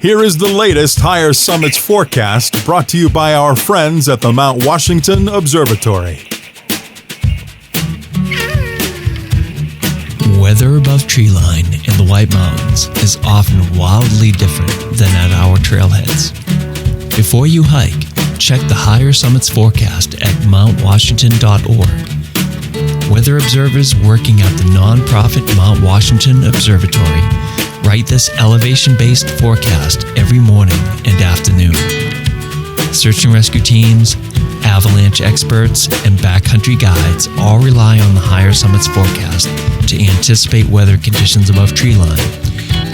Here is the latest Higher Summits forecast brought to you by our friends at the Mount Washington Observatory. Weather above treeline in the White Mountains is often wildly different than at our trailheads. Before you hike, check the Higher Summits forecast at mountwashington.org. Weather observers working at the nonprofit Mount Washington Observatory write this elevation-based forecast every morning and afternoon. Search and rescue teams, avalanche experts, and backcountry guides all rely on the Higher Summits forecast to anticipate weather conditions above treeline.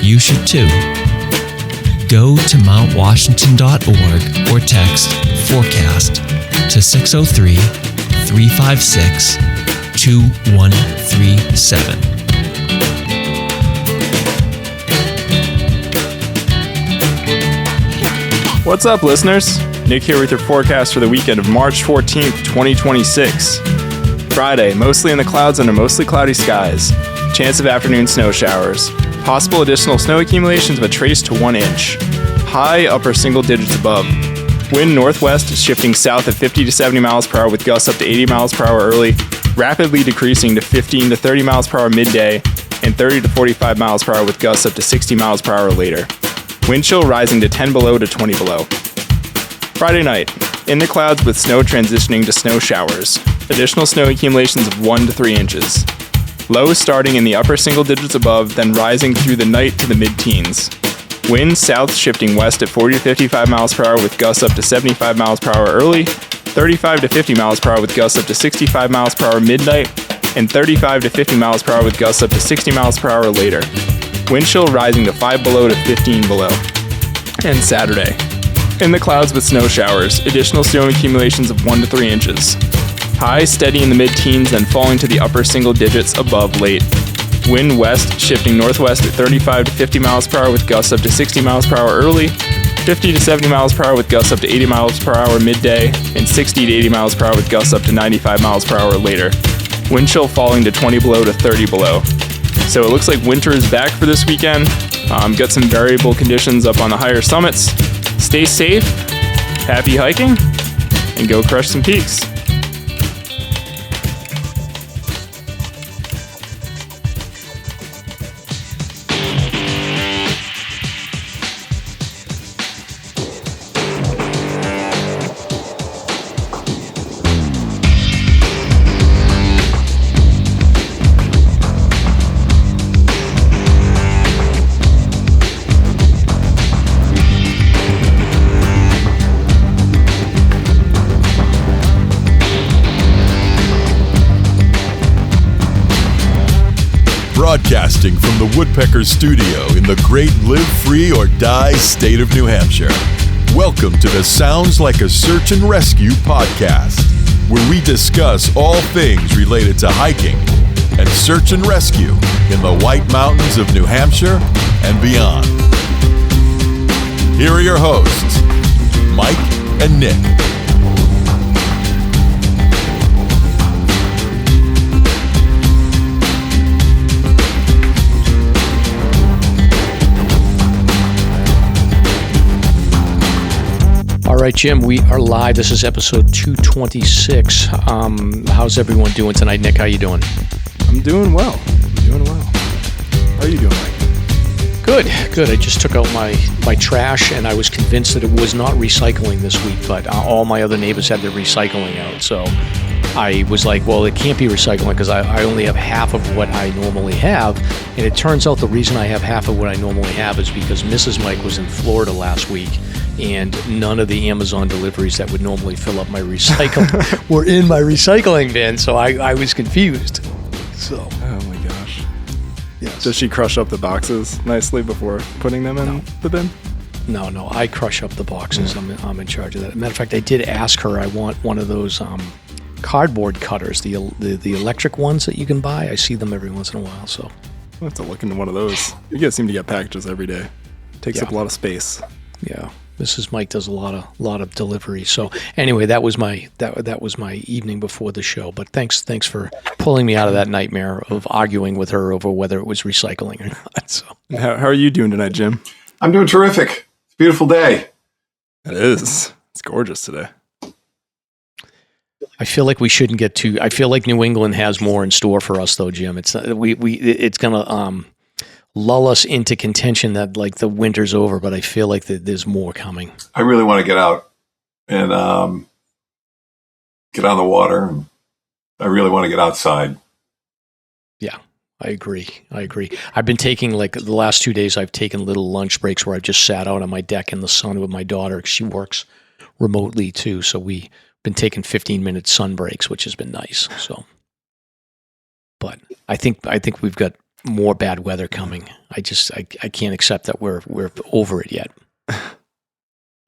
You should too. Go to mountwashington.org or text forecast to 603-356-2137. What's up, listeners? Nick here with your forecast for the weekend of March 14th, 2026. Friday, mostly in the clouds under mostly cloudy skies. Chance of afternoon snow showers. Possible additional snow accumulations of a trace to 1 inch. High upper single digits above. Wind northwest shifting south at 50 to 70 miles per hour with gusts up to 80 miles per hour early, rapidly decreasing to 15 to 30 miles per hour midday, and 30 to 45 miles per hour with gusts up to 60 miles per hour later. Wind chill rising to 10 below to 20 below. Friday night, in the clouds with snow transitioning to snow showers. Additional snow accumulations of 1 to 3 inches. Lows starting in the upper single digits above, then rising through the night to the mid-teens. Wind south shifting west at 40 to 55 miles per hour with gusts up to 75 miles per hour early, 35 to 50 miles per hour with gusts up to 65 miles per hour midnight, and 35 to 50 miles per hour with gusts up to 60 miles per hour later. Wind chill rising to 5 below to 15 below. And Saturday, in the clouds with snow showers, additional snow accumulations of 1 to 3 inches. High steady in the mid-teens, then falling to the upper single digits above late. Wind west shifting northwest at 35 to 50 miles per hour with gusts up to 60 miles per hour early, 50 to 70 miles per hour with gusts up to 80 miles per hour midday, and 60 to 80 miles per hour with gusts up to 95 miles per hour later. Wind chill falling to 20 below to 30 below. So it looks like winter is back for this weekend. Got some variable conditions up on the higher summits. Stay safe, happy hiking, and go crush some peaks. Broadcasting from the Woodpecker Studio in the great Live Free or Die state of New Hampshire. Welcome to the Sounds Like a Search and Rescue podcast, where we discuss all things related to hiking and search and rescue in the White Mountains of New Hampshire and beyond. Here are your hosts, Mike and Nick. All right, Jim, we are live. This is episode 226. How's everyone doing tonight? Nick, how you doing? I'm doing well. How are you doing, Mike? Good. I just took out my trash, and I was convinced that it was not recycling this week, but all my other neighbors had their recycling out. So I was like, well, it can't be recycling because I only have half of what I normally have. And it turns out the reason I have half of what I normally have is because Mrs. Mike was in Florida last week, and none of the Amazon deliveries that would normally fill up my recycling were in my recycling bin, so I was confused. So. Oh my gosh. Yes. Does she crush up the boxes nicely before putting them in the bin? No, I crush up the boxes. I'm in charge of that. Matter of fact, I did ask her. I want one of those cardboard cutters, the electric ones that you can buy. I see them every once in a while. So I'll have to look into one of those. You guys seem to get packages every day. Takes up a lot of space. Yeah. Mrs. Mike does a lot of delivery. So anyway, that was my evening before the show. But thanks for pulling me out of that nightmare of arguing with her over whether it was recycling or not. So How are you doing tonight, Jim? I'm doing terrific. It's a beautiful day. It is. It's gorgeous today. I feel like we shouldn't get too. I feel like New England has more in store for us, though, Jim. It's gonna lull us into contention that like the winter's over, but I feel like that there's more coming. I really want to get out and get on the water. And I really want to get outside. Yeah, I agree. I've been taking like the last 2 days. I've taken little lunch breaks where I've just sat out on my deck in the sun with my daughter. She works remotely too, so we've been taking 15-minute sun breaks, which has been nice. So, but I think we've got more bad weather coming. I can't accept that we're over it yet.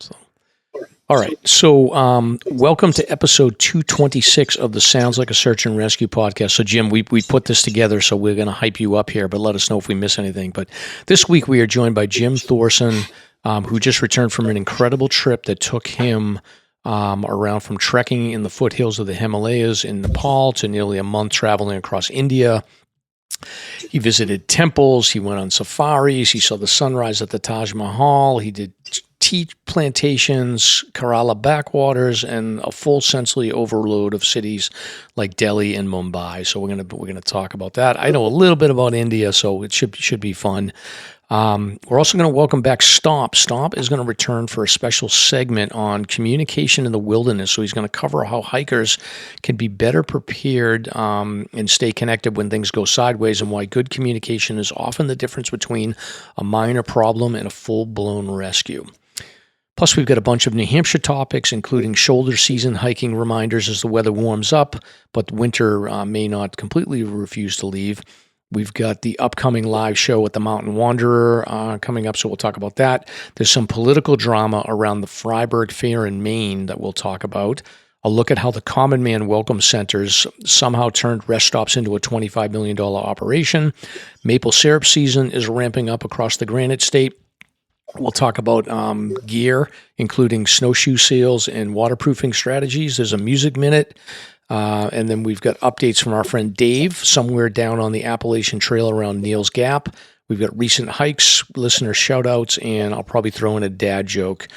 So, all right. So, welcome to episode 226 of the Sounds Like a Search and Rescue podcast. So, Jim, we put this together, so we're going to hype you up here, but let us know if we miss anything. But this week we are joined by Jim Thorsen, who just returned from an incredible trip that took him around from trekking in the foothills of the Himalayas in Nepal to nearly a month traveling across India. He visited temples. He went on safaris. He saw the sunrise at the Taj Mahal. He did tea plantations, Kerala backwaters, and a full sensory overload of cities like Delhi and Mumbai. So we're gonna talk about that. I know a little bit about India, so it should be fun. We're also going to welcome back Stomp. Stomp is going to return for a special segment on communication in the wilderness. So he's going to cover how hikers can be better prepared and stay connected when things go sideways, and why good communication is often the difference between a minor problem and a full-blown rescue. Plus, we've got a bunch of New Hampshire topics, including shoulder season hiking reminders as the weather warms up, but winter may not completely refuse to leave. We've got the upcoming live show at the Mountain Wanderer coming up, so we'll talk about that. There's some political drama around the Fryeburg Fair in Maine that we'll talk about. A look at how the Common Man Welcome Centers somehow turned rest stops into a $25 million operation. Maple syrup season is ramping up across the Granite State. We'll talk about gear, including snowshoe sales and waterproofing strategies. There's a music minute. And then we've got updates from our friend Dave, somewhere down on the Appalachian Trail around Neel's Gap. We've got recent hikes, listener shout-outs, and I'll probably throw in a dad joke.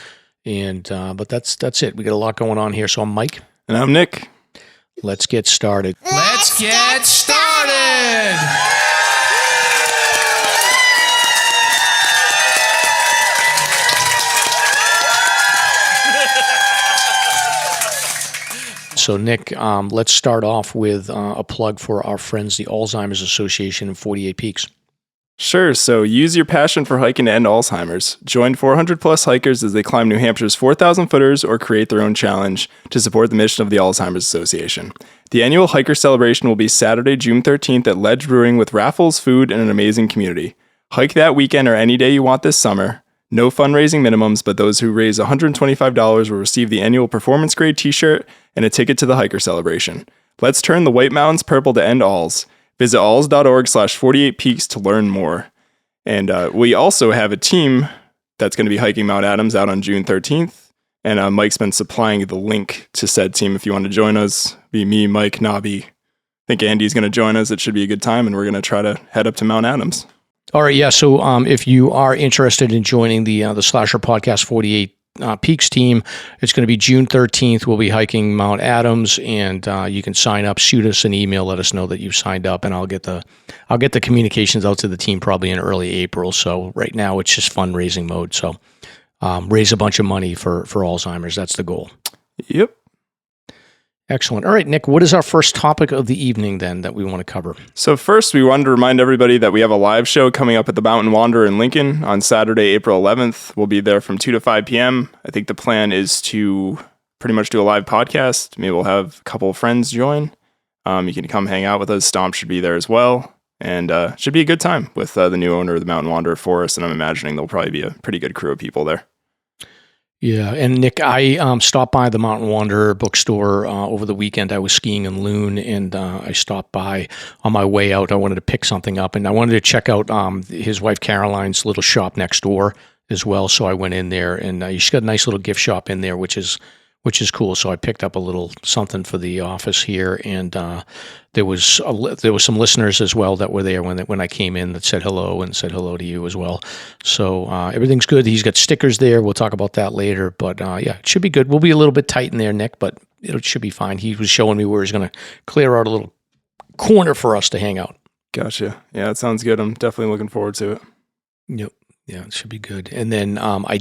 And but that's it. We got a lot going on here. So I'm Mike. And I'm Nick. Let's get started. Let's get started! So, Nick, let's start off with a plug for our friends, the Alzheimer's Association and 48 Peaks. Sure. So use your passion for hiking to end Alzheimer's. Join 400 plus hikers as they climb New Hampshire's 4,000 footers or create their own challenge to support the mission of the Alzheimer's Association. The annual hiker celebration will be Saturday, June 13th at Ledge Brewing with raffles, food, and an amazing community. Hike that weekend or any day you want this summer. No fundraising minimums, but those who raise $125 will receive the annual performance grade t-shirt and a ticket to the hiker celebration. Let's turn the White Mountains purple to end alls. Visit alls.org/48peaks to learn more. And we also have a team that's going to be hiking Mount Adams out on June 13th. And Mike's been supplying the link to said team if you want to join us. Be me, Mike, Nobby. I think Andy's going to join us. It should be a good time, and we're going to try to head up to Mount Adams. All right, yeah. So if you are interested in joining the SLASRPodcast 48 Peaks team, it's going to be June 13th. We'll be hiking Mount Adams, and you can sign up. Shoot us an email. Let us know that you've signed up, and I'll get the communications out to the team probably in early April. So right now it's just fundraising mode. So raise a bunch of money for Alzheimer's. That's the goal. Yep. Excellent. All right, Nick, what is our first topic of the evening then that we want to cover? So first, we wanted to remind everybody that we have a live show coming up at the Mountain Wanderer in Lincoln on Saturday, April 11th. We'll be there from 2 to 5 p.m. I think the plan is to pretty much do a live podcast. Maybe we'll have a couple of friends join. You can come hang out with us. Stomp should be there as well. And should be a good time with the new owner of the Mountain Wanderer for us. And I'm imagining there'll probably be a pretty good crew of people there. Yeah, and Nick, I stopped by the Mountain Wanderer bookstore over the weekend. I was skiing in Loon, and I stopped by on my way out. I wanted to pick something up, and I wanted to check out his wife Caroline's little shop next door. as well. So I went in there, and she's got a nice little gift shop in there, which is cool. So I picked up a little something for the office here, and there was some listeners as well that were there when I came in that said hello and said hello to you as well. So everything's good. He's got stickers there. We'll talk about that later. But yeah, it should be good. We'll be a little bit tight in there, Nick, but it should be fine. He was showing me where he's going to clear out a little corner for us to hang out. Gotcha. Yeah, it sounds good. I'm definitely looking forward to it. Yep. Yeah, it should be good. And then I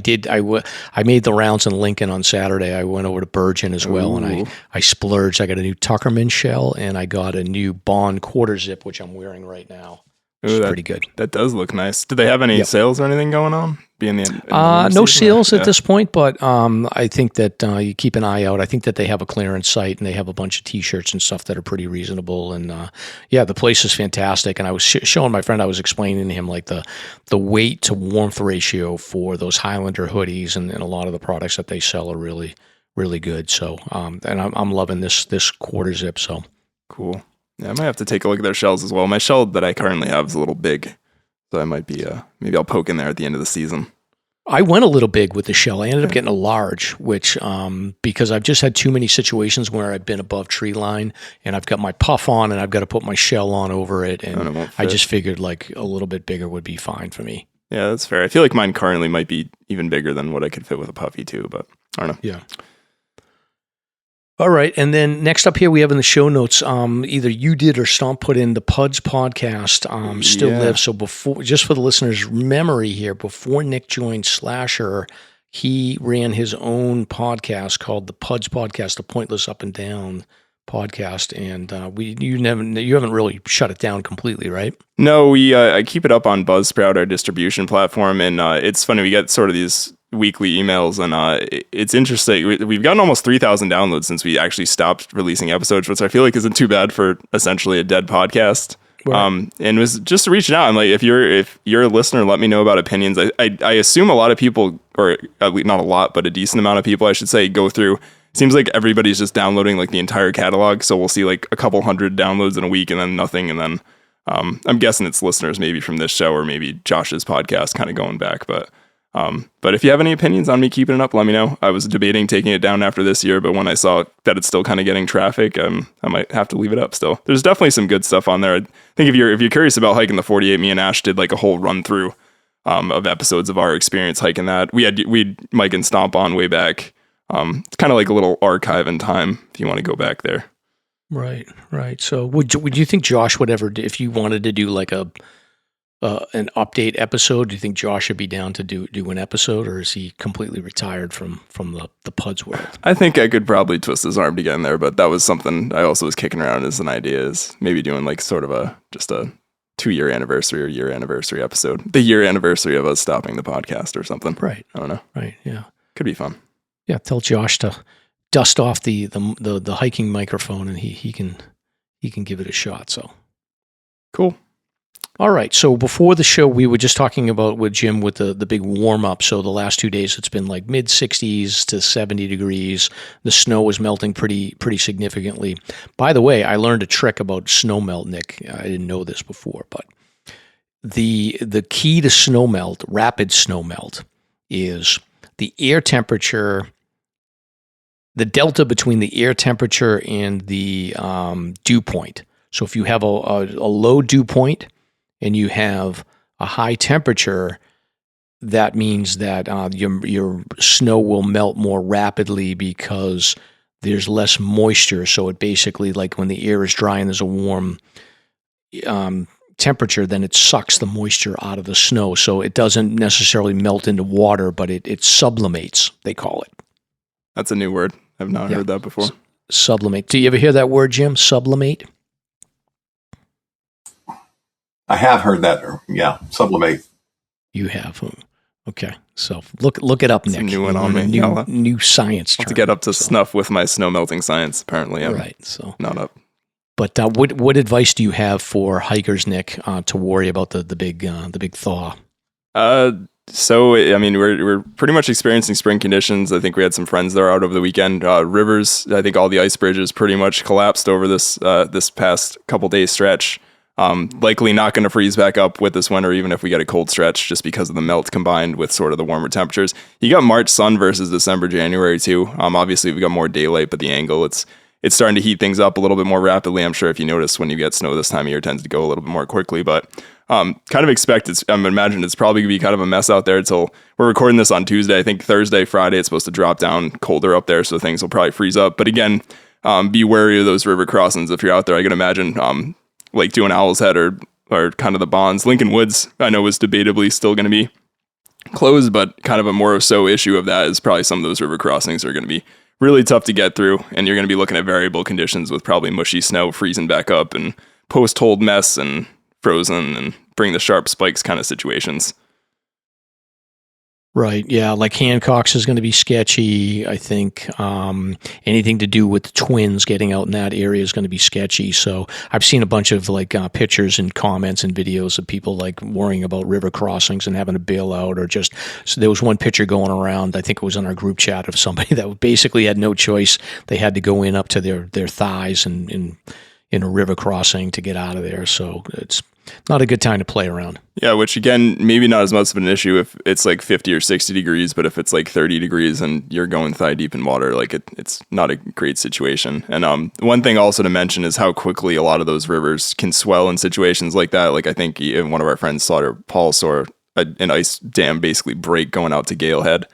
made the rounds in Lincoln on Saturday. I went over to Bergen as well, and I splurged. I got a new Tuckerman shell, and I got a new Bond quarter zip, which I'm wearing right now. It's pretty good. That does look nice. Do they have any sales or anything going on? No sales at this point, but I think that you keep an eye out. I think that they have a clearance site, and they have a bunch of T-shirts and stuff that are pretty reasonable. And the place is fantastic. And I was showing my friend, I was explaining to him like the weight to warmth ratio for those Highlander hoodies, and a lot of the products that they sell are really, really good. So, and I'm loving this quarter zip. So cool. Yeah, I might have to take a look at their shells as well. My shell that I currently have is a little big, so I might be maybe I'll poke in there at the end of the season. I went a little big with the shell. I ended up getting a large, which because I've just had too many situations where I've been above tree line and I've got my puff on and I've got to put my shell on over it, and I just figured like a little bit bigger would be fine for me. Yeah, that's fair. I feel like mine currently might be even bigger than what I could fit with a puffy too, but I don't know. Yeah. All right, and then next up here we have in the show notes, either you did or Stomp put in the Puds podcast still lives. So before, just for the listeners' memory here, before Nick joined Slasher, he ran his own podcast called the Puds Podcast, a Pointless Up and Down podcast, and you haven't really shut it down completely, right? No, I keep it up on Buzzsprout, our distribution platform, and it's funny, we get sort of these weekly emails, and it's interesting. We've gotten almost 3,000 downloads since we actually stopped releasing episodes, which I feel like isn't too bad for essentially a dead podcast. Right. And was just reaching out. I'm like, if you're a listener, let me know about opinions. I assume a lot of people, or at least not a lot, but a decent amount of people, I should say, go through. Seems like everybody's just downloading like the entire catalog. So we'll see like a couple hundred downloads in a week and then nothing. And then I'm guessing it's listeners maybe from this show or maybe Josh's podcast kind of going back. But if you have any opinions on me keeping it up, let me know. I was debating taking it down after this year, but when I saw that it's still kind of getting traffic, I might have to leave it up still. There's definitely some good stuff on there. I think if you're curious about hiking the 48, me and Ash did like a whole run through of episodes of our experience hiking that. We had Mike and Stomp on way back. It's kind of like a little archive in time if you want to go back there. Right. So would you think Josh would ever, if you wanted to do like an update episode, do you think Josh would be down to do an episode, or is he completely retired from the Puds world? I think I could probably twist his arm to get in there, but that was something I also was kicking around as an idea, is maybe doing like sort of just a 2-year anniversary or year anniversary episode, the year anniversary of us stopping the podcast or something. Right. I don't know. Right. Yeah. Could be fun. Yeah. Tell Josh to dust off the hiking microphone, and he can give it a shot. So cool. All right. So before the show, we were just talking about with Jim with the big warm up. So the last 2 days, it's been like mid 60s to 70 degrees. The snow was melting pretty significantly. By the way, I learned a trick about snow melt, Nick. I didn't know this before, but the key to snow melt, rapid snow melt, is the air temperature, the delta between the air temperature and the dew point. So if you have a low dew point and you have a high temperature, that means that your snow will melt more rapidly because there's less moisture. So it basically, like when the air is dry and there's a warm temperature, then it sucks the moisture out of the snow. So it doesn't necessarily melt into water, but it sublimates, they call it. That's a new word. I've not heard that before. Sublimate. Do you ever hear that word, Jim? Sublimate? I have heard that. Yeah, sublimate. You have. Okay. So look it up, Nick. It's a new one on me. New science. To get up to snuff with my snow melting science, apparently. I'm not up. But what advice do you have for hikers, Nick, to worry about the big thaw? So, I mean, we're pretty much experiencing spring conditions. I think we had some friends there out over the weekend. Rivers, I think all the ice bridges pretty much collapsed over this past couple days stretch. Likely not going to freeze back up with this winter, even if we get a cold stretch, just because of the melt combined with sort of the warmer temperatures. You got March sun versus December, January too. Obviously we got more daylight, but the angle, it's starting to heat things up a little bit more rapidly. I'm sure if you notice when you get snow this time of year, it tends to go a little bit more quickly, but kind of expect imagine it's probably gonna be kind of a mess out there until we're recording this on Tuesday. I think Thursday, Friday, it's supposed to drop down colder up there, so things will probably freeze up. But again, be wary of those river crossings if you're out there. I can imagine like doing Owl's Head or kind of the Bonds. Lincoln Woods, I know, is debatably still going to be closed, but kind of a more so issue of that is probably some of those river crossings are going to be really tough to get through, and you're going to be looking at variable conditions with probably mushy snow freezing back up and post-hold mess and frozen and bring the sharp spikes kind of situations. Right. Yeah. Like Hancock's is going to be sketchy. I think anything to do with the Twins getting out in that area is going to be sketchy. So I've seen a bunch of like pictures and comments and videos of people like worrying about river crossings and having to bail out, or just, so there was one picture going around, I think it was on our group chat, of somebody that basically had no choice. They had to go in up to their thighs and in a river crossing to get out of there. So it's not a good time to play around. Yeah, which again, maybe not as much of an issue if it's like 50 or 60 degrees, but if it's like 30 degrees and you're going thigh deep in water, like it's not a great situation. And one thing also to mention is how quickly a lot of those rivers can swell in situations like that. Like I think one of our friends, Paul, saw an ice dam basically break going out to Gale Head.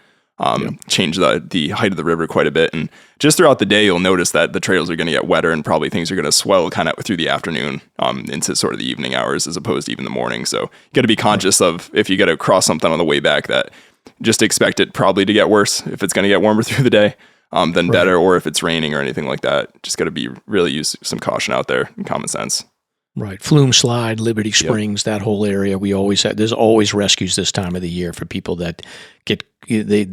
Change the height of the river quite a bit. And just throughout the day, you'll notice that the trails are going to get wetter and probably things are going to swell kind of through the afternoon into sort of the evening hours as opposed to even the morning. So you got to be conscious of, if you got to cross something on the way back, that just expect it probably to get worse if it's going to get warmer through the day than better, or if it's raining or anything like that. Just got to really use some caution out there and common sense. Right. Flume Slide, Liberty Springs, that whole area. There's always rescues this time of the year for people that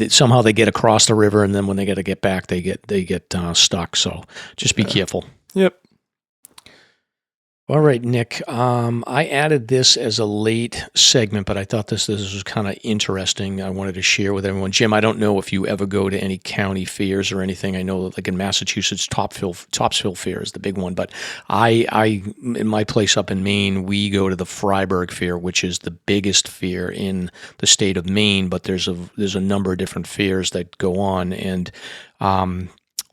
somehow they get across the river, and then when they got to get back, they get stuck. So just be careful. Yep. All right, Nick. I added this as a late segment, but I thought this was kind of interesting. I wanted to share with everyone. Jim, I don't know if you ever go to any county fairs or anything. I know, like in Massachusetts, Topsville Fair is the big one. But I in my place up in Maine, we go to the Fryeburg Fair, which is the biggest fair in the state of Maine. But there's a number of different fairs that go on, and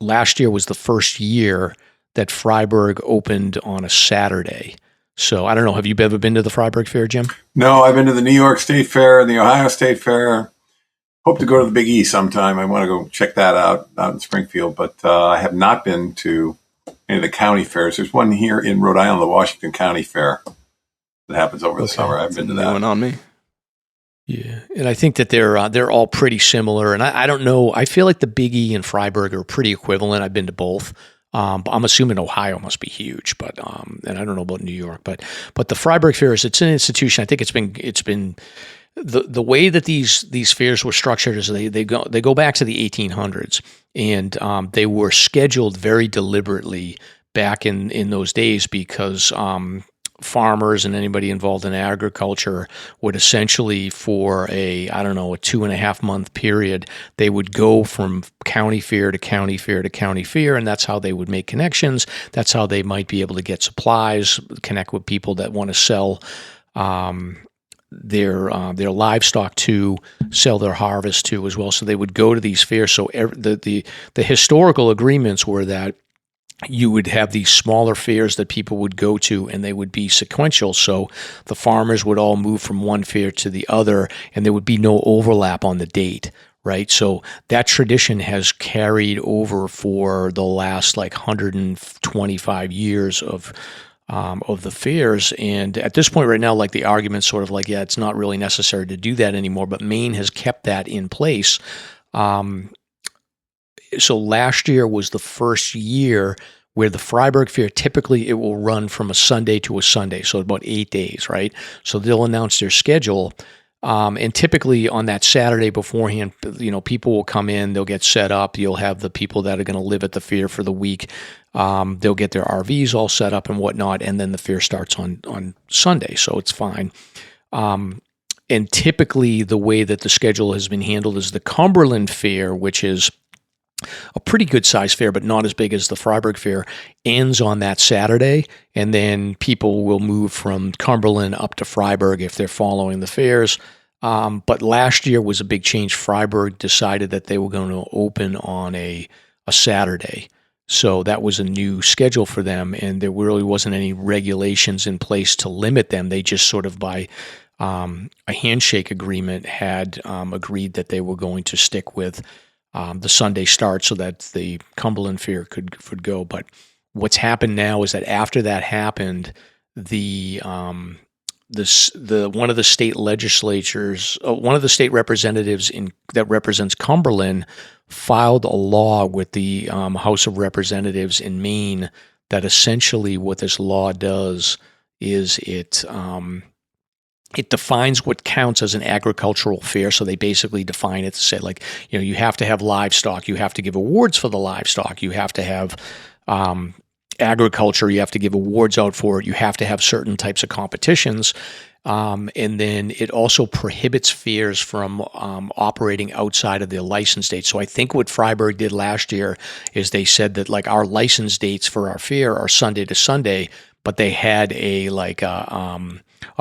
last year was the first year that Fryeburg opened on a Saturday. So I don't know, have you ever been to the Fryeburg Fair, Jim? No, I've been to the New York State Fair and the Ohio State Fair. Hope to go to the Big E sometime. I want to go check that out in Springfield, but I have not been to any of the county fairs. There's one here in Rhode Island, the Washington County Fair, that happens over the summer. I've been to that. One on me. Yeah, and I think that they're all pretty similar. And I don't know, I feel like the Big E and Fryeburg are pretty equivalent. I've been to both. But I'm assuming Ohio must be huge, but and I don't know about New York, but the Fryeburg Fair it's an institution. I think it's been the way that these fairs were structured is they go back to the 1800s, and they were scheduled very deliberately back in those days because farmers and anybody involved in agriculture would essentially, for a 2.5 month period, they would go from county fair to county fair to county fair, and that's how they would make connections. That's how they might be able to get supplies, connect with people that want to sell their livestock to, sell their harvest to as well. So they would go to these fairs. So the historical agreements were that you would have these smaller fairs that people would go to, and they would be sequential. So the farmers would all move from one fair to the other, and there would be no overlap on the date, right? So that tradition has carried over for the last 125 years of the fairs. And at this point right now, the argument's sort of it's not really necessary to do that anymore, but Maine has kept that in place. So last year was the first year where the Fryeburg Fair, typically it will run from a Sunday to a Sunday, so about 8 days, right? So they'll announce their schedule, and typically on that Saturday beforehand, people will come in, they'll get set up, you'll have the people that are going to live at the fair for the week, they'll get their RVs all set up and whatnot, and then the fair starts on Sunday, so it's fine. And typically the way that the schedule has been handled is the Cumberland Fair, which is a pretty good sized fair, but not as big as the Fryeburg Fair, ends on that Saturday. And then people will move from Cumberland up to Fryeburg if they're following the fairs. But last year was a big change. Fryeburg decided that they were going to open on a Saturday. So that was a new schedule for them, and there really wasn't any regulations in place to limit them. They just sort of by a handshake agreement had agreed that they were going to stick with the Sunday start so that the Cumberland Fair could go. But what's happened now is that after that happened, one of the state legislatures, one of the state representatives that represents Cumberland, filed a law with the House of Representatives in Maine that essentially what this law does is it defines what counts as an agricultural fair. So they basically define it to say, like, you have to have livestock, you have to give awards for the livestock, you have to have agriculture, you have to give awards out for it, you have to have certain types of competitions. And then it also prohibits fairs from operating outside of their license dates. So I think what Fryeburg did last year is they said that, like, our license dates for our fair are Sunday to Sunday, but they had a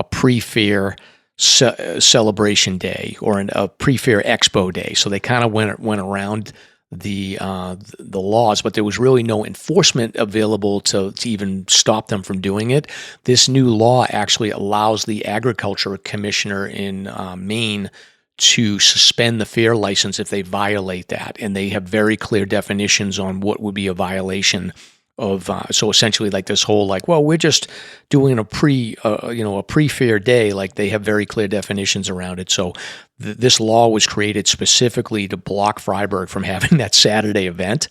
pre-fair celebration day or a pre-fair expo day. So they kind of went around the laws, but there was really no enforcement available to even stop them from doing it. This new law actually allows the agriculture commissioner in Maine to suspend the fair license if they violate that, and they have very clear definitions on what would be a violation of. So essentially, like this whole we're just doing a pre-fair day. Like, they have very clear definitions around it. So this law was created specifically to block Fryeburg from having that Saturday event,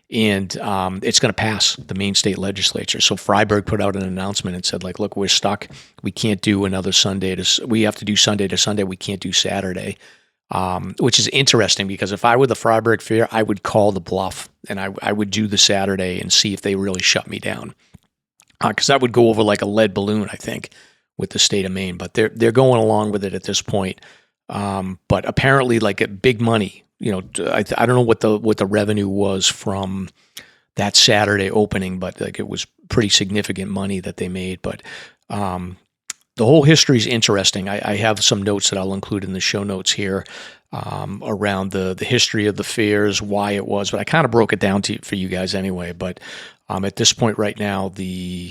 and it's going to pass the Maine state legislature. So Fryeburg put out an announcement and said, look, we're stuck. We can't do another Sunday. We have to do Sunday to Sunday. We can't do Saturday. Which is interesting, because if I were the Fryeburg Fair, I would call the bluff and I would do the Saturday and see if they really shut me down. Because that would go over like a lead balloon, I think, with the state of Maine. But they're going along with it at this point. But apparently, big money. I don't know what the revenue was from that Saturday opening, but it was pretty significant money that they made. But the whole history is interesting. I have some notes that I'll include in the show notes here around the history of the fairs, why it was, but I kind of broke it down for you guys anyway. But at this point right now, the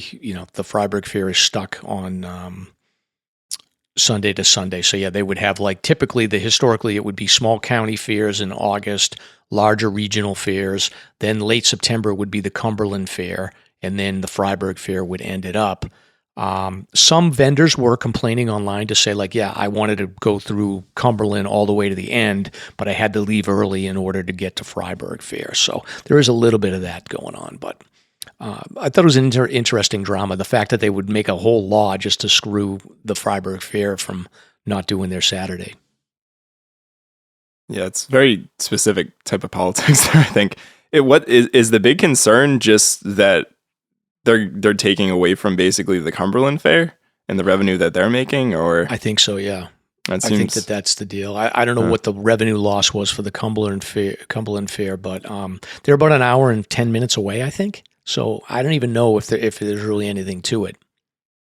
Fryeburg Fair is stuck on Sunday to Sunday. So yeah, they would have typically historically it would be small county fairs in August, larger regional fairs. Then late September would be the Cumberland Fair, and then the Fryeburg Fair would end it up. Some vendors were complaining online to say I wanted to go through Cumberland all the way to the end, but I had to leave early in order to get to Fryeburg Fair. So there is a little bit of that going on, but I thought it was an interesting drama. The fact that they would make a whole law just to screw the Fryeburg Fair from not doing their Saturday. Yeah, it's very specific type of politics there, I think. What is the big concern just that they're taking away from basically the Cumberland Fair and the revenue that they're making, or? I think so, yeah. I think that's the deal. I don't know what the revenue loss was for the Cumberland Fair, but they're about an hour and 10 minutes away, I think. So I don't even know if there's really anything to it.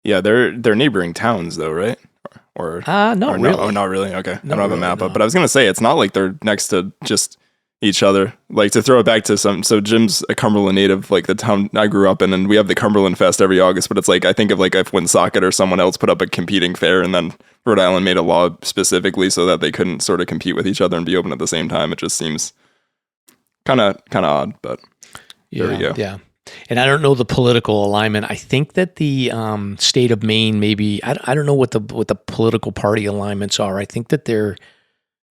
Yeah, they're neighboring towns though, right? Or not really. Oh, not really. Okay, I don't have a map up, but I was gonna say it's not like they're next to just each other. To throw it back to so Jim's a Cumberland native, the town I grew up in, and we have the Cumberland Fest every August, but it's I think of if Woonsocket or someone else put up a competing fair, and then Rhode Island made a law specifically so that they couldn't sort of compete with each other and be open at the same time. It just seems kind of odd, but there we go. Yeah. And I don't know the political alignment. I think that the state of Maine, maybe, I don't know what the political party alignments are. I think that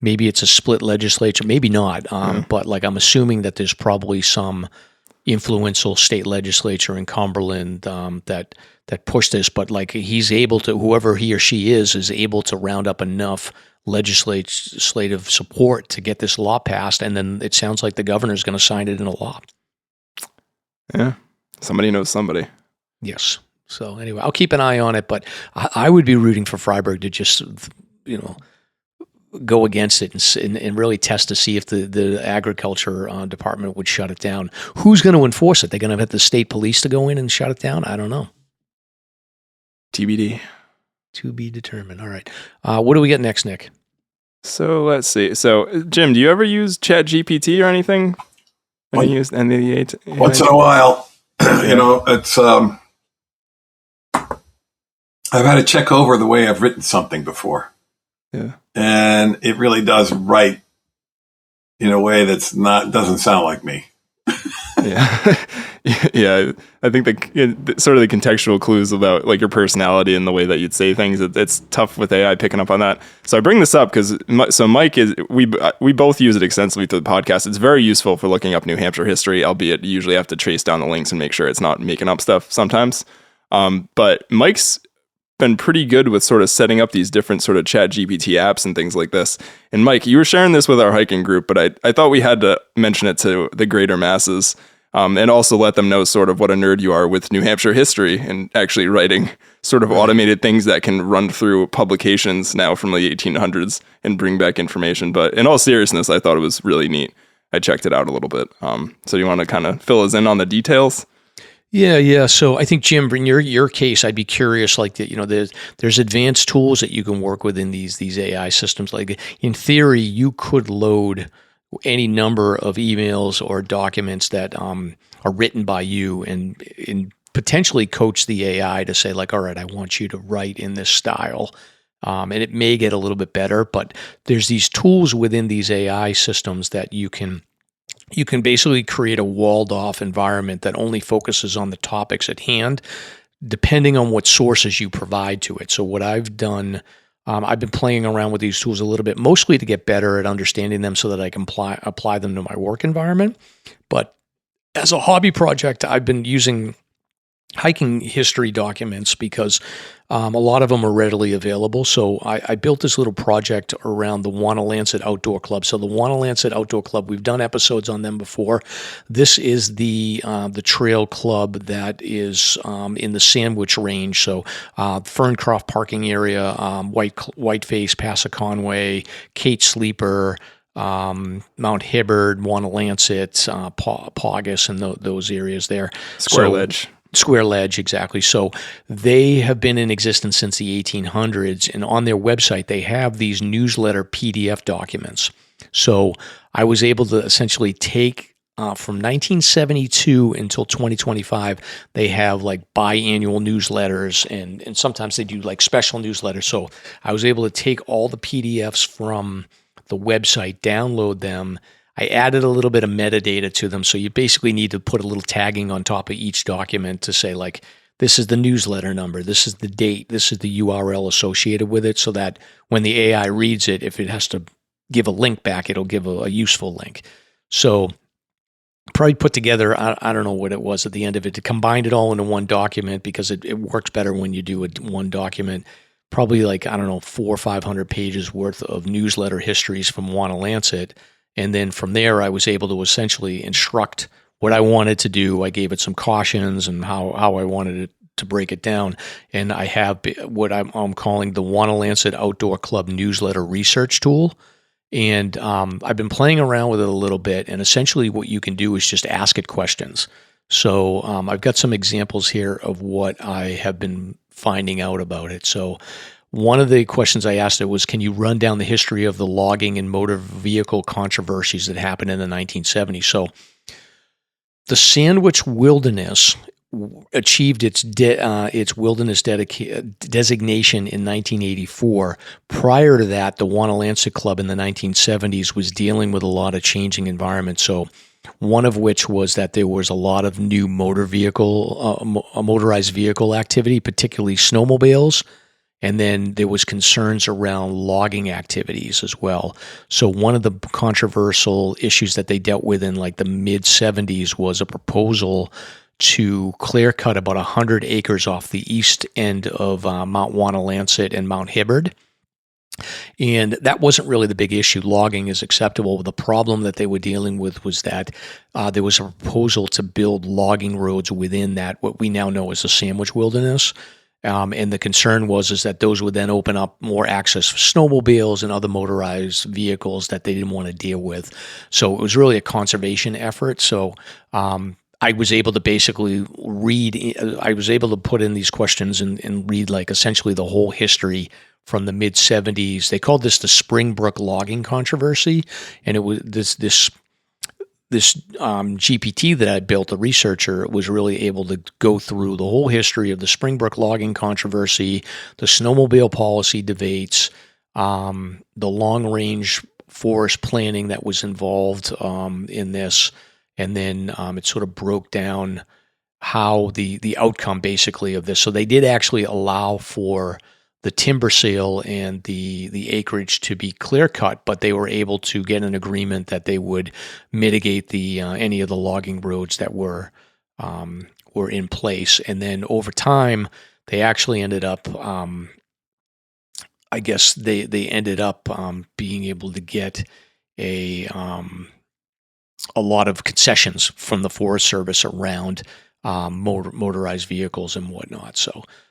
maybe it's a split legislature, maybe not. But I'm assuming that there's probably some influential state legislature in Cumberland that pushed this. But he's able to, whoever he or she is able to round up enough legislative support to get this law passed. And then it sounds like the governor's going to sign it into law. Yeah, somebody knows somebody. Yes. So anyway, I'll keep an eye on it, but I would be rooting for Fryeburg to just, go against it and really test to see if the agriculture department would shut it down. Who's going to enforce it? They're going to have the state police to go in and shut it down? I don't know. TBD. To be determined. All right. What do we get next, Nick? So let's see. So Jim, do you ever use ChatGPT or anything? When you use any of the once in a while, it's I've had to check over the way I've written something before. Yeah. And it really does write in a way doesn't sound like me. Yeah. Yeah. I think the sort of the contextual clues about like your personality and the way that you'd say things, it's tough with AI picking up on that. So I bring this up because Mike we both use it extensively through the podcast. It's very useful for looking up New Hampshire history, albeit you usually have to trace down the links and make sure it's not making up stuff sometimes. But Mike's been pretty good with sort of setting up these different sort of ChatGPT apps and things like this. And Mike, you were sharing this with our hiking group, but I thought we had to mention it to the greater masses, and also let them know sort of what a nerd you are with New Hampshire history and actually writing sort of automated things that can run through publications now from the 1800s and bring back information. But in all seriousness, I thought it was really neat. I checked it out a little bit. So you want to kind of fill us in on the details? Yeah. So I think, Jim, in your case, I'd be curious, like, there's advanced tools that you can work with in these AI systems. Like, in theory, you could load any number of emails or documents that are written by you and potentially coach the AI to say, like, all right, I want you to write in this style. And it may get a little bit better, but there's these tools within these AI systems that you can basically create a walled-off environment that only focuses on the topics at hand, depending on what sources you provide to it. So what I've done, I've been playing around with these tools a little bit, mostly to get better at understanding them so that I can apply them to my work environment. But as a hobby project, I've been using hiking history documents because a lot of them are readily available. So I built this little project around the Wanalancet Outdoor Club. So the Wanalancet Outdoor Club, we've done episodes on them before. This is the trail club that is in the Sandwich Range. So Ferncroft parking area, Whiteface, Pass Conway, Kate Sleeper, Mount Hibbard, Wanalancet, Paugus, and those areas there. Square Ledge, exactly. So they have been in existence since the 1800s, and on their website, they have these newsletter PDF documents. So I was able to essentially take from 1972 until 2025, they have like biannual newsletters, and sometimes they do like special newsletters. So I was able to take all the PDFs from the website, download them. I added a little bit of metadata to them. So you basically need to put a little tagging on top of each document to say, like, this is the newsletter number, this is the date, this is the URL associated with it, so that when the AI reads it, if it has to give a link back, it'll give a useful link. So probably put together, I don't know what it was at the end of it, to combine it all into one document, because it works better when you do one document. Probably like, 400 or 500 pages worth of newsletter histories from Wanalancet. And then from there, I was able to essentially instruct what I wanted to do. I gave it some cautions and how I wanted it to break it down. And I have what I'm calling the Wanalancet Outdoor Club newsletter research tool. And I've been playing around with it a little bit. And essentially what you can do is just ask it questions. So I've got some examples here of what I have been finding out about it. So one of the questions I asked it was, can you run down the history of the logging and motor vehicle controversies that happened in the 1970s? So the Sandwich Wilderness achieved its wilderness designation in 1984. Prior to that, the Wanalancet Club in the 1970s was dealing with a lot of changing environments. So one of which was that there was a lot of new motorized vehicle activity, particularly snowmobiles. And then there was concerns around logging activities as well. So one of the controversial issues that they dealt with in like the mid-70s was a proposal to clear cut about 100 acres off the east end of Mount Wanalancet and Mount Hibbard. And that wasn't really the big issue. Logging is acceptable. The problem that they were dealing with was that there was a proposal to build logging roads within that, what we now know as the Sandwich Wilderness. And the concern is that those would then open up more access for snowmobiles and other motorized vehicles that they didn't want to deal with. So it was really a conservation effort. So I was able to basically I was able to put in these questions and read like essentially the whole history from the mid 70s. They called this the Springbrook logging controversy. And it was this GPT that I built, a researcher, was really able to go through the whole history of the Springbrook logging controversy, the snowmobile policy debates, the long-range forest planning that was involved in this, and then it sort of broke down how the outcome basically of this. So they did actually allow for the timber sale and the acreage to be clear cut, but they were able to get an agreement that they would mitigate the any of the logging roads that were in place. And then over time, they actually ended up, I guess they ended up being able to get a lot of concessions from the Forest Service around motorized vehicles and whatnot.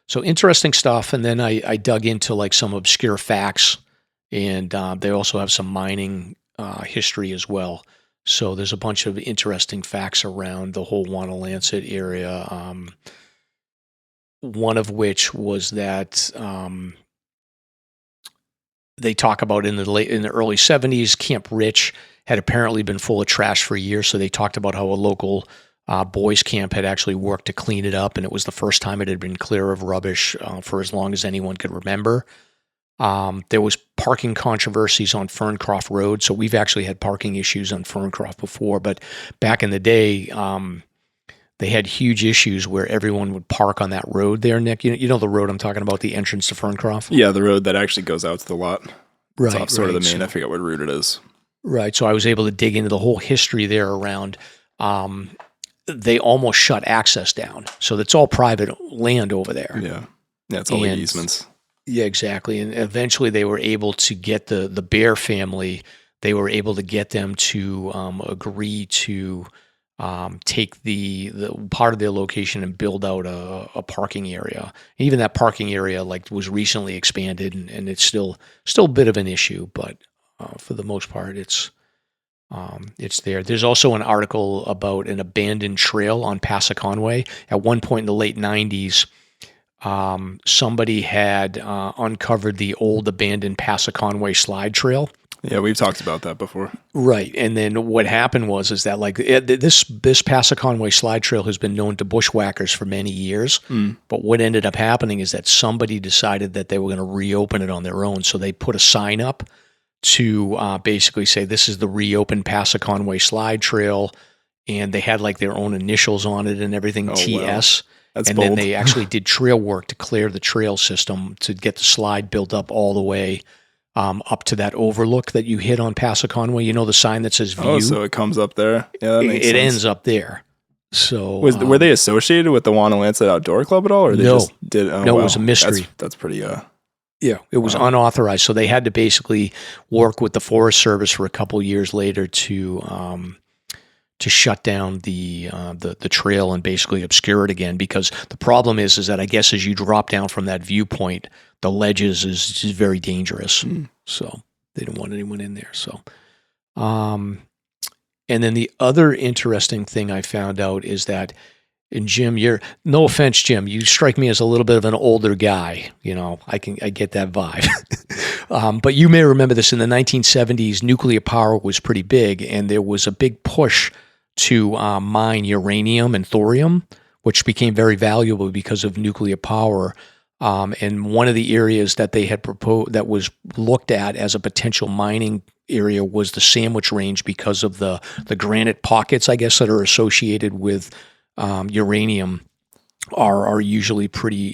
So interesting stuff. And then I dug into like some obscure facts, and they also have some mining history as well. So there's a bunch of interesting facts around the whole Wanalancet area. One of which was that they talk about in the early 70s, Camp Rich had apparently been full of trash for years. So they talked about how a local boys camp had actually worked to clean it up, and it was the first time it had been clear of rubbish for as long as anyone could remember. There was parking controversies on Ferncroft Road, so we've actually had parking issues on Ferncroft before, but back in the day, they had huge issues where everyone would park on that road there, Nick. You know the road I'm talking about, the entrance to Ferncroft? Yeah, the road that actually goes out to the lot. Right. It's off sort of the main. I forget what route it is. Right, so I was able to dig into the whole history there around they almost shut access down. So it's all private land over there. Yeah. Yeah, it's all the easements. Yeah, exactly. And eventually they were able to get the Bear family, they were able to get them to agree to take the part of their location and build out a parking area. And even that parking area like was recently expanded, and it's still a bit of an issue, but for the most part it's there. There's also an article about an abandoned trail on Passaconaway. At one point in the late 90s, somebody had uncovered the old abandoned Passaconaway slide trail. Yeah, we've talked about that before. Right. And then what happened was that like this Passaconaway slide trail has been known to bushwhackers for many years. But what ended up happening is that somebody decided that they were going to reopen it on their own. So they put a sign up to basically say this is the reopened Passaconaway slide trail, and they had like their own initials on it and everything, TS. Wow. That's and bold. Then they actually did trail work to clear the trail system to get the slide built up all the way up to that overlook that you hit on Passaconaway. You know the sign that says view? Oh, so it comes up there. Yeah, that makes sense. It ends up there. So were they associated with the Wanalancet Outdoor Club at all, or they just did? Oh, no, wow. It was a mystery. That's pretty. Yeah, it was unauthorized. So they had to basically work with the Forest Service for a couple of years later to shut down the trail and basically obscure it again. Because the problem is that I guess as you drop down from that viewpoint, the ledges is just very dangerous. So they didn't want anyone in there. So, and then the other interesting thing I found out is that. And Jim, no offense, Jim, you strike me as a little bit of an older guy. You know, I get that vibe. But you may remember this in the 1970s, nuclear power was pretty big, and there was a big push to mine uranium and thorium, which became very valuable because of nuclear power. And one of the areas that they had proposed that was looked at as a potential mining area was the Sandwich Range because of the granite pockets, I guess, that are associated with uranium are usually pretty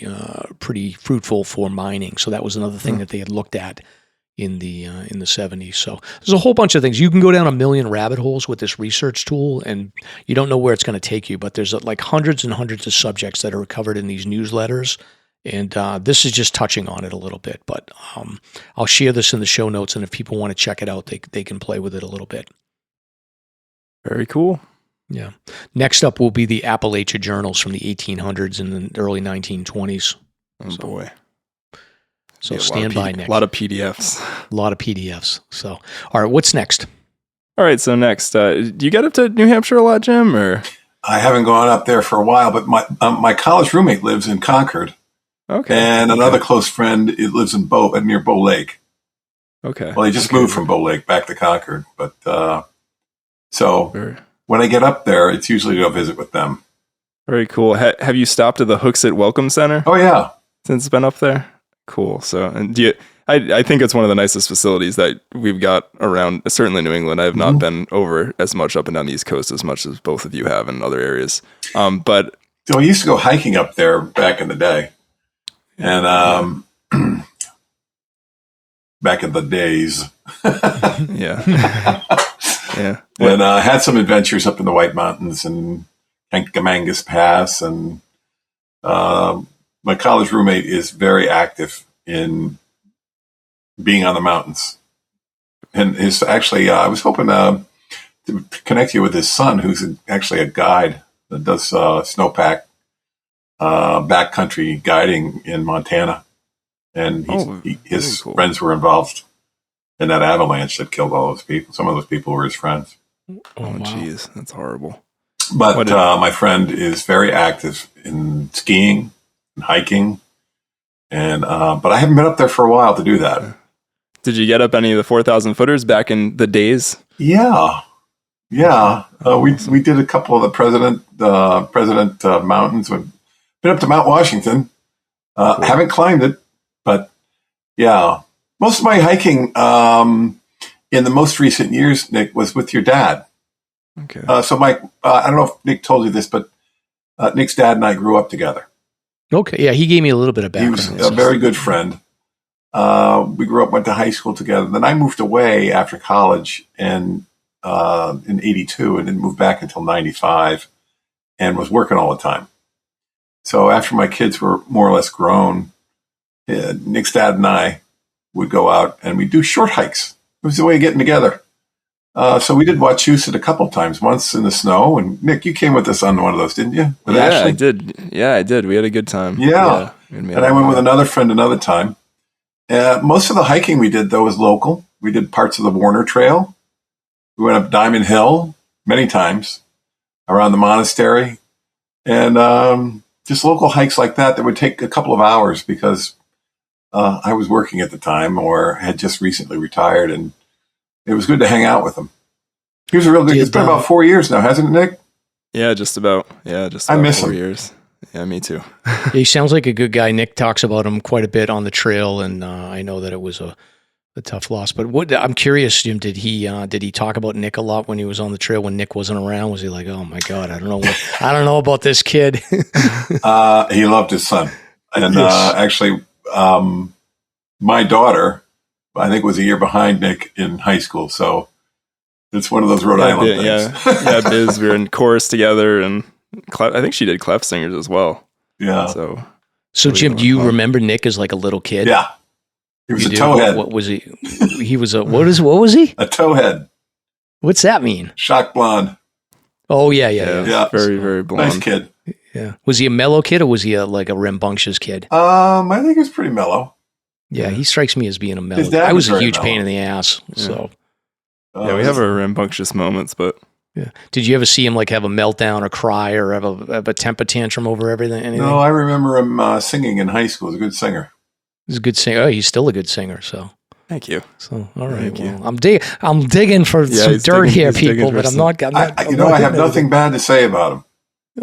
fruitful for mining. So that was another thing that they had looked at in the 70s. So there's a whole bunch of things. You can go down a million rabbit holes with this research tool, and you don't know where it's going to take you. But there's like hundreds and hundreds of subjects that are covered in these newsletters, and this is just touching on it a little bit. But I'll share this in the show notes, and if people want to check it out, they can play with it a little bit. Very cool. Yeah. Next up will be the Appalachian journals from the 1800s and the early 1920s. Oh, boy. So stand by, Nick. A lot of PDFs. A lot of PDFs. So, all right, what's next? All right, so next, do you get up to New Hampshire a lot, Jim? Or I haven't gone up there for a while, but my college roommate lives in Concord. Okay. And another close friend, it lives in near Bow Lake. Okay. Well, he just moved from Bow Lake back to Concord. But so when I get up there, it's usually to go visit with them. Very cool. Have you stopped at the Hooksett Welcome Center? Oh, yeah. Since it's been up there? Cool. So, and I think it's one of the nicest facilities that we've got around, certainly New England. I have not been over as much up and down the East Coast as much as both of you have in other areas. But so we used to go hiking up there back in the day. And back in the days. Yeah. Yeah. And I had some adventures up in the White Mountains and Kamangas Pass. And my college roommate is very active in being on the mountains. And his actually, I was hoping to connect you with his son, who's actually a guide that does snowpack backcountry guiding in Montana. And his cool. friends were involved in that avalanche that killed all those people. Some of those people were his friends. Oh, jeez. That's horrible. But my friend is very active in skiing and hiking. And but I haven't been up there for a while to do that. Did you get up any of the 4,000 footers back in the days? Yeah. We did a couple of the President Mountains. We've been up to Mount Washington. Cool. Haven't climbed it, but yeah. Most of my hiking in the most recent years, Nick, was with your dad. Okay. So I don't know if Nick told you this, but Nick's dad and I grew up together. Okay, yeah, he gave me a little bit of background. He was a very good friend. We grew up, went to high school together. Then I moved away after college and in 82 and didn't move back until 95 and was working all the time. So after my kids were more or less grown, Nick's dad and I would go out and we'd do short hikes. It was the way of getting together. So we did Wachusett a couple of times, once in the snow. And Nick, you came with us on one of those, didn't you? With Ashley? I did. Yeah, I did. We had a good time. Yeah. And I went with another friend another time. Most of the hiking we did, though, was local. We did parts of the Warner Trail. We went up Diamond Hill many times around the monastery. And just local hikes like that would take a couple of hours because I was working at the time or had just recently retired. And it was good to hang out with him. He was a real good. It's been about 4 years now, hasn't it, Nick? Yeah, just about. I miss 4 years. Yeah, me too. He sounds like a good guy. Nick talks about him quite a bit on the trail, and I know that it was a tough loss. But I'm curious, Jim, did he talk about Nick a lot when he was on the trail when Nick wasn't around? Was he like, oh my God, I don't know about this kid? He loved his son, and actually, my daughter, I think, was a year behind Nick in high school. So it's one of those Rhode Island things. Yeah, Biz, we were in chorus together, and I think she did Clef Singers as well. Yeah. So Jim, do you remember Nick as like a little kid? Yeah. He was a towhead. What was he? He was a, what was he? A towhead. What's that mean? Shock blonde. Oh, yeah. Very, very blonde. Nice kid. Yeah. Was he a mellow kid or was he like a rambunctious kid? I think he was pretty mellow. Yeah, he strikes me as being a mellow. His dad I was a very huge mellow. pain in the ass. Yeah. So yeah, we have our rambunctious moments, but yeah. Did you ever see him like have a meltdown or cry or have a temper tantrum over everything? No, I remember him singing in high school. He was a good singer. He's a good singer. Oh, he's still a good singer. So thank you. So all right. Thank you. I'm digging for some dirt here, people, but I'm not. I have nothing bad to say about him.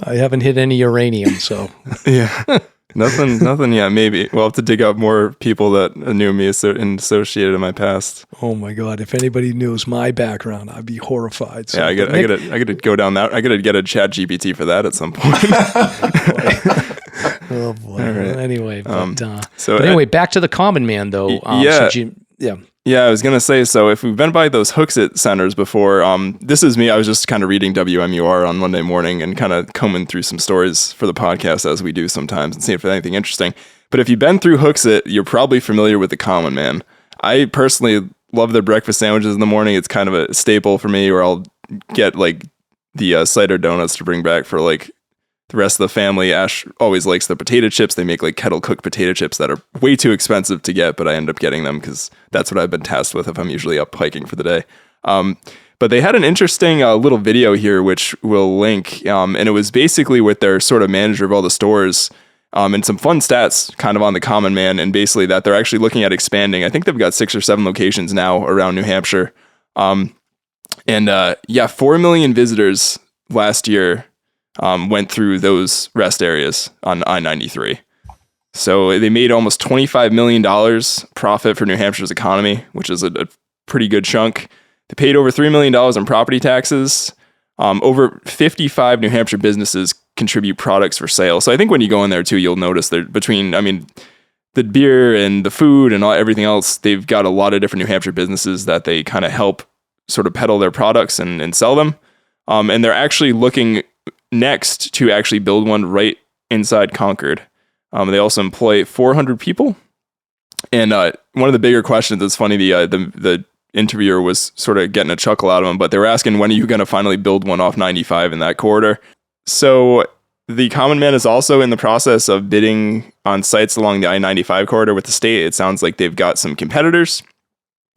I haven't hit any uranium, so yeah. Nothing yet. Maybe we'll have to dig up more people that knew me and associated in my past. Oh my God! If anybody knows my background, I'd be horrified. So, yeah, I gotta go down that. I gotta get a Chat GPT for that at some point. Oh boy. All right. Anyway, but anyway, back to the common man though. Yeah, I was going to say, so if we've been by those Hooksett centers before, this is me. I was just kind of reading WMUR on Monday morning and kind of combing through some stories for the podcast as we do sometimes and seeing if there's anything interesting. But if you've been through Hooksett, you're probably familiar with the common man. I personally love their breakfast sandwiches in the morning. It's kind of a staple for me, or I'll get like the cider donuts to bring back for like the rest of the family, Ash always likes the potato chips. They make like kettle cooked potato chips that are way too expensive to get, but I end up getting them because that's what I've been tasked with if I'm usually up hiking for the day. But they had an interesting little video here, which we'll link. And it was basically with their sort of manager of all the stores, and some fun stats kind of on the common man. And basically that they're actually looking at expanding. I think they've got 6 or 7 locations now around New Hampshire. 4 million visitors last year went through those rest areas on I-93. So they made almost $25 million profit for New Hampshire's economy, which is a pretty good chunk. They paid over $3 million in property taxes. Over 55 New Hampshire businesses contribute products for sale. So I think when you go in there too, you'll notice that the beer and the food and everything else, they've got a lot of different New Hampshire businesses that they kind of help sort of peddle their products and sell them. And they're actually looking next to actually build one right inside Concord. They also employ 400 people. And one of the bigger questions, it's funny, the interviewer was sort of getting a chuckle out of him, but they were asking, when are you going to finally build one off 95 in that corridor? So the common man is also in the process of bidding on sites along the I-95 corridor with the state. It sounds like they've got some competitors.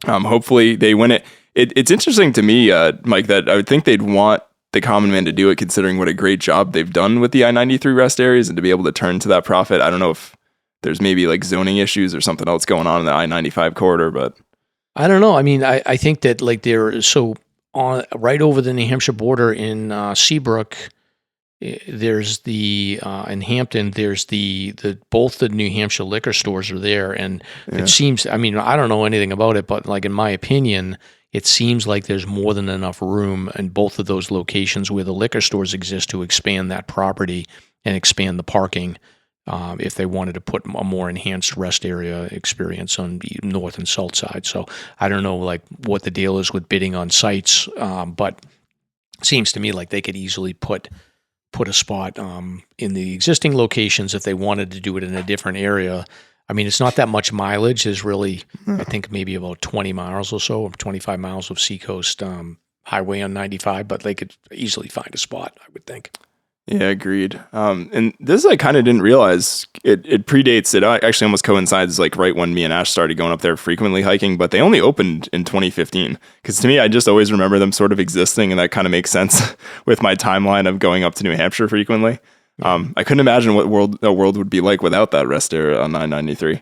Hopefully they win it. It's interesting to me, Mike, that I would think they'd want the common man to do it, considering what a great job they've done with the I-93 rest areas and to be able to turn to that profit. I don't know if there's maybe like zoning issues or something else going on in the I-95 corridor, but I don't know. I mean, I think that like they're so on right over the New Hampshire border in Seabrook. There's in Hampton. There's both the New Hampshire liquor stores are there, and it seems. I mean, I don't know anything about it, but like in my opinion, it seems like there's more than enough room in both of those locations where the liquor stores exist to expand that property and expand the parking. If they wanted to put a more enhanced rest area experience on the north and south side. So I don't know like what the deal is with bidding on sites, but it seems to me like they could easily put a spot in the existing locations if they wanted to do it in a different area. I mean, it's not that much mileage. There's really, I think maybe about 20 miles or so, or 25 miles of Seacoast highway on 95, but they could easily find a spot, I would think. Yeah, agreed. And this I kind of didn't realize. It predates, it actually almost coincides like right when me and Ash started going up there frequently hiking, but they only opened in 2015. Because to me, I just always remember them sort of existing, and that kind of makes sense with my timeline of going up to New Hampshire frequently. I couldn't imagine what a world would be like without that rest area on 993.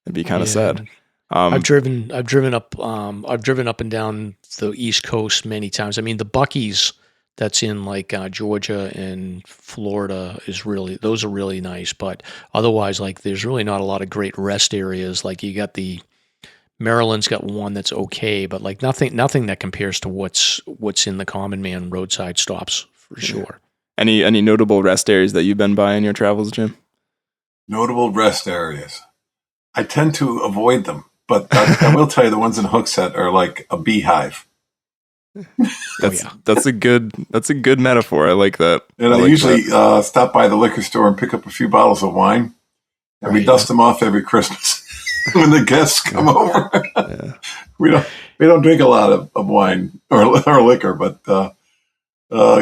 It'd be kind of sad. I've driven up and down the East Coast many times. I mean, the Buc-ee's that's in like Georgia and Florida those are really nice, but otherwise, like there's really not a lot of great rest areas. Like you got Maryland's got one that's okay, but like nothing that compares to what's in the common man roadside stops for sure. Any notable rest areas that you've been by in your travels, Jim? Notable rest areas. I tend to avoid them, but I will tell you the ones in Hooksett are like a beehive. That's a good metaphor. I like that. And I usually stop by the liquor store and pick up a few bottles of wine, and we dust them off every Christmas when the guests come over. Yeah. We don't drink a lot of wine or liquor, but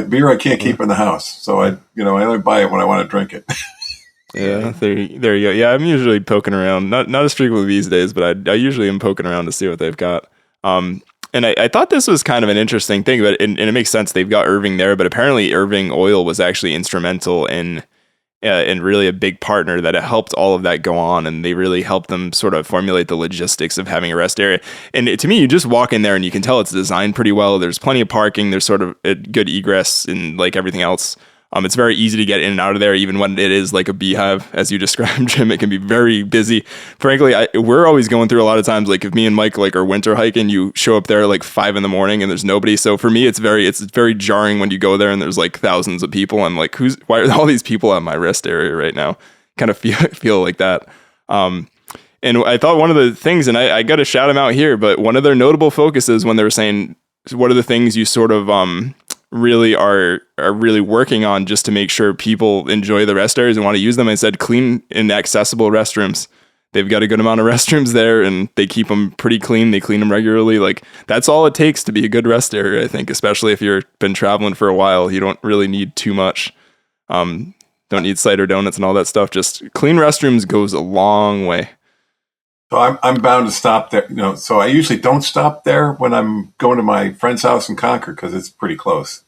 beer I can't keep in the house, so I only buy it when I want to drink it. Yeah, there you go. Yeah, I'm usually poking around, not as frequently these days, but I usually am poking around to see what they've got. And I thought this was kind of an interesting thing, but and it makes sense. They've got Irving there, but apparently Irving Oil was actually instrumental in really a big partner that it helped all of that go on, and they really helped them sort of formulate the logistics of having a rest area. And to me, you just walk in there and you can tell it's designed pretty well. There's plenty of parking. There's sort of a good egress and like everything else. It's very easy to get in and out of there, even when it is like a beehive, as you described, Jim. It can be very busy. Frankly, we're always going through a lot of times, like if me and Mike like are winter hiking, you show up there at like 5 a.m. and there's nobody. So for me, it's very jarring when you go there and there's like thousands of people. I'm like, why are all these people at my rest area right now? Kind of feel like that. And I thought one of the things, and I got to shout them out here, but one of their notable focuses when they were saying, what are the things you sort of really are really working on just to make sure people enjoy the rest areas and want to use them. I said clean and accessible restrooms. They've got a good amount of restrooms there, and they keep them pretty clean. They clean them regularly. Like that's all it takes to be a good rest area, I think, especially if you've been traveling for a while. You don't really need too much. don't eat cider donuts and all that stuff. Just clean restrooms goes a long way. So I'm bound to stop there. So I usually don't stop there when I'm going to my friend's house in Concord because it's pretty close.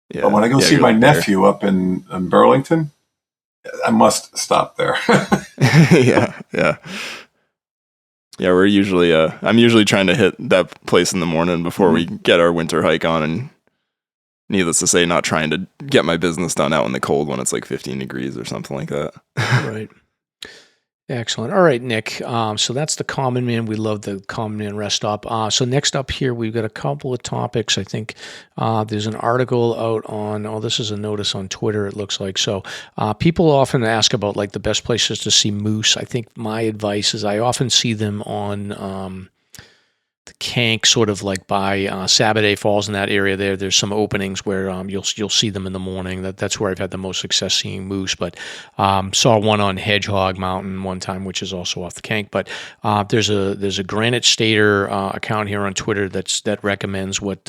Yeah, but when I go see my nephew up in Burlington, I must stop there. Yeah. We're usually I'm usually trying to hit that place in the morning before we get our winter hike on, and needless to say, not trying to get my business done out in the cold when it's like 15 degrees or something like that. Right. Excellent. All right, Nick. So that's the Common Man. We love the Common Man rest stop. So next up here, we've got a couple of topics. I think there's an article out on, this is a notice on Twitter, it looks like. So people often ask about like the best places to see moose. I think my advice is I often see them on the Kank, sort of like by Sabaday Falls in that area there. There's some openings where you'll see them in the morning. That's where I've had the most success seeing moose. But saw one on Hedgehog Mountain one time, which is also off the Kank. But there's a Granite Stater account here on Twitter that recommends what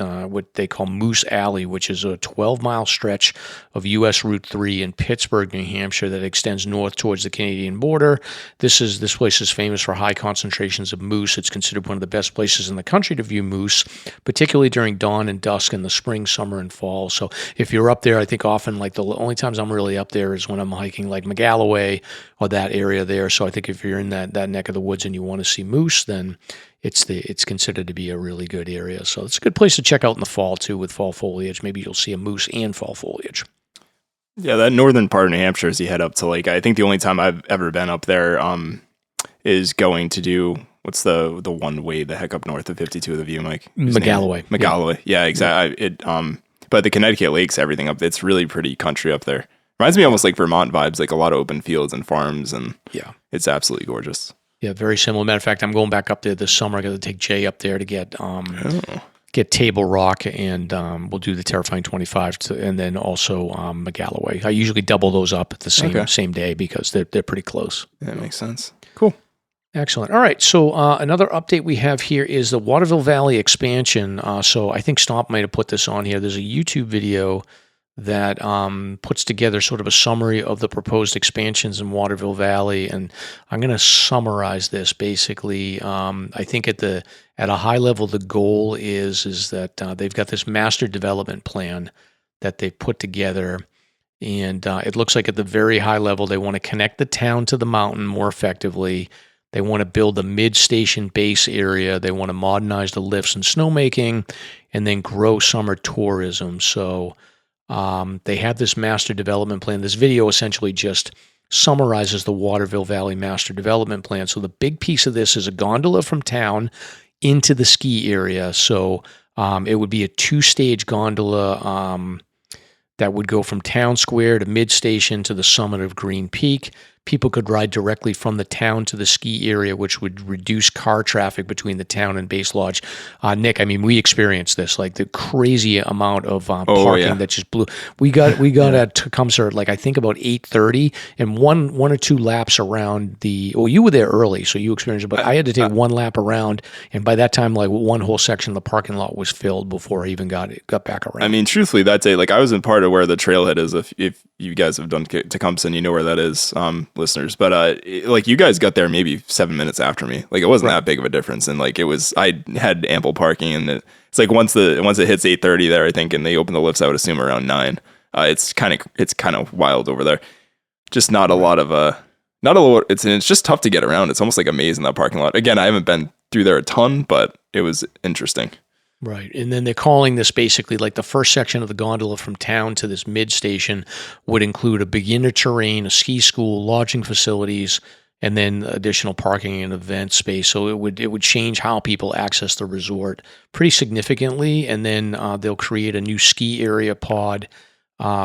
they call Moose Alley, which is a 12-mile stretch of U.S. Route 3 in Pittsburgh, New Hampshire, that extends north towards the Canadian border. This place is famous for high concentrations of moose. It's considered one of the best places in the country to view moose, particularly during dawn and dusk in the spring, summer, and fall. So if you're up there, I think often like the only times I'm really up there is when I'm hiking like McGalloway or that area there. So I think if you're in that neck of the woods and you want to see moose, then it's considered to be a really good area. So it's a good place to check out in the fall too, with fall foliage. Maybe you'll see a moose and fall foliage. Yeah, that northern part of New Hampshire, as you head up to like, I think the only time I've ever been up there is going to do, what's the one way the heck up north of 52 of the view, Mike? McGalloway. Yeah, exactly. But the Connecticut lakes, everything up, it's really pretty country up there. Reminds me almost like Vermont vibes, like a lot of open fields and farms, and it's absolutely gorgeous. Yeah, very similar. Matter of fact, I'm going back up there this summer. I got to take Jay up there to get Table Rock, and we'll do the Terrifying 25, and then also McGalloway. I usually double those up at the same day because they're pretty close. That makes sense. Cool. Excellent. All right. So another update we have here is the Waterville Valley expansion. So I think Stomp might have put this on here. There's a YouTube video that puts together sort of a summary of the proposed expansions in Waterville Valley, and I'm going to summarize this basically. I think at a high level, the goal is that they've got this master development plan that they've put together. And it looks like at the very high level, they want to connect the town to the mountain more effectively. They want to build a mid-station base area. They want to modernize the lifts and snowmaking, and then grow summer tourism. So they have this master development plan. This video essentially just summarizes the Waterville Valley Master Development Plan. So the big piece of this is a gondola from town into the ski area. So it would be a 2-stage gondola that would go from Town Square to mid-station to the summit of Green Peak. People could ride directly from the town to the ski area, which would reduce car traffic between the town and Base Lodge. Nick, I mean, we experienced this, like the crazy amount of parking that just blew. We got at Tecumseh like I think about 8:30, and one or two laps around you were there early, so you experienced it, but I had to take one lap around, and by that time, like one whole section of the parking lot was filled before I even got back around. I mean, truthfully, that day, like I was in part of where the trailhead is. If you guys have done Tecumseh, you know where that is. Listeners, but like you guys got there maybe 7 minutes after me. Like it wasn't that big of a difference, and like I had ample parking, and it's like once it hits 8:30 there, I think, and they open the lifts, I would assume around 9. It's kind of wild over there. Just not a lot. It's just tough to get around. It's almost like a maze in that parking lot. Again, I haven't been through there a ton, but it was interesting. Right. And then they're calling this basically like the first section of the gondola from town to this mid-station would include a beginner terrain, a ski school, lodging facilities, and then additional parking and event space. So it would change how people access the resort pretty significantly. And then they'll create a new ski area pod,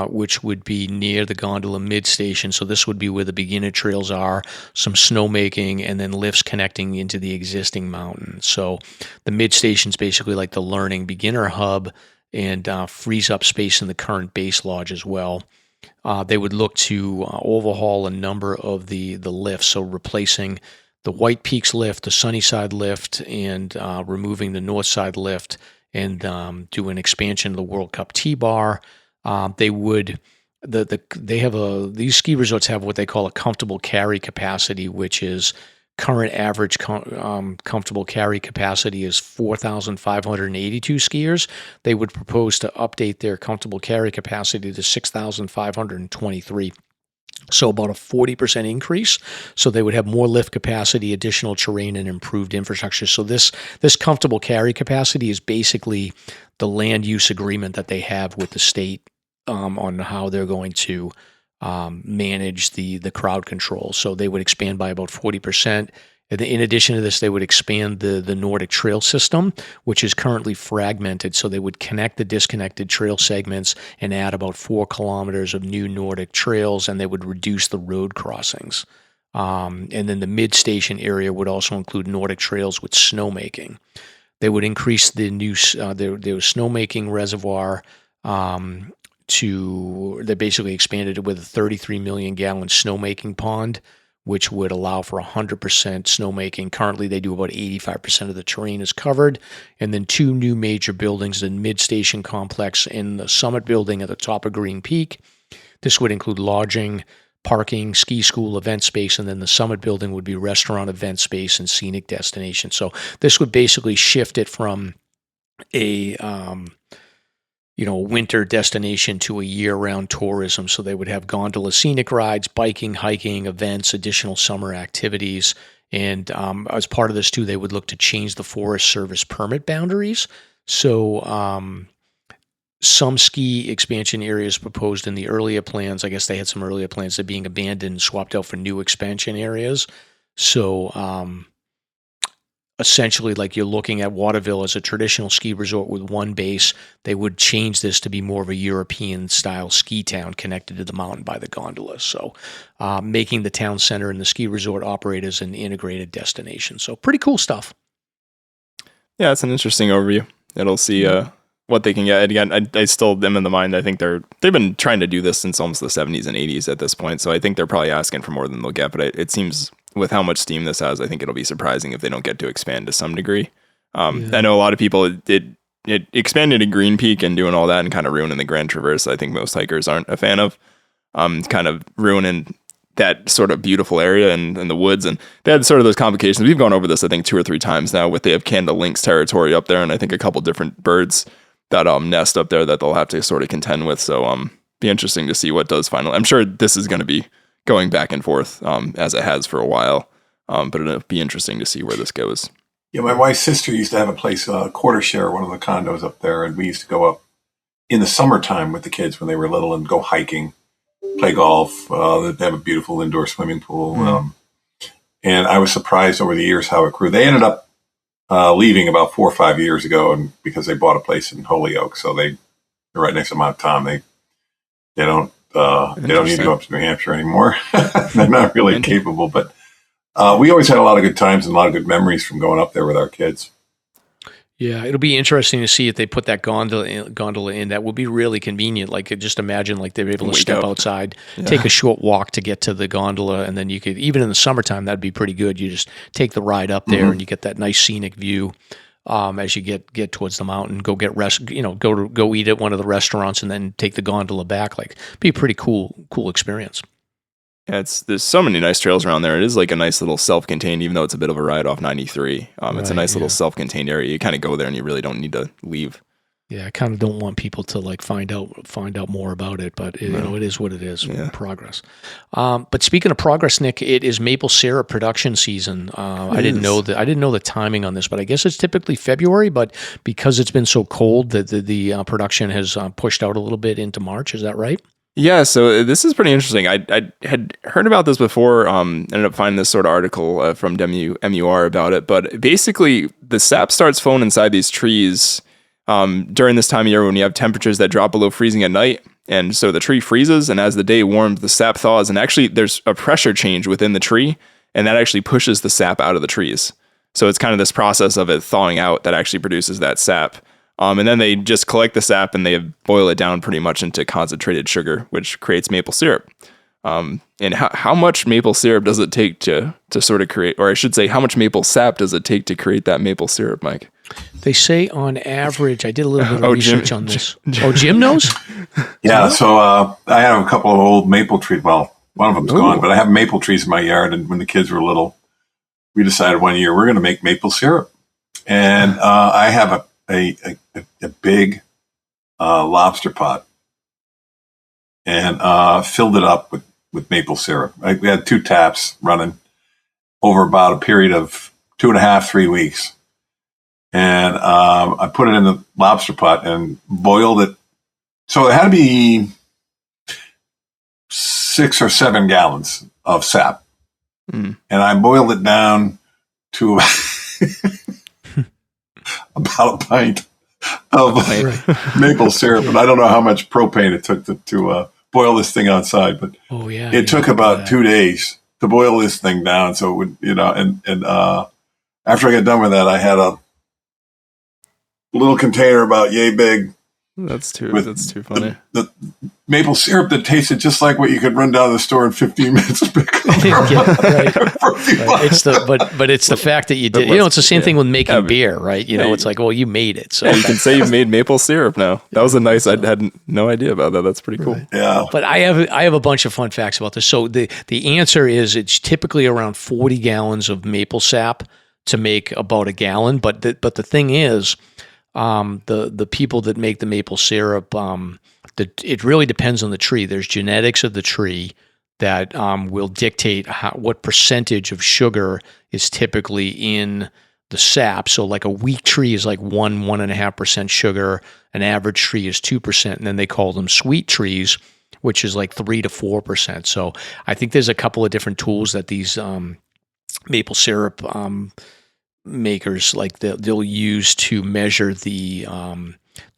which would be near the gondola mid-station. So this would be where the beginner trails are, some snowmaking, and then lifts connecting into the existing mountain. So the mid-station is basically like the learning beginner hub, and frees up space in the current base lodge as well. They would look to overhaul a number of the lifts, so replacing the White Peaks lift, the Sunnyside lift, and removing the Northside lift, and do an expansion of the World Cup T-bar. They would these ski resorts have what they call a comfortable carry capacity, which is current average comfortable carry capacity is 4,582 skiers. They would propose to update their comfortable carry capacity to 6,523. So about a 40% increase. So they would have more lift capacity, additional terrain, and improved infrastructure. So this comfortable carry capacity is basically the land use agreement that they have with the state on how they're going to manage the crowd control. So they would expand by about 40%. In addition to this, they would expand the Nordic Trail system, which is currently fragmented. So they would connect the disconnected trail segments and add about 4 kilometers of new Nordic trails, and they would reduce the road crossings. And then the mid-station area would also include Nordic trails with snowmaking. They would increase the new their snowmaking reservoir they basically expanded it with a 33 million gallon snowmaking pond, which would allow for 100% snowmaking. Currently, they do about 85% of the terrain is covered. And then 2 new major buildings, the mid-station complex and the summit building at the top of Green Peak. This would include lodging, parking, ski school, event space, and then the summit building would be restaurant, event space, and scenic destination. So this would basically shift it from a winter destination to a year-round tourism. So they would have gondola scenic rides, biking, hiking, events, additional summer activities. And as part of this too, they would look to change the Forest Service permit boundaries. So some ski expansion areas proposed in the earlier plans, I guess they had some earlier plans that being abandoned and swapped out for new expansion areas. So essentially, like you're looking at Waterville as a traditional ski resort with one base, they would change this to be more of a European-style ski town connected to the mountain by the gondolas. So making the town center and the ski resort operate as an integrated destination. So pretty cool stuff. Yeah, it's an interesting overview. It'll see what they can get. Again, I still am in the mind. I think they've been trying to do this since almost the 70s and 80s at this point. So I think they're probably asking for more than they'll get. But it seems with how much steam this has, I think it'll be surprising if they don't get to expand to some degree. I know a lot of people, it expanded to Green Peak and doing all that and kind of ruining the Grand Traverse. I think most hikers aren't a fan of. Kind of ruining that sort of beautiful area and the woods. And they had sort of those complications. We've gone over this, I think, 2 or 3 times now they have Canada lynx territory up there. And I think a couple different birds that nest up there that they'll have to sort of contend with. So be interesting to see what does finally. I'm sure this is going to be going back and forth as it has for a while. But it'll be interesting to see where this goes. Yeah, my wife's sister used to have a place, quarter share, one of the condos up there, and we used to go up in the summertime with the kids when they were little and go hiking, play golf. They have a beautiful indoor swimming pool. And I was surprised over the years how it grew. They ended up leaving about 4 or 5 years ago, and because they bought a place in Holyoke, so they're right next to Mount Tom. They don't need to go up to New Hampshire anymore. They're not really capable, but we always had a lot of good times and a lot of good memories from going up there with our kids. Yeah, it'll be interesting to see if they put that gondola in. That would be really convenient. Like, just imagine like they're able to step outside, take a short walk to get to the gondola, and then you could, even in the summertime, that'd be pretty good. You just take the ride up there and you get that nice scenic view as you get towards the mountain. Go get go eat at one of the restaurants, and then take the gondola back. Like, be a pretty cool experience. Yeah, there's so many nice trails around there. It is like a nice little self-contained, even though it's a bit of a ride off 93. It's a nice little self-contained area. You kind of go there and you really don't need to leave. Yeah, I kind of don't want people to like find out more about it, but it is what it is. Yeah. Progress. But speaking of progress, Nick, it is maple syrup production season. I didn't know the timing on this, but I guess it's typically February. But because it's been so cold, that the production has pushed out a little bit into March. Is that right? Yeah, so this is pretty interesting. I had heard about this before, ended up finding this sort of article from MUR about it, but basically the sap starts flowing inside these trees during this time of year when you have temperatures that drop below freezing at night, and so the tree freezes, and as the day warms, the sap thaws, and actually there's a pressure change within the tree, and that actually pushes the sap out of the trees. So it's kind of this process of it thawing out that actually produces that sap. And then they just collect the sap and they boil it down pretty much into concentrated sugar, which creates maple syrup. And how much maple syrup does it take to sort of create, or I should say, how much maple sap does it take to create that maple syrup, Mike? They say on average, I did a little bit of research on this. Jim. Jim knows? Yeah, so I have a couple of old maple trees. Well, one of them's gone, but I have maple trees in my yard. And when the kids were little, we decided one year we're going to make maple syrup. And I have a big lobster pot and filled it up with maple syrup. We had 2 taps running over about a period of 2.5, 3 weeks. And I put it in the lobster pot and boiled it. So it had to be 6 or 7 gallons of sap. And I boiled it down to about a pint of maple syrup. And I don't know how much propane it took to boil this thing outside, but it took about 2 days to boil this thing down. So it would, and after I got done with that, I had a little container about yay big. That's too funny. The maple syrup that tasted just like what you could run down to the store in 15 minutes. Right. It's the fact that you did. It's the same thing with making beer, right? It's like, well, you made it, so you can say you've made maple syrup now. That was I had no idea about that. That's pretty cool. Right. Yeah. But I have a bunch of fun facts about this. So the answer is it's typically around 40 gallons of maple sap to make about a gallon. But the thing is, the people that make the maple syrup, it really depends on the tree. There's genetics of the tree that will dictate what percentage of sugar is typically in the sap. So like a weak tree is like 1.5% sugar. An average tree is 2%, and then they call them sweet trees, which is like 3 to 4%. So I think there's a couple of different tools that these maple syrup makers they'll use to measure the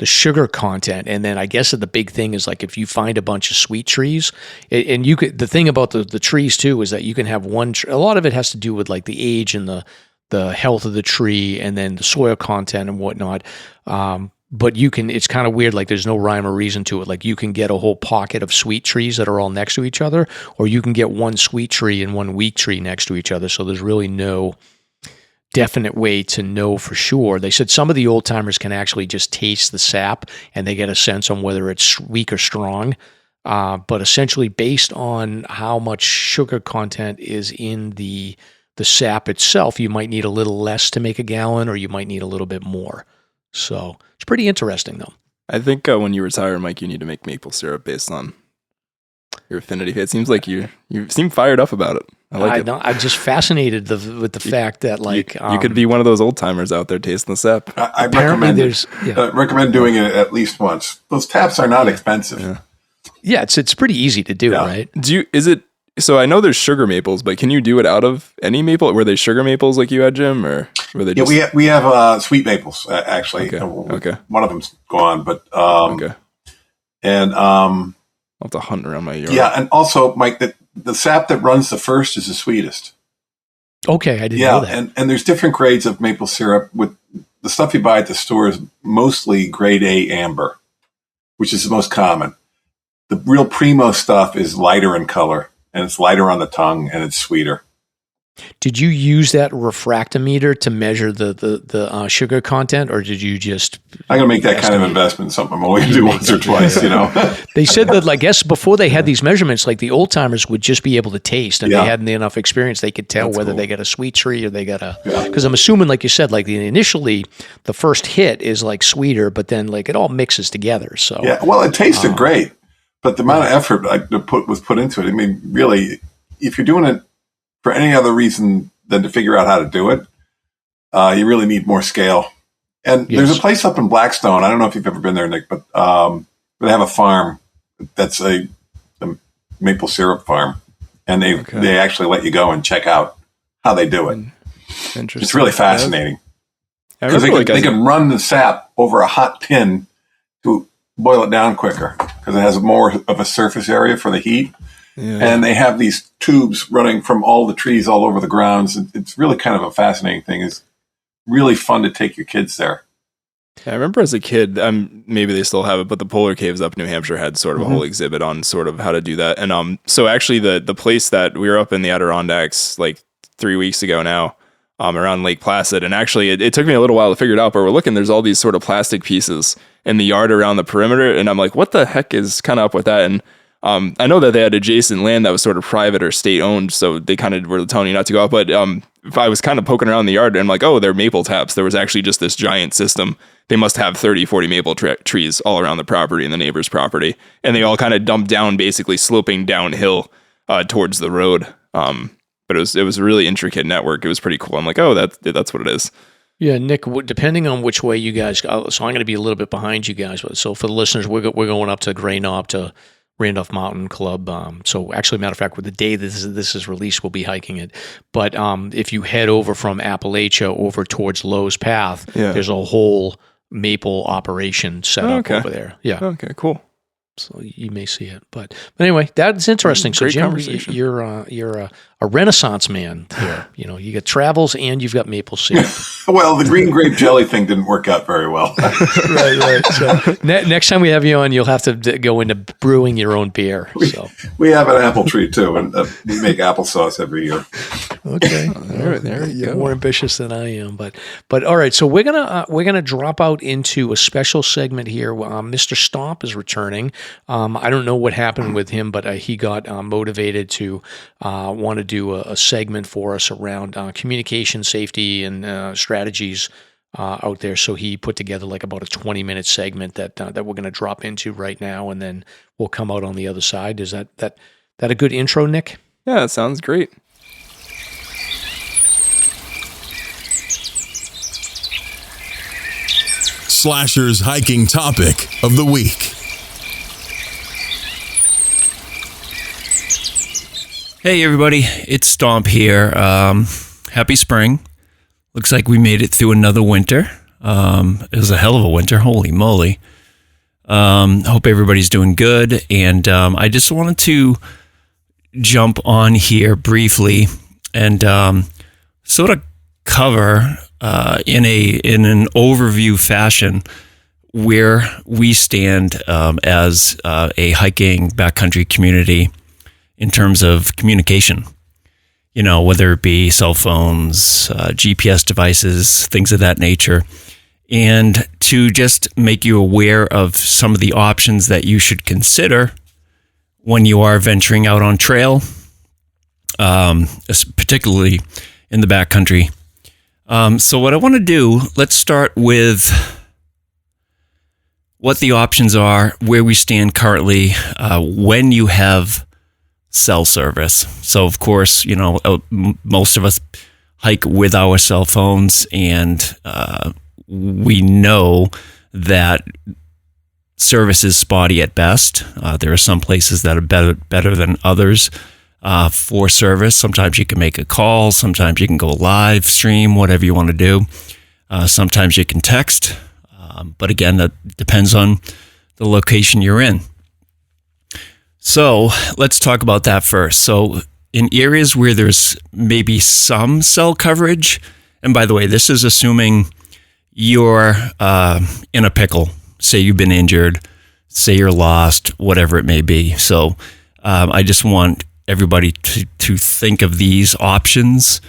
sugar content. And then I guess the big thing is like if you find a bunch of sweet trees, and you could, the thing about the trees too is that you can have a lot of it has to do with like the age and the health of the tree and then the soil content and whatnot. But it's kind of weird, like there's no rhyme or reason to it. Like you can get a whole pocket of sweet trees that are all next to each other, or you can get one sweet tree and one weak tree next to each other. So there's really no definite way to know for sure. They said some of the old timers can actually just taste the sap and they get a sense on whether it's weak or strong. But essentially based on how much sugar content is in the sap itself, you might need a little less to make a gallon, or you might need a little bit more. So it's pretty interesting though. I think when you retire, Mike, you need to make maple syrup based on your affinity. It seems like you seem fired up about it. I like it. I'm just fascinated with the fact that you could be one of those old timers out there tasting the sap. I recommend doing it at least once. Those taps are not expensive. Yeah, it's pretty easy to do, right? So I know there's sugar maples, but can you do it out of any maple? Were they sugar maples like you had, Jim, or were they? Yeah, we have sweet maples actually. Okay. One of them's gone, but and I'll have to hunt around my yard. Yeah, and also, Mike, the sap that runs the first is the sweetest. Okay, I didn't know that. And there's different grades of maple syrup. With the stuff you buy at the store is mostly grade A amber, which is the most common. The real primo stuff is lighter in color, and it's lighter on the tongue, and it's sweeter. Did you use that refractometer to measure the sugar content, or did you just? I'm going to make that kind of investment. Something I'm only going to do once or twice. They said that, I guess, before they had these measurements, like the old timers would just be able to taste, and they hadn't enough experience. They could tell whether they got a sweet tree or they got a. Because I'm assuming, like you said, initially the first hit is like sweeter, but then it all mixes together. So well, it tasted great, but the amount of effort was put into it. I mean, really, if you're doing it for any other reason than to figure out how to do it, you really need more scale. And there's a place up in Blackstone. I don't know if you've ever been there, Nick, but they have a farm that's a maple syrup farm, and they actually let you go and check out how they do it. Interesting. It's really fascinating because they can run the sap over a hot tin to boil it down quicker because it has more of a surface area for the heat. Yeah. And they have these tubes running from all the trees all over the grounds. It's really kind of a fascinating thing. It's really fun to take your kids there. I remember as a kid, maybe they still have it, but the Polar Caves up in New Hampshire had sort of a whole exhibit on sort of how to do that. And so actually the place that we were up in the Adirondacks 3 weeks ago now, around Lake Placid. And actually, it took me a little while to figure it out, but we're looking, there's all these sort of plastic pieces in the yard around the perimeter. And I'm like, what the heck is kind of up with that? And I know that they had adjacent land that was sort of private or state owned, so they kind of were telling you not to go out. But if I was kind of poking around the yard and I'm like, oh, they're maple taps. There was actually just this giant system. They must have 30, 40 maple trees all around the property and the neighbor's property. And they all kind of dumped down, basically sloping downhill towards the road. But it was a really intricate network. It was pretty cool. I'm like, oh, that's what it is. Yeah, Nick, depending on which way you guys go, so I'm going to be a little bit behind you guys. So for the listeners, we're going up to Grey Knob to Randolph Mountain Club. So actually, matter of fact, with the day this is released, we'll be hiking it. But if you head over from Appalachia over towards Lowe's Path, there's a whole maple operation set up over there. Yeah. Okay, cool. So you may see it, but anyway, that's interesting. So Jim, you're a Renaissance man here. You know, you got travels and you've got maple syrup. Well, the green grape jelly thing didn't work out very well. Right. So next time we have you on, you'll have to go into brewing your own beer. We have an apple tree too, and we make applesauce every year. Okay, there you go. More ambitious than I am, but all right. So we're gonna drop out into a special segment here. Mr. Stomp is returning. I don't know what happened with him, but he got motivated to want to do a segment for us around communication safety and strategies out there. So he put together like about a 20-minute segment that we're going to drop into right now, and then we'll come out on the other side. Is that a good intro, Nick? Yeah, that sounds great. Slasher's hiking topic of the week. Hey everybody, it's Stomp here. Happy spring. Looks like we made it through another winter. It was a hell of a winter, holy moly. Hope everybody's doing good, and I just wanted to jump on here briefly and sort of cover in an overview fashion where we stand as a hiking backcountry community in terms of communication, you know, whether it be cell phones, GPS devices, things of that nature, and to just make you aware of some of the options that you should consider when you are venturing out on trail, particularly in the backcountry. So what I want to do, let's start with what the options are, where we stand currently, when you have cell service. So of course, you know, most of us hike with our cell phones, and we know that service is spotty at best. There are some places that are better than others for service. Sometimes you can make a call, sometimes you can go live stream, whatever you want to do. Sometimes you can text, but again, that depends on the location you're in. So let's talk about that first. So in areas where there's maybe some cell coverage, and by the way, this is assuming you're in a pickle, say you've been injured, say you're lost, whatever it may be. So I just want everybody to think of these options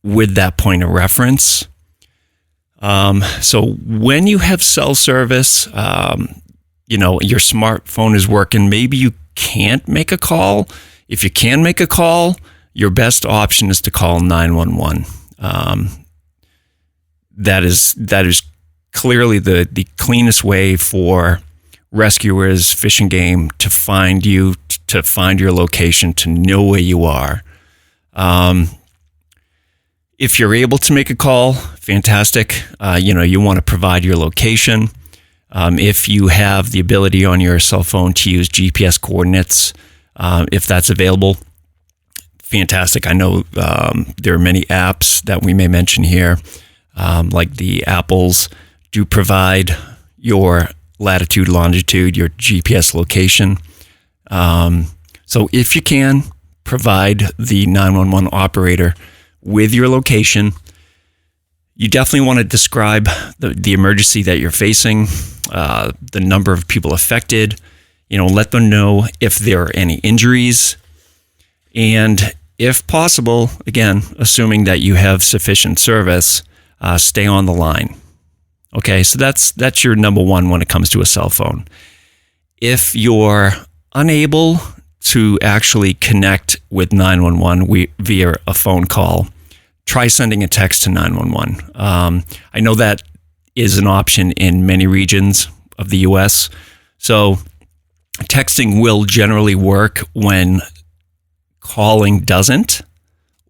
with that point of reference. So when you have cell service, you know, your smartphone is working, maybe you can't make a call. If you can make a call, your best option is to call 911. That is clearly the cleanest way for rescuers, fish and game to find you, to find your location, to know where you are. If you're able to make a call, fantastic. You know, you want to provide your location. If you have the ability on your cell phone to use GPS coordinates, if that's available, fantastic. I know there are many apps that we may mention here, like the Apples do provide your latitude, longitude, your GPS location. So if you can, provide the 911 operator with your location. You definitely want to describe the emergency that you're facing, the number of people affected, you know, let them know if there are any injuries. And if possible, again, assuming that you have sufficient service, stay on the line. Okay, so that's your number one when it comes to a cell phone. If you're unable to actually connect with 911 via a phone call, try sending a text to 911. I know that is an option in many regions of the U.S. So texting will generally work when calling doesn't.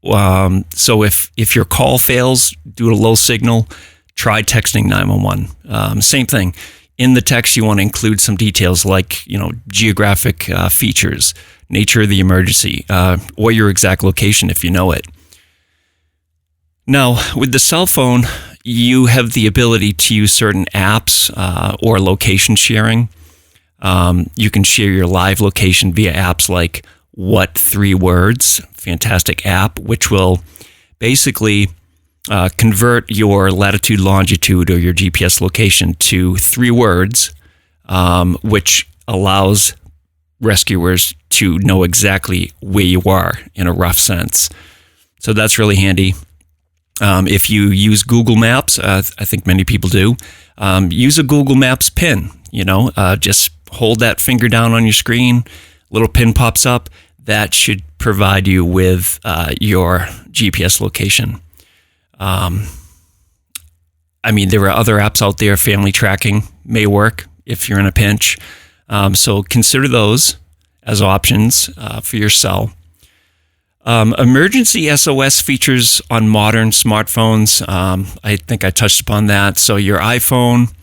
So if your call fails due to low signal, try texting 911. Same thing. In the text, you want to include some details like, geographic features, nature of the emergency, or your exact location if you know it. Now, with the cell phone, you have the ability to use certain apps or location sharing. You can share your live location via apps like What 3 Words, fantastic app, which will basically convert your latitude, longitude, or your GPS location to 3 words, which allows rescuers to know exactly where you are in a rough sense. So that's really handy. If you use Google Maps, I think many people do, use a Google Maps pin. Just hold that finger down on your screen, little pin pops up. That should provide you with your GPS location. There are other apps out there. Family tracking may work if you're in a pinch. So consider those as options for your cell. Emergency SOS features on modern smartphones. I think I touched upon that. So your iPhone,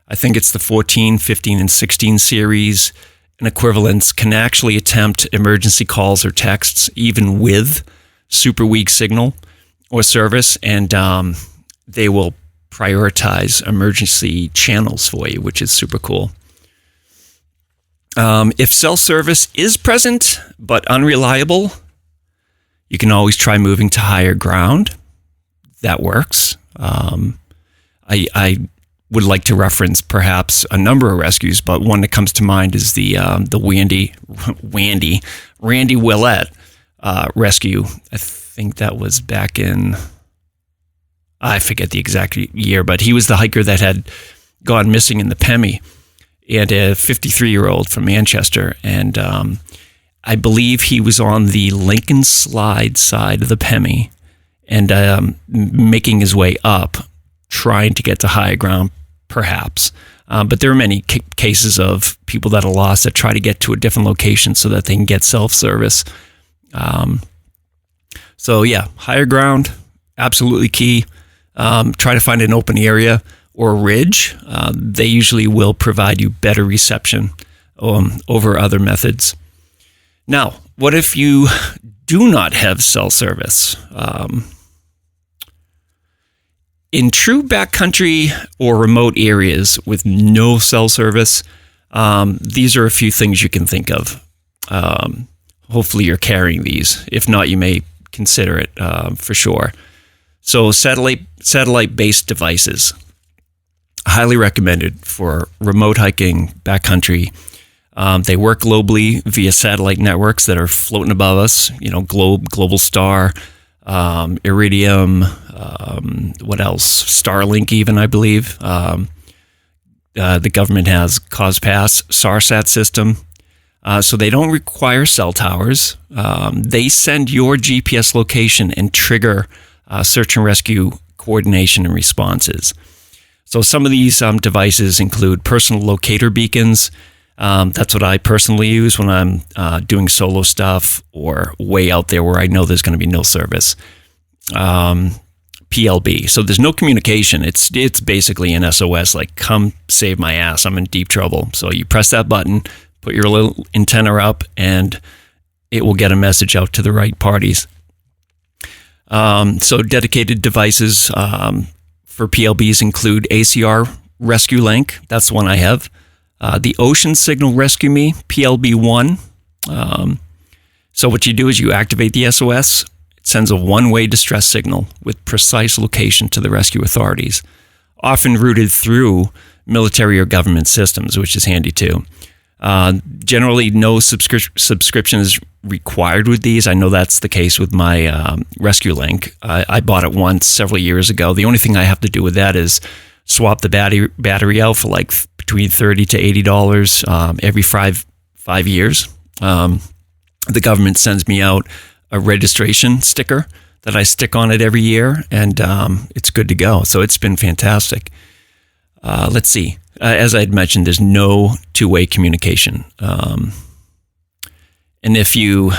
I think it's the 14, 15, and 16 series, and equivalents can actually attempt emergency calls or texts even with super weak signal or service, and they will prioritize emergency channels for you, which is super cool. If cell service is present but unreliable, you can always try moving to higher ground. That works. I would like to reference perhaps a number of rescues, but one that comes to mind is the Randy Willett rescue. I think that was back in, I forget the exact year, but he was the hiker that had gone missing in the Pemi, and a 53-year-old from Manchester, and I believe he was on the Lincoln Slide side of the Pemi and making his way up, trying to get to higher ground, perhaps. But there are many cases of people that are lost that try to get to a different location so that they can get self-service. So yeah, higher ground, absolutely key. Try to find an open area or a ridge. They usually will provide you better reception over other methods. Now, what if you do not have cell service? In true backcountry or remote areas with no cell service, these are a few things you can think of. Hopefully you're carrying these. If not, you may consider it for sure. So satellite-based devices, highly recommended for remote hiking, backcountry. They work globally via satellite networks that are floating above us, Global Star, Iridium, what else? Starlink even, I believe. The government has COSPAS, SARSAT system. So they don't require cell towers. They send your GPS location and trigger search and rescue coordination and responses. So some of these devices include personal locator beacons. That's what I personally use when I'm doing solo stuff or way out there where I know there's going to be no service. PLB. So there's no communication. It's basically an SOS, like come save my ass. I'm in deep trouble. So you press that button, put your little antenna up, and it will get a message out to the right parties. So dedicated devices for PLBs include ACR Rescue Link. That's the one I have. The Ocean Signal Rescue Me, PLB1. So what you do is you activate the SOS. It sends a one-way distress signal with precise location to the rescue authorities, often routed through military or government systems, which is handy too. Generally, no subscription is required with these. I know that's the case with my Rescue Link. I bought it once several years ago. The only thing I have to do with that is swap the battery out for like between $30 to $80 every five years. The government sends me out a registration sticker that I stick on it every year, and it's good to go. So it's been fantastic. Let's see. As I had mentioned, there's no two-way communication. And if you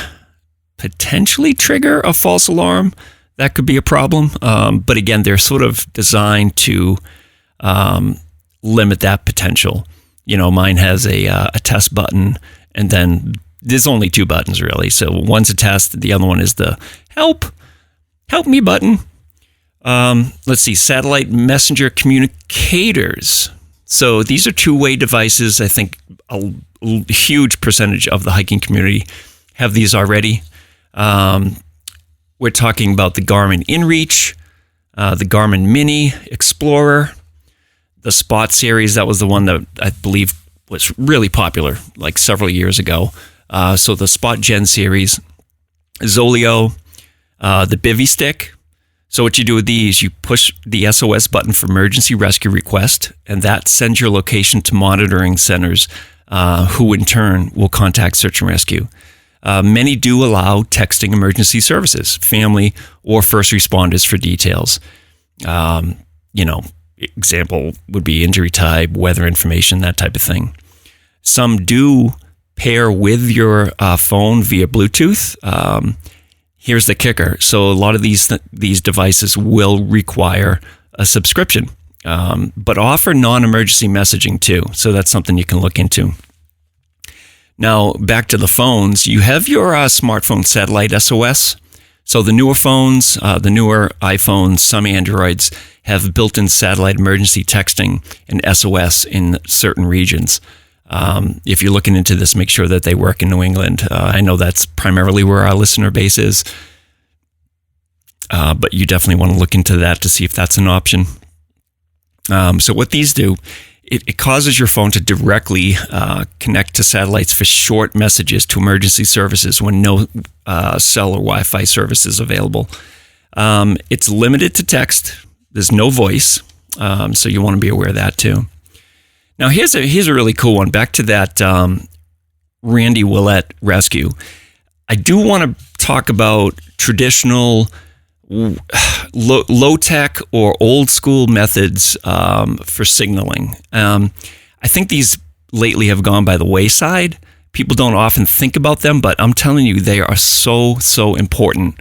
potentially trigger a false alarm, that could be a problem. But again, they're sort of designed to limit that potential. Mine has a test button, and then there's only two buttons really. So one's a test, the other one is the help me button. Let's see, satellite messenger communicators. So these are two-way devices. I think a huge percentage of the hiking community have these already. We're talking about the Garmin InReach, the Garmin Mini Explorer, the Spot series. That was the one that I believe was really popular like several years ago. So the Spot Gen series, Zoleo, the Bivy Stick. So what you do with these, you push the SOS button for emergency rescue request, and that sends your location to monitoring centers, who in turn will contact search and rescue. Many do allow texting emergency services, family or first responders for details. Example would be injury type, weather information, that type of thing. Some do pair with your phone via Bluetooth. Here's the kicker. So a lot of these devices will require a subscription, but offer non-emergency messaging too. So that's something you can look into. Now, back to the phones. You have your smartphone satellite SOS. So the newer phones, the newer iPhones, some Androids have built-in satellite emergency texting and SOS in certain regions. If you're looking into this, make sure that they work in New England. I know that's primarily where our listener base is, but you definitely want to look into that to see if that's an option. So what these do, it causes your phone to directly connect to satellites for short messages to emergency services when no cell or Wi-Fi service is available. It's limited to text. There's no voice, so you want to be aware of that too. Now, here's a really cool one. Back to that Randy Willett rescue. I do want to talk about traditional low-tech or old-school methods for signaling. I think these lately have gone by the wayside. People don't often think about them, but I'm telling you, they are so important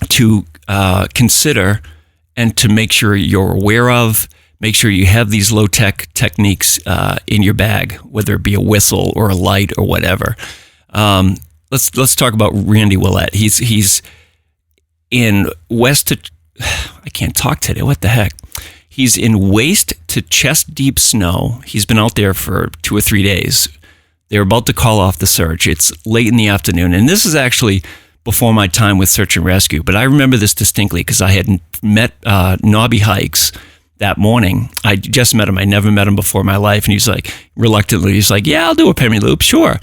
to consider and to make sure you're aware of. Make sure you have these low-tech techniques in your bag, whether it be a whistle or a light or whatever. Let's talk about Randy Willett. He's in I can't talk today. What the heck? He's in waist to chest deep snow. He's been out there for 2 or 3 days. They're about to call off the search. It's late in the afternoon, and this is actually before my time with Search and Rescue. But I remember this distinctly because I had met Nobby Hikes that morning. I just met him. I never met him before in my life. And he's like, reluctantly, yeah, I'll do a Pemi Loop, sure.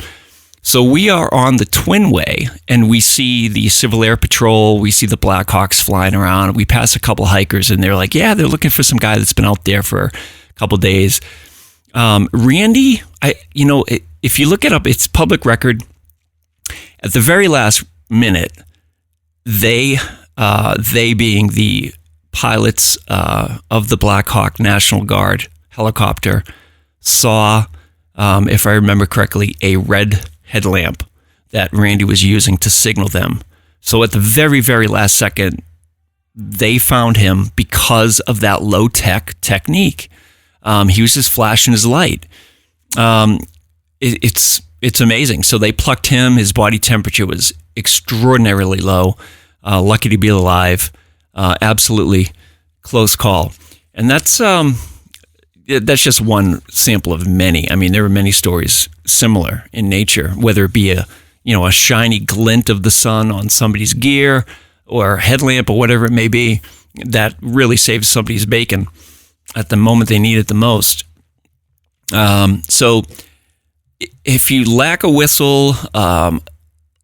So we are on the Twinway, and we see the Civil Air Patrol. We see the Blackhawks flying around. We pass a couple hikers, and they're like, yeah, they're looking for some guy that's been out there for a couple days. Randy, if you look it up, it's public record. At the very last minute, they being the pilots of the Black Hawk National Guard helicopter, saw, if I remember correctly, a red headlamp that Randy was using to signal them. So at the very, very last second, they found him because of that low-tech technique. He was just flashing his light. It's amazing. So they plucked him. His body temperature was extraordinarily low. Lucky to be alive. Absolutely close call. And that's just one sample of many. I mean, there are many stories similar in nature, whether it be a shiny glint of the sun on somebody's gear or a headlamp or whatever it may be, that really saves somebody's bacon at the moment they need it the most. So if you lack a whistle,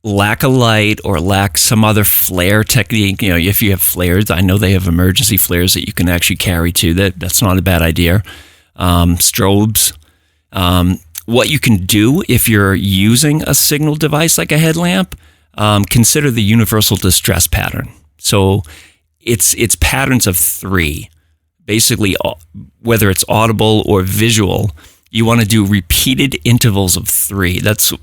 lack a light, or lack some other flare technique, if you have flares, I know they have emergency flares that you can actually carry too. That's not a bad idea. Strobes. What you can do if you're using a signal device like a headlamp, consider the universal distress pattern. So it's patterns of 3. Basically, whether it's audible or visual, you want to do repeated intervals of 3. That's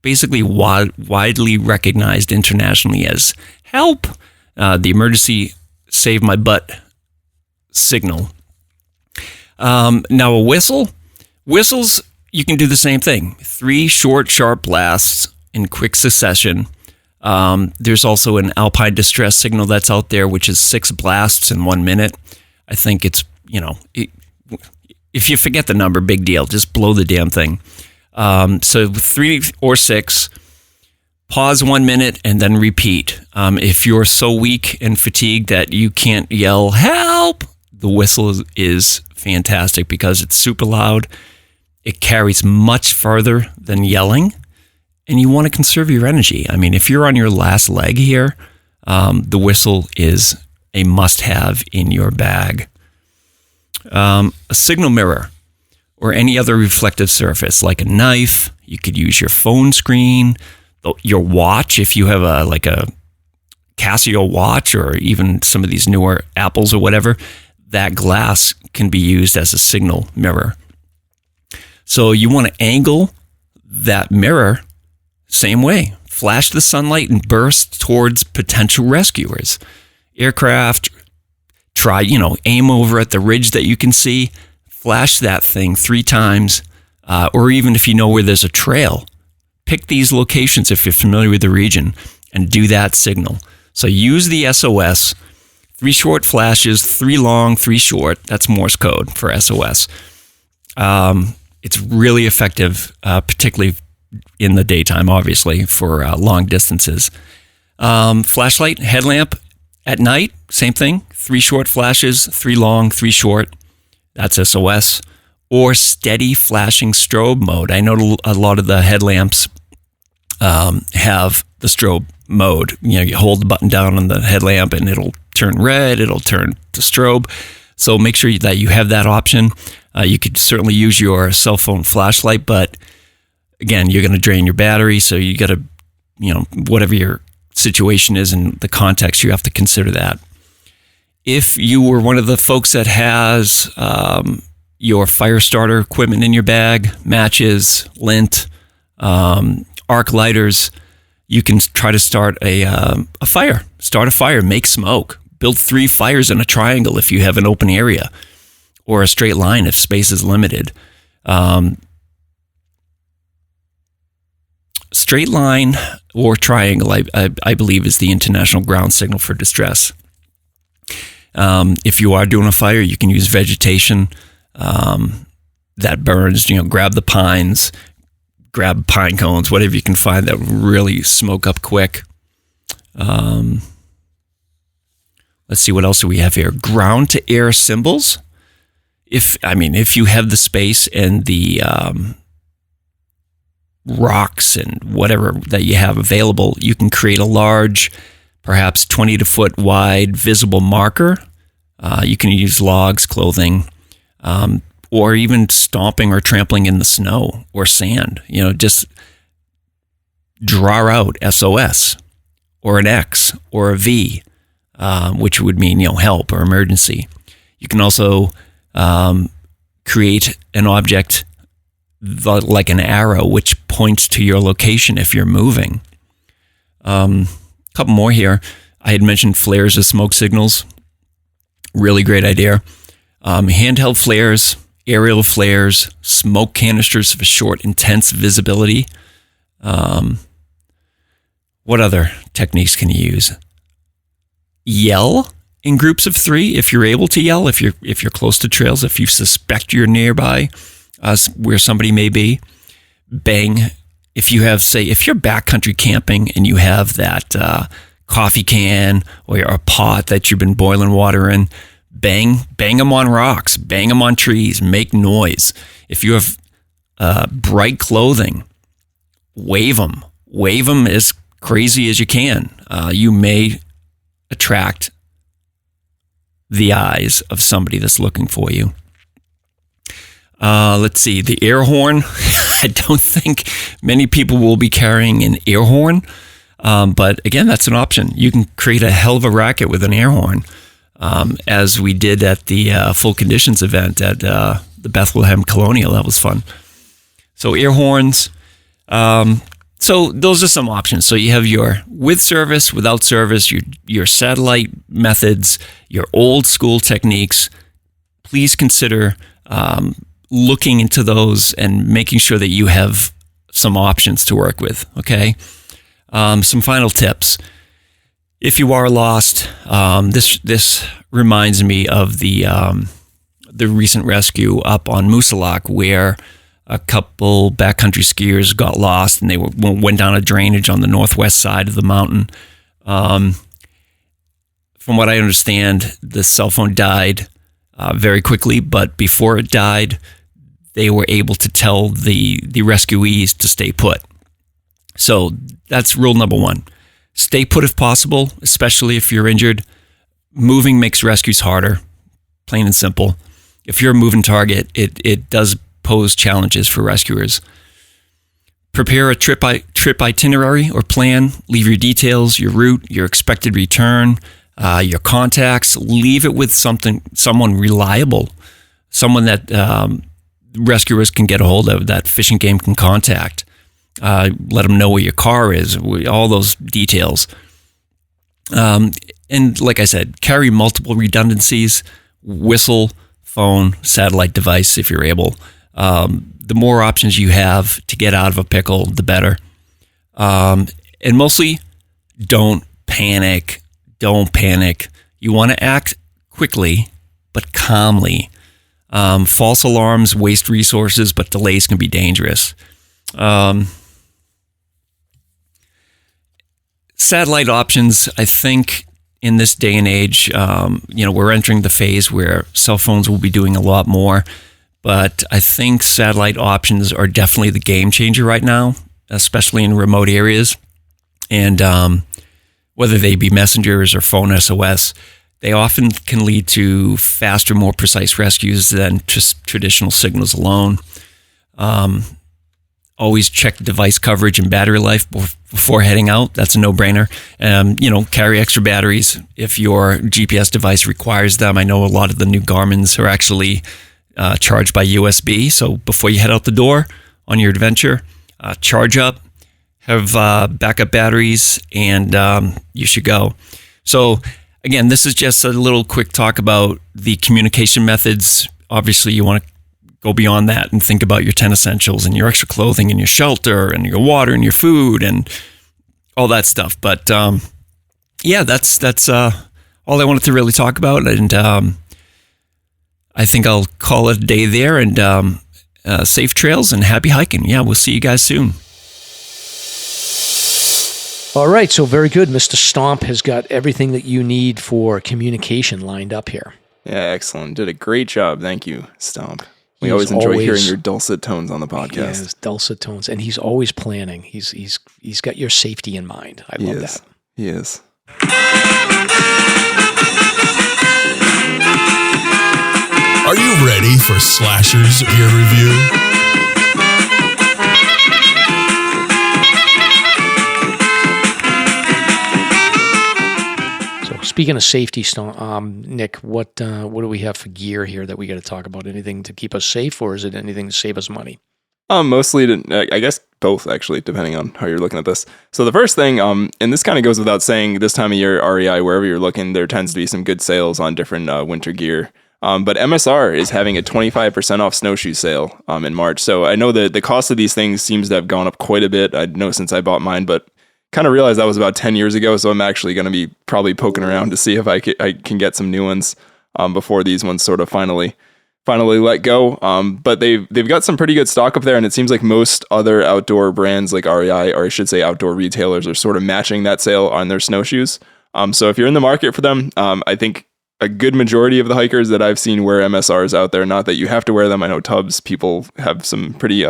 basically widely recognized internationally as help, the emergency save my butt signal. Now a whistles, you can do the same thing. 3 short, sharp blasts in quick succession. There's also an alpine distress signal that's out there, which is 6 blasts in 1 minute. I think it's, if you forget the number, big deal. Just blow the damn thing. So 3 or 6, pause 1 minute, and then repeat. If you're so weak and fatigued that you can't yell, help, the whistle is fantastic because it's super loud. It carries much further than yelling, and you want to conserve your energy. I mean, if you're on your last leg here, the whistle is a must-have in your bag. A signal mirror or any other reflective surface like a knife. You could use your phone screen, your watch if you have a Casio watch, or even some of these newer Apples or whatever. That glass can be used as a signal mirror. So you want to angle that mirror same way. Flash the sunlight and burst towards potential rescuers. Aircraft, try, aim over at the ridge that you can see, flash that thing 3 times, or even if you know where there's a trail, pick these locations if you're familiar with the region and do that signal. So use the SOS, 3 short flashes, 3 long, 3 short. That's Morse code for SOS. It's really effective, particularly in the daytime, obviously, for long distances. Flashlight, headlamp. At night, same thing. 3 short flashes, 3 long, 3 short. That's SOS. Or steady flashing strobe mode. I know a lot of the headlamps have the strobe mode. You hold the button down on the headlamp and it'll turn red, it'll turn to strobe. So make sure that you have that option. You could certainly use your cell phone flashlight, but again, you're going to drain your battery. So you got to, whatever your situation is in the context, you have to consider that. If you were one of the folks that has your fire starter equipment in your bag, matches, lint, arc lighters, you can try to start a fire. Start a fire, make smoke. Build 3 fires in a triangle if you have an open area, or a straight line if space is limited. Straight line or triangle, I believe, is the international ground signal for distress. If you are doing a fire, you can use vegetation that burns. Grab the pines, grab pine cones, whatever you can find that really smoke up quick. Let's see, what else do we have here? Ground to air symbols. If you have the space and the rocks and whatever that you have available, you can create a large, perhaps 20 foot wide visible marker. You can use logs, clothing, or even stomping or trampling in the snow or sand. Just draw out SOS or an X or a V, which would mean help or emergency. You can also create an object like an arrow, which points to your location if you're moving. A couple more here. I had mentioned flares as smoke signals. Really great idea. Handheld flares, aerial flares, smoke canisters for short, intense visibility. What other techniques can you use? Yell in groups of 3 if you're able to yell, if you're close to trails, if you suspect you're nearby where somebody may be. Bang. If you have, if you're backcountry camping and you have that coffee can or a pot that you've been boiling water in, bang them on rocks, bang them on trees, make noise. If you have bright clothing, wave them as crazy as you can. You may attract the eyes of somebody that's looking for you. Let's see, the air horn. I don't think many people will be carrying an air horn, but again, that's an option. You can create a hell of a racket with an air horn, as we did at the Full Conditions event at the Bethlehem Colonial. That was fun. So air horns. So those are some options. So you have your with service, without service, your satellite methods, your old school techniques. Please consider looking into those and making sure that you have some options to work with, okay? Some final tips. If you are lost, this reminds me of the recent rescue up on Moosilauke, where a couple backcountry skiers got lost and they went down a drainage on the northwest side of the mountain. From what I understand, the cell phone died very quickly, but before it died, they were able to tell the rescuees to stay put. So that's rule number one. Stay put if possible, especially if you're injured. Moving makes rescues harder, plain and simple. If you're a moving target, it does pose challenges for rescuers. Prepare a trip itinerary or plan. Leave your details, your route, your expected return, your contacts. Leave it with someone reliable, someone that rescuers can get a hold of, that fishing game can contact. Let them know where your car is, all those details. And like I said, carry multiple redundancies, whistle, phone, satellite device if you're able. The more options you have to get out of a pickle, the better. And mostly, don't panic. Don't panic. You want to act quickly, but calmly. False alarms waste resources, but delays can be dangerous. Satellite options, I think in this day and age, we're entering the phase where cell phones will be doing a lot more, but I think satellite options are definitely the game changer right now, especially in remote areas. And whether they be messengers or phone SOS, they often can lead to faster, more precise rescues than just traditional signals alone. Always check device coverage and battery life before heading out. That's a no-brainer. Carry extra batteries if your GPS device requires them. I know a lot of the new Garmin's are actually charged by USB. So before you head out the door on your adventure, charge up, have backup batteries, and you should go. So again, this is just a little quick talk about the communication methods. Obviously, you want to go beyond that and think about your 10 essentials and your extra clothing and your shelter and your water and your food and all that stuff. But that's all I wanted to really talk about. And I think I'll call it a day there, and safe trails and happy hiking. Yeah, we'll see you guys soon. All right, so very good. Mr. Stomp has got everything that you need for communication lined up here. Yeah, excellent. Did a great job. Thank you, Stomp. We always enjoy hearing your dulcet tones on the podcast. Yes, dulcet tones, and he's always planning. He's got your safety in mind. I love that. He is. Are you ready for Slasher's Gear Review? Speaking of safety, Nick, what do we have for gear here that we got to talk about? Anything to keep us safe, or is it anything to save us money? Mostly, I guess both, actually, depending on how you're looking at this. So the first thing, and this kind of goes without saying, this time of year, REI, wherever you're looking, there tends to be some good sales on different winter gear. But MSR is having a 25% off snowshoe sale in March. So I know that the cost of these things seems to have gone up quite a bit. I know since I bought mine, but kind of realized that was about 10 years ago, so I'm actually going to be probably poking around to see if I can get some new ones before these ones sort of finally let go. But they've got some pretty good stock up there, and it seems like most other outdoor brands like REI, or I should say outdoor retailers, are sort of matching that sale on their snowshoes. So if you're in the market for them, I think a good majority of the hikers that I've seen wear MSRs out there. Not that you have to wear them. I know tubs people have some pretty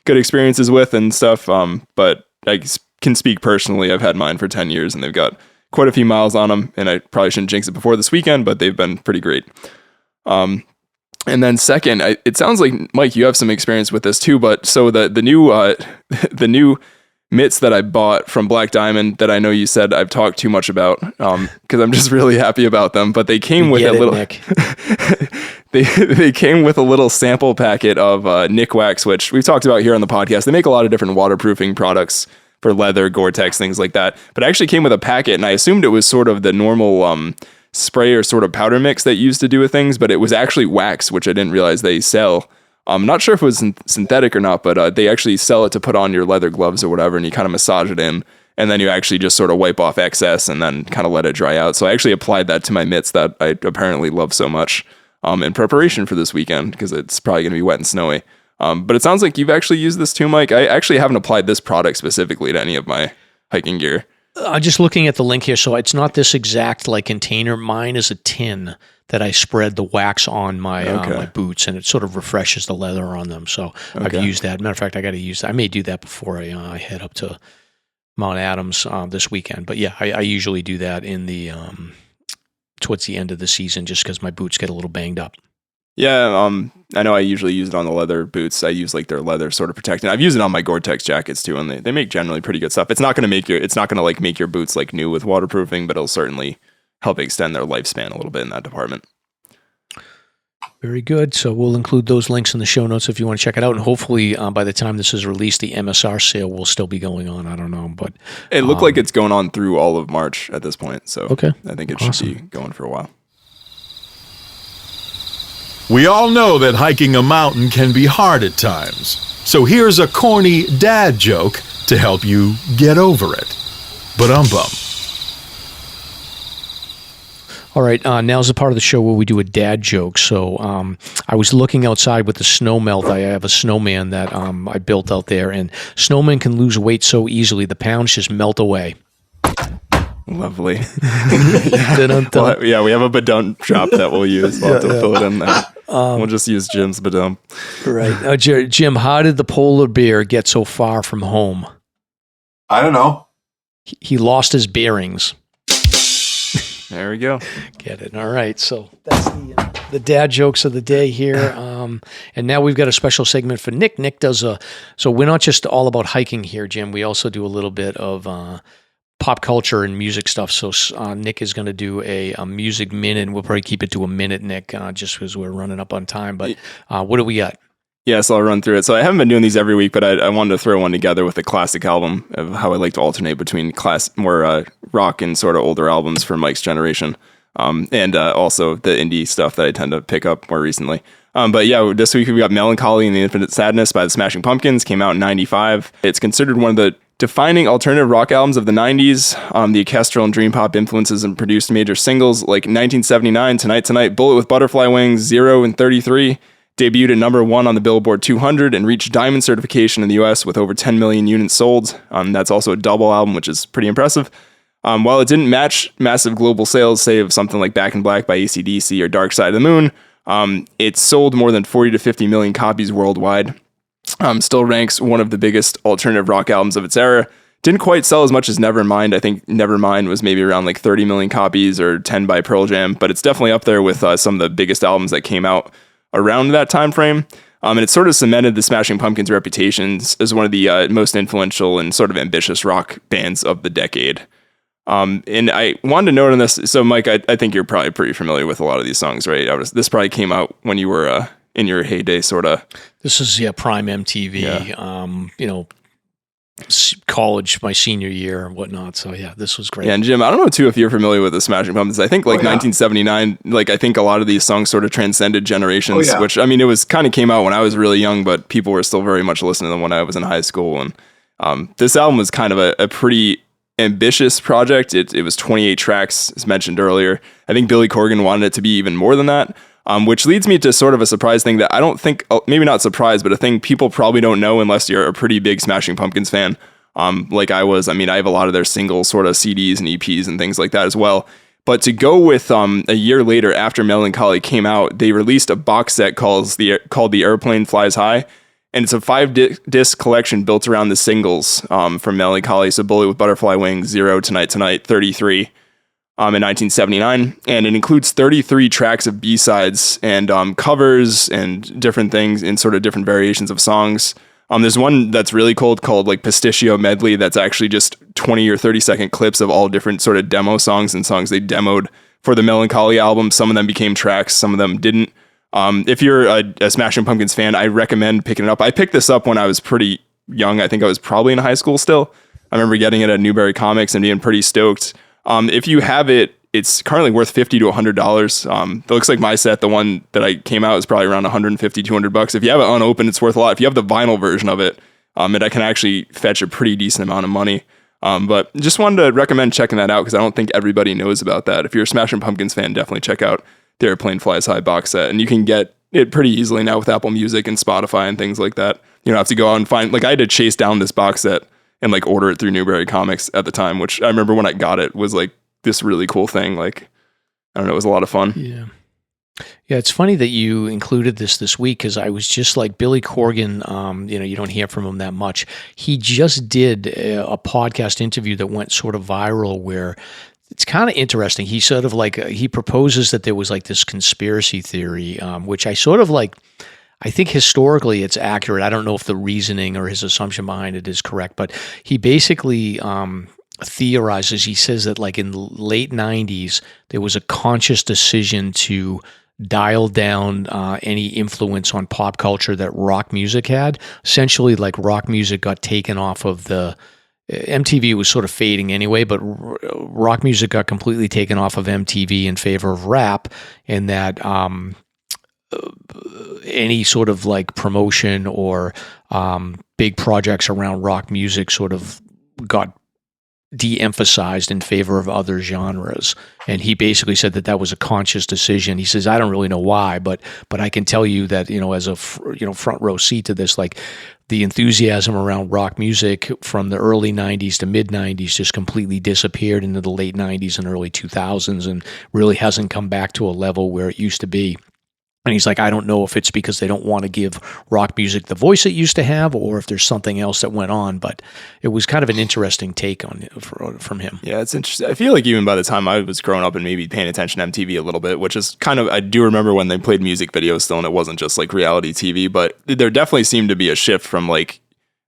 good experiences with and stuff. But I can speak personally. I've had mine for 10 years and they've got quite a few miles on them. And I probably shouldn't jinx it before this weekend, but they've been pretty great. And then second, it sounds like, Mike, you have some experience with this too. But so the new mitts that I bought from Black Diamond that I know you said I've talked too much about because I'm just really happy about them, but they came with they came with a little sample packet of Nick Wax, which we've talked about here on the podcast. They make a lot of different waterproofing products for leather, Gore-Tex, things like that, but it actually came with a packet, and I assumed it was sort of the normal spray or sort of powder mix that you used to do with things, but it was actually wax, which I didn't realize they sell. I'm not sure if it was synthetic or not, but they actually sell it to put on your leather gloves or whatever, and you kind of massage it in, and then you actually just sort of wipe off excess and then kind of let it dry out. So I actually applied that to my mitts that I apparently love so much in preparation for this weekend because it's probably going to be wet and snowy. But it sounds like you've actually used this too, Mike. I actually haven't applied this product specifically to any of my hiking gear. Just looking at the link here, so it's not this exact like container. Mine is a tin that I spread the wax on my my boots, and it sort of refreshes the leather on them. So I've used that. Matter of fact, I got to use that. I may do that before I head up to Mount Adams this weekend. But yeah, I usually do that in the towards the end of the season, just because my boots get a little banged up. Yeah, I know I usually use it on the leather boots. I use like their leather sort of protectant. I've used it on my Gore-Tex jackets too, and they make generally pretty good stuff. It's not going to make your boots like new with waterproofing, but it'll certainly help extend their lifespan a little bit in that department. Very good. So we'll include those links in the show notes if you want to check it out. And hopefully by the time this is released, the MSR sale will still be going on. I don't know, but it looked like it's going on through all of March at this point. So I think it should be going for a while. We all know that hiking a mountain can be hard at times. So here's a corny dad joke to help you get over it. Ba-dum-bum. All right, now's the part of the show where we do a dad joke. So I was looking outside with the snow melt. I have a snowman that I built out there, and snowmen can lose weight so easily, the pounds just melt away. Lovely. Well, yeah, we have a badump drop that we'll use. We'll have to fill it in there. We'll just use Jim's badump. Right. Jim, how did the polar bear get so far from home? I don't know. He lost his bearings. There we go. Get it. All right. So that's the dad jokes of the day here. And now we've got a special segment for Nick. Nick does so we're not just all about hiking here, Jim. We also do a little bit of pop culture and music stuff. So Nick is going to do a music minute. We'll probably keep it to a minute, Nick, just because we're running up on time. But what do we got? Yeah, so I'll run through it. So I haven't been doing these every week, but I wanted to throw one together with a classic album of how I like to alternate between more rock and sort of older albums for Mike's generation, and also the indie stuff that I tend to pick up more recently. But yeah, this week we got Mellon Collie and the Infinite Sadness by the Smashing Pumpkins. Came out in 95. It's considered one of the defining alternative rock albums of the 90s. The orchestral and dream pop influences and produced major singles like 1979, Tonight, Bullet with Butterfly Wings, 0 and 33. Debuted at number 1 on the Billboard 200 and reached diamond certification in the US with over 10 million units sold. That's also a double album, which is pretty impressive. While it didn't match massive global sales, say of something like Back in Black by AC/DC or Dark Side of the Moon, it sold more than 40 to 50 million copies worldwide. Still ranks one of the biggest alternative rock albums of its era. Didn't quite sell as much as Nevermind. I think Nevermind was maybe around like 30 million copies or 10 by Pearl Jam, but it's definitely up there with some of the biggest albums that came out around that time frame. And it sort of cemented the Smashing Pumpkins' reputations as one of the most influential and sort of ambitious rock bands of the decade. And I wanted to note on this, so Mike, I think you're probably pretty familiar with a lot of these songs, right? This probably came out when you were in your heyday, sort of. This is prime MTV, college, my senior year and whatnot. So yeah, this was great. Yeah, and Jim, I don't know too if you're familiar with the Smashing Pumpkins. I think 1979, like I think a lot of these songs sort of transcended generations, which I mean, it was kind of came out when I was really young, but people were still very much listening to them when I was in high school. And this album was kind of a pretty ambitious project. It was 28 tracks, as mentioned earlier. I think Billy Corgan wanted it to be even more than that. Which leads me to sort of a surprise thing that I don't think, maybe not surprise, but a thing people probably don't know unless you're a pretty big Smashing Pumpkins fan, like I was. I mean, I have a lot of their singles, sort of CDs and EPs and things like that as well. But to go with a year later, after Mellon Collie came out, they released a box set called The Airplane Flies High. And it's a 5-disc collection built around the singles from Mellon Collie. So Bullet with Butterfly Wings, 0, Tonight Tonight, 33 in 1979. And it includes 33 tracks of B-sides and covers and different things in sort of different variations of songs. There's one that's really cool called like Pistachio Medley. That's actually just 20 or 30 second clips of all different sort of demo songs and songs they demoed for the Mellon Collie album. Some of them became tracks, some of them didn't. If you're a Smashing Pumpkins fan, I recommend picking it up. I picked this up when I was pretty young. I think I was probably in high school still. I remember getting it at Newberry Comics and being pretty stoked. If you have it, it's currently worth $50 to $100. It looks like my set, the one that I came out, is probably around $150, $200. If you have it unopened, it's worth a lot. If you have the vinyl version of it, I can actually fetch a pretty decent amount of money. But just wanted to recommend checking that out because I don't think everybody knows about that. If you're a Smashing Pumpkins fan, definitely check out the Airplane Flies High box set, and you can get it pretty easily now with Apple Music and Spotify and things like that. You don't have to go out and find, like, I had to chase down this box set and like order it through Newberry Comics at the time, which I remember when I got it was like this really cool thing. Like, I don't know, it was a lot of fun. Yeah, it's funny that you included this week because I was just like Billy Corgan. You don't hear from him that much. He just did a podcast interview that went sort of viral where it's kind of interesting. He sort of like, he proposes that there was like this conspiracy theory, which I sort of like, I think historically it's accurate. I don't know if the reasoning or his assumption behind it is correct, but he basically theorizes, he says that like in the late 90s, there was a conscious decision to dial down any influence on pop culture that rock music had. Essentially, like rock music got taken off of the MTV was sort of fading anyway, but rock music got completely taken off of MTV in favor of rap, and that any sort of like promotion or big projects around rock music sort of got de-emphasized in favor of other genres. And he basically said that that was a conscious decision. He says, I don't really know why, but I can tell you that, as a front row seat to this, like the enthusiasm around rock music from the early 90s to mid 90s just completely disappeared into the late 90s and early 2000s and really hasn't come back to a level where it used to be. And he's like, I don't know if it's because they don't want to give rock music the voice it used to have, or if there's something else that went on. But it was kind of an interesting take on it from him. Yeah, it's interesting. I feel like even by the time I was growing up and maybe paying attention to MTV a little bit, which is kind of, I do remember when they played music videos still, and it wasn't just like reality TV, but there definitely seemed to be a shift from like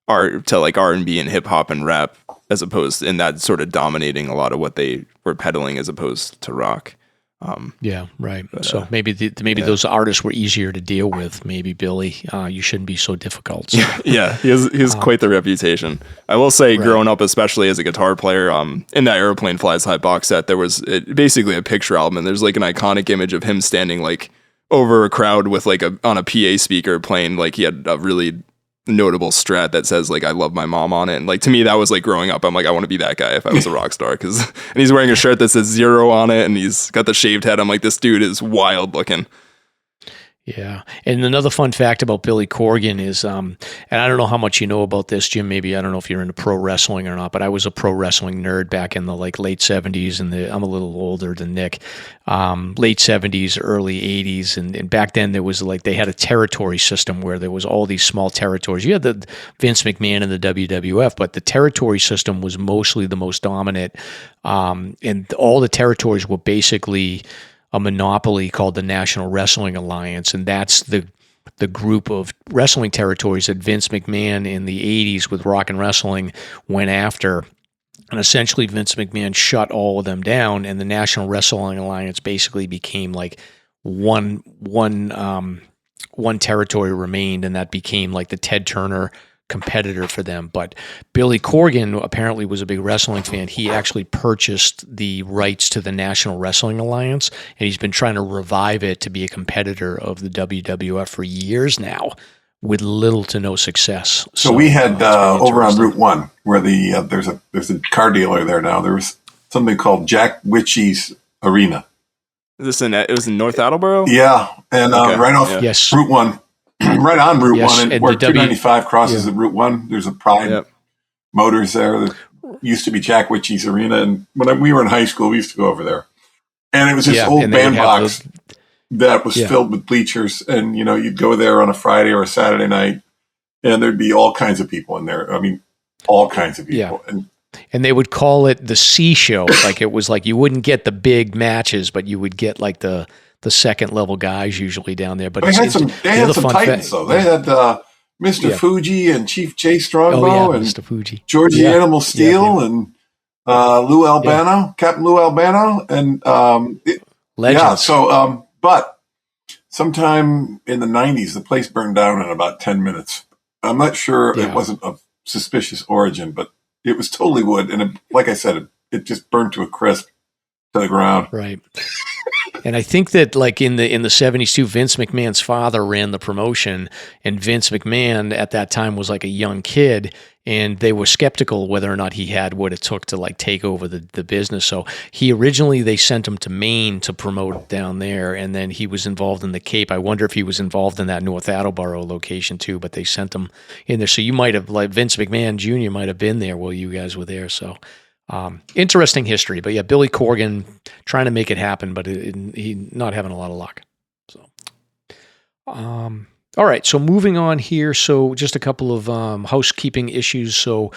art to like R&B and hip hop and rap, as opposed, and that sort of dominating a lot of what they were peddling as opposed to rock. Yeah, right. But, so maybe those artists were easier to deal with. Maybe Billy, you shouldn't be so difficult. So. Yeah, he has quite the reputation. I will say, growing up, especially as a guitar player, in that Airplane Flies High box set, there was basically a picture album, and there's like an iconic image of him standing like over a crowd with like on a PA speaker playing, like he had a really notable Strat that says like I love my mom on it, and like to me that was like growing up, I'm like, I want to be that guy if I was a rock star, and he's wearing a shirt that says 0 on it, and he's got the shaved head. I'm like, this dude is wild looking. Yeah. And another fun fact about Billy Corgan is, and I don't know how much you know about this, Jim, maybe, I don't know if you're into pro wrestling or not, but I was a pro wrestling nerd back in the like late 70s, and I'm a little older than Nick, late 70s, early 80s. And back then there was like, they had a territory system where there was all these small territories. You had the Vince McMahon and the WWF, but the territory system was mostly the most dominant. And all the territories were basically a monopoly called the National Wrestling Alliance, and that's the group of wrestling territories that Vince McMahon in the 80s with Rock and Wrestling went after. And essentially Vince McMahon shut all of them down, and the National Wrestling Alliance basically became like one territory remained, and that became like the Ted Turner competitor for them. But Billy Corgan apparently was a big wrestling fan. He actually purchased the rights to the National Wrestling Alliance, and he's been trying to revive it to be a competitor of the WWF for years now, with little to no success. So we had over on Route 1, where there's a car dealer there now. There was something called Jack Witchy's Arena. It was in North Attleboro? Yeah, and right off Route 1. Right on Route 1, and where 295 crosses at Route 1, there's a Pride Motors there. There used to be Jack Witchy's Arena, and when we were in high school, we used to go over there. And it was this old bandbox that was filled with bleachers. And, you'd go there on a Friday or a Saturday night, and there'd be all kinds of people in there. I mean, all kinds of people. Yeah. And they would call it the C show. Like it was like you wouldn't get the big matches, but you would get like the second level guys usually down there. But they had some titans though. They had Mr. Fuji and Chief J Strongbow and Mr. Fuji. Georgie Animal Steel and Lou Albano, Captain Lou Albano, and legends. Yeah. So, but sometime in the 90s, the place burned down in about 10 minutes. I'm not sure it wasn't of suspicious origin, but it was totally wood, and like I said, it just burned to a crisp to the ground. Right. And I think that like in the 70s too, Vince McMahon's father ran the promotion, and Vince McMahon at that time was like a young kid, and they were skeptical whether or not he had what it took to like take over the business. So they sent him to Maine to promote down there, and then he was involved in the Cape. I wonder if he was involved in that North Attleboro location too, but they sent him in there. So you might have, like Vince McMahon Jr. might have been there while you guys were there. So interesting history. But yeah, Billy Corgan trying to make it happen, but he not having a lot of luck. So all right, so moving on here. So just a couple of housekeeping issues. So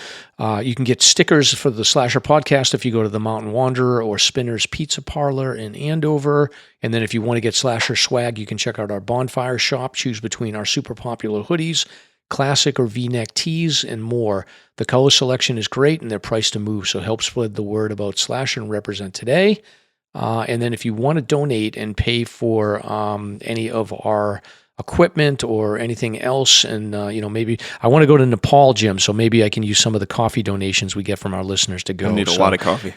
you can get stickers for the Slasher podcast if you go to the Mountain Wanderer or Spinner's Pizza Parlor in Andover. And then if you want to get Slasher swag, you can check out our Bonfire shop. Choose between our super popular hoodies, classic or V-neck tees, and more. The color selection is great, and they're priced to move, so help spread the word about Slasher and represent today. And then if you want to donate and pay for any of our equipment or anything else, and maybe I want to go to Nepal, Jim, so maybe I can use some of the coffee donations we get from our listeners to go. I need a lot of coffee.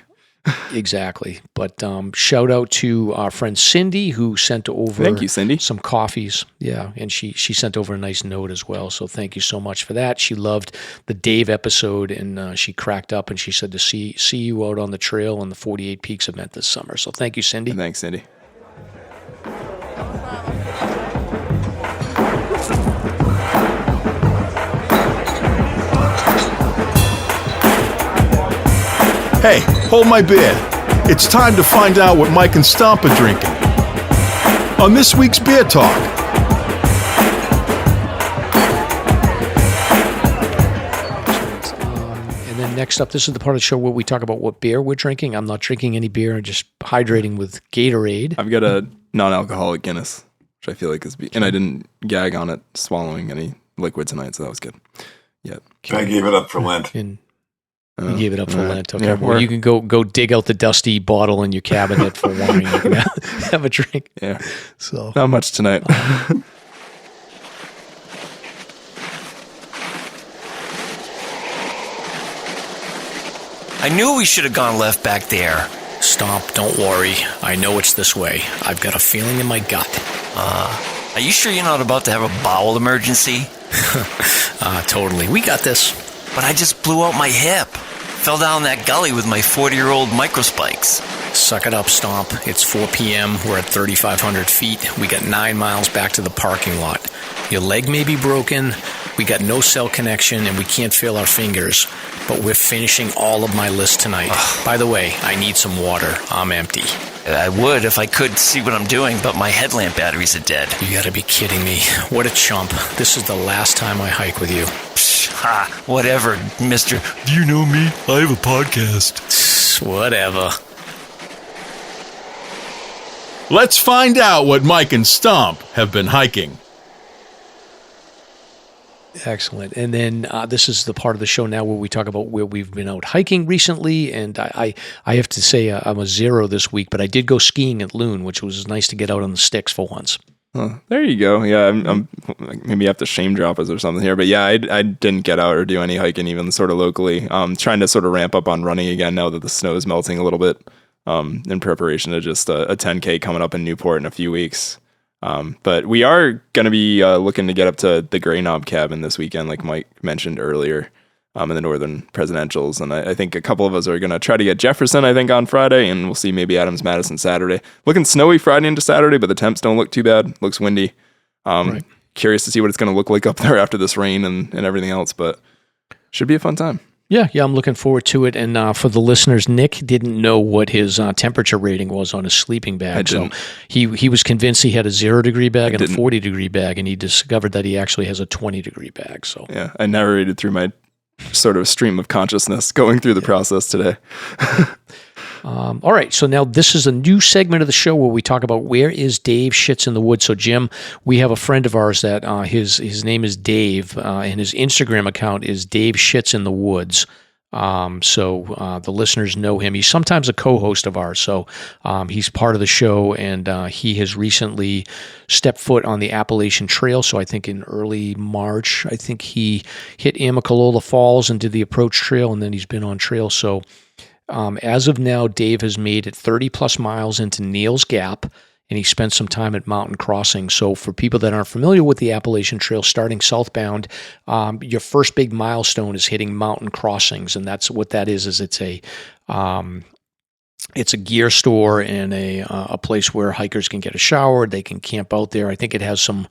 Exactly. But shout out to our friend Cindy, who sent over thank you, Cindy. Some coffees. Yeah, and she sent over a nice note as well, so thank you so much for that. She loved the Dave episode, and she cracked up, and she said to see you out on the trail on the 48 Peaks event this summer. So thank you, Cindy. Thanks, Cindy. Hey, hold my beer. It's time to find out what Mike and Stomp are drinking. On this week's Beer Talk. And then next up, this is the part of the show where we talk about what beer we're drinking. I'm not drinking any beer. I'm just hydrating with Gatorade. I've got a non-alcoholic Guinness, which I feel like is... And I didn't gag on it swallowing any liquid tonight, so that was good. Yeah. I gave it up for Lent. You gave it up for Lent. Okay, well, you can go dig out the dusty bottle in your cabinet for wine. You can have a drink. Yeah. So not much tonight. I knew we should have gone left back there. Stomp, don't worry. I know it's this way. I've got a feeling in my gut. Are you sure you're not about to have a bowel emergency? Totally. We got this. But I just blew out my hip. Fell down that gully with my 40-year-old microspikes. Suck it up, Stomp. It's 4 p.m. We're at 3,500 feet. We got 9 miles back to the parking lot. Your leg may be broken. We got no cell connection, and we can't feel our fingers. But we're finishing all of my list tonight. By the way, I need some water. I'm empty. I would if I could see what I'm doing, but my headlamp batteries are dead. You gotta be kidding me. What a chump. This is the last time I hike with you. Whatever, mister. Do you know me? I have a podcast. Whatever. Let's find out what Mike and Stomp have been hiking. Excellent. And then this is the part of the show now where we talk about where we've been out hiking recently. And I have to say I'm a 0 this week, but I did go skiing at Loon, which was nice to get out on the sticks for once. There you go. Yeah, I'm maybe you have to shame drop us or something here, but yeah, I didn't get out or do any hiking even sort of locally. Trying to sort of ramp up on running again now that the snow is melting a little bit. In preparation to just a 10K coming up in Newport in a few weeks. But we are going to be looking to get up to the Grey Knob cabin this weekend, like Mike mentioned earlier, in the Northern Presidentials. And I think a couple of us are going to try to get Jefferson, I think, on Friday, and we'll see maybe Adams Madison Saturday. Looking snowy Friday into Saturday, but the temps don't look too bad. Looks windy. Right. Curious to see what it's going to look like up there after this rain and everything else, but should be a fun time. Yeah, I'm looking forward to it. And for the listeners, Nick didn't know what his temperature rating was on his sleeping bag. So he was convinced he had a 0-degree bag and a 40-degree bag, and he discovered that he actually has a 20-degree bag. So yeah, I narrated through my sort of stream of consciousness going through the process today. All right, so now this is a new segment of the show where we talk about where is Dave Shits in the Woods. So Jim, we have a friend of ours that his name is Dave, and his Instagram account is Dave Shits in the Woods. So the listeners know him. He's sometimes a co-host of ours, so he's part of the show, and he has recently stepped foot on the Appalachian Trail. So I think in early March, I think he hit Amicalola Falls and did the approach trail, and then he's been on trail. So as of now, Dave has made it 30 plus miles into Neel's Gap, and he spent some time at Mountain Crossing. So for people that aren't familiar with the Appalachian Trail, starting southbound, your first big milestone is hitting Mountain Crossings, and that's what that is it's a gear store and a place where hikers can get a shower. They can camp out there. I think it has some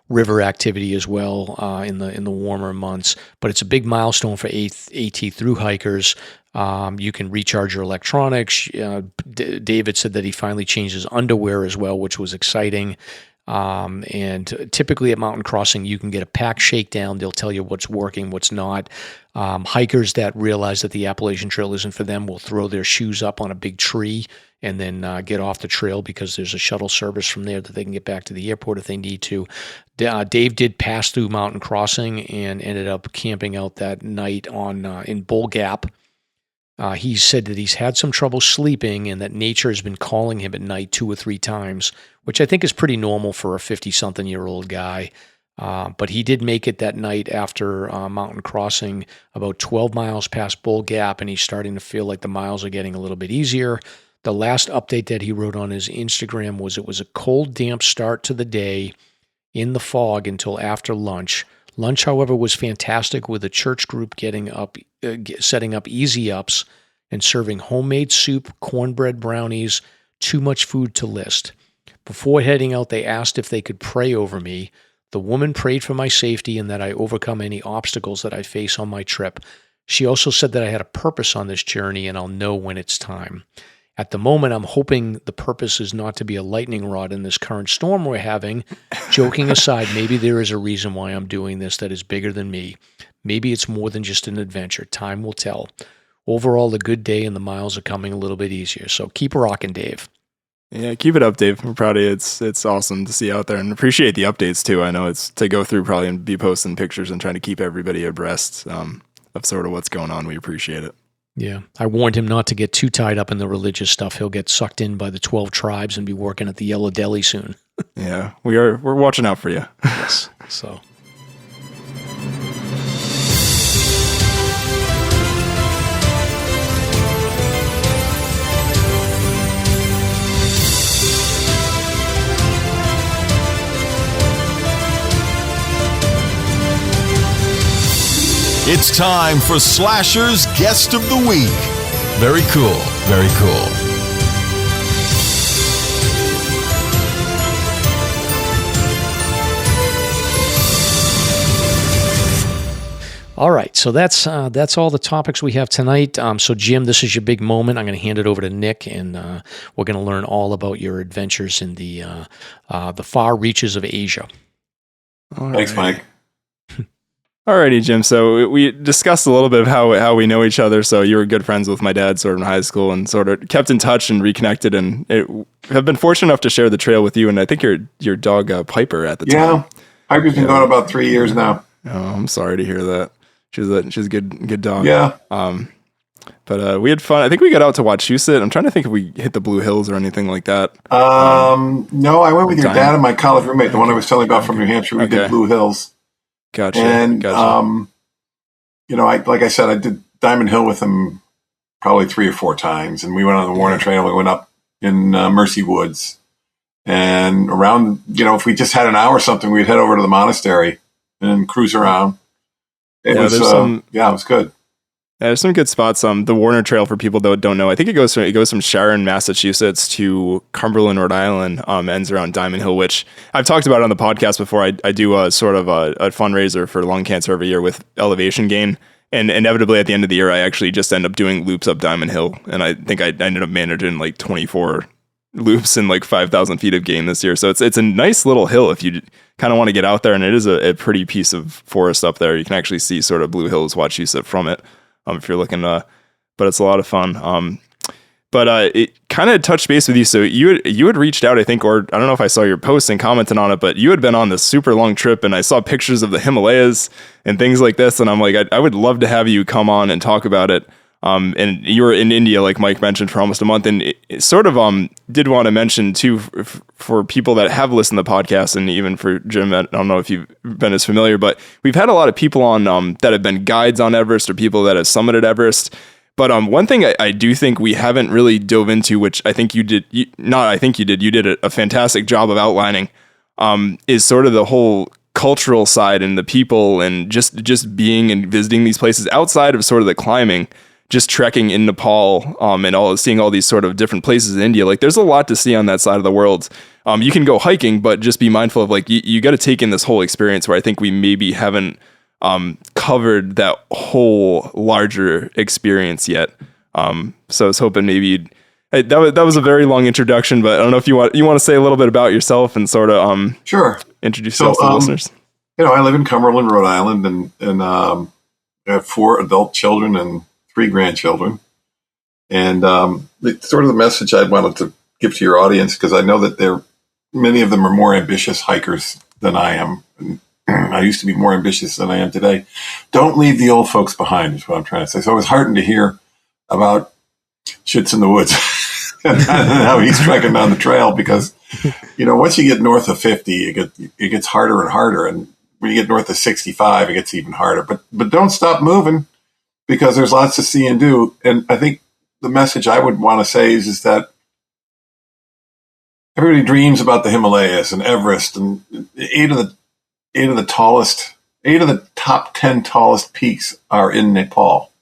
river activity as well in the warmer months, but it's a big milestone for AT through hikers. You can recharge your electronics. David said that he finally changed his underwear as well, which was exciting. And typically at Mountain Crossing, you can get a pack shakedown. They'll tell you what's working, what's not. Hikers that realize that the Appalachian Trail isn't for them will throw their shoes up on a big tree and then get off the trail because there's a shuttle service from there that they can get back to the airport if they need to. Dave did pass through Mountain Crossing and ended up camping out that night in Bull Gap. He said that he's had some trouble sleeping and that nature has been calling him at night 2 or 3 times, which I think is pretty normal for a 50-something-year-old guy. But he did make it that night after Mountain Crossing about 12 miles past Bull Gap, and he's starting to feel like the miles are getting a little bit easier. The last update that he wrote on his Instagram was it was a cold, damp start to the day in the fog until after lunch. Lunch, however, was fantastic with a church group setting up easy ups and serving homemade soup, cornbread brownies, too much food to list. Before heading out, they asked if they could pray over me. The woman prayed for my safety and that I overcome any obstacles that I face on my trip. She also said that I had a purpose on this journey and I'll know when it's time. At the moment, I'm hoping the purpose is not to be a lightning rod in this current storm we're having. Joking aside, maybe there is a reason why I'm doing this that is bigger than me. Maybe it's more than just an adventure. Time will tell. Overall, a good day and the miles are coming a little bit easier. So keep rocking, Dave. Yeah, keep it up, Dave. We're proud of you. It's awesome to see out there and appreciate the updates too. I know it's to go through probably and be posting pictures and trying to keep everybody abreast of sort of what's going on. We appreciate it. Yeah, I warned him not to get too tied up in the religious stuff. He'll get sucked in by the 12 tribes and be working at the Yellow Deli soon. Yeah, we're watching out for you. Yes, so. It's time for Slasher's Guest of the Week. Very cool, very cool. All right, so that's all the topics we have tonight. So Jim, this is your big moment. I'm going to hand it over to Nick, and we're going to learn all about your adventures in the far reaches of Asia. Thanks, Mike. Alrighty, Jim. So we discussed a little bit of how we know each other. So you were good friends with my dad sort of in high school and sort of kept in touch and reconnected, and have been fortunate enough to share the trail with you. And I think your dog Piper at the time. Yeah, Piper's been going about 3 years now. Oh, I'm sorry to hear that. She's a good dog. Yeah. But we had fun. I think we got out to Wachusett. I'm trying to think if we hit the Blue Hills or anything like that. No, I went with your dad and my college roommate, the one I was telling about from New Hampshire. We did Blue Hills. Gotcha. And, like I said, I did Diamond Hill with him probably 3 or 4 times. And we went on the Warner Trail. We went up in Mercy Woods. And around, if we just had an hour or something, we'd head over to the monastery and cruise around. It was good. Yeah, there's some good spots. The Warner Trail, for people that don't know, I think it goes from Sharon, Massachusetts to Cumberland, Rhode Island, ends around Diamond Hill, which I've talked about on the podcast before. I do sort of a fundraiser for lung cancer every year with Elevation Gain, And inevitably at the end of the year, I actually just end up doing loops up Diamond Hill. And I think I ended up managing like 24 loops and like 5,000 feet of gain this year. So it's a nice little hill if you kind of want to get out there. And it is a pretty piece of forest up there. You can actually see sort of Blue Hills, Wachusett from it if you're looking, but it's a lot of fun. But it kind of touched base with you. So you had reached out, I think, or I don't know if I saw your post and commented on it, but you had been on this super long trip, and I saw pictures of the Himalayas and things like this. And I'm like, I would love to have you come on and talk about it. And you were in India, like Mike mentioned, for almost a month. And it sort of did want to mention too, for people that have listened to the podcast, and even for Jim, I don't know if you've been as familiar, but we've had a lot of people on that have been guides on Everest or people that have summited Everest. But one thing I do think we haven't really dove into, which I think you did, you did a fantastic job of outlining, is sort of the whole cultural side and the people and just being and visiting these places outside of sort of the climbing, just trekking in Nepal and seeing all these sort of different places in India. Like there's a lot to see on that side of the world. You can go hiking, but just be mindful of like, you got to take in this whole experience where I think we maybe haven't covered that whole larger experience yet. So I was hoping maybe that was a very long introduction, but I don't know if you want to say a little bit about yourself and sort of sure, introduce yourself to the listeners. I live in Cumberland, Rhode Island, and I have 4 adult children and 3 grandchildren. And it's sort of the message I wanted to give to your audience, because I know that many of them are more ambitious hikers than I am. I used to be more ambitious than I am today. Don't leave the old folks behind is what I'm trying to say. So I was heartened to hear about Shits in the Woods and how he's trekking down the trail, because, once you get north of 50, it gets harder and harder. And when you get north of 65, it gets even harder. But don't stop moving, because there's lots to see and do. And I think the message I would want to say is that everybody dreams about the Himalayas and Everest, and 8 of the top 10 tallest peaks are in Nepal.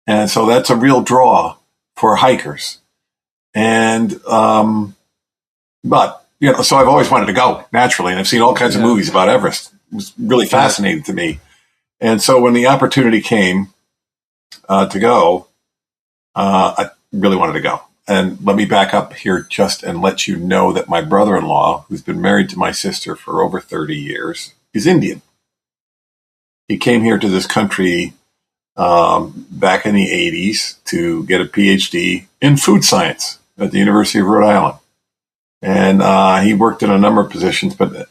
And so that's a real draw for hikers. And, so I've always wanted to go naturally. And I've seen all kinds of movies about Everest. It was really fascinating to me. And so when the opportunity came to go, I really wanted to go. And let me back up here and let you know that my brother-in-law, who's been married to my sister for over 30 years, is Indian. He came here to this country back in the 80s to get a PhD in food science at the University of Rhode Island. And he worked in a number of positions, but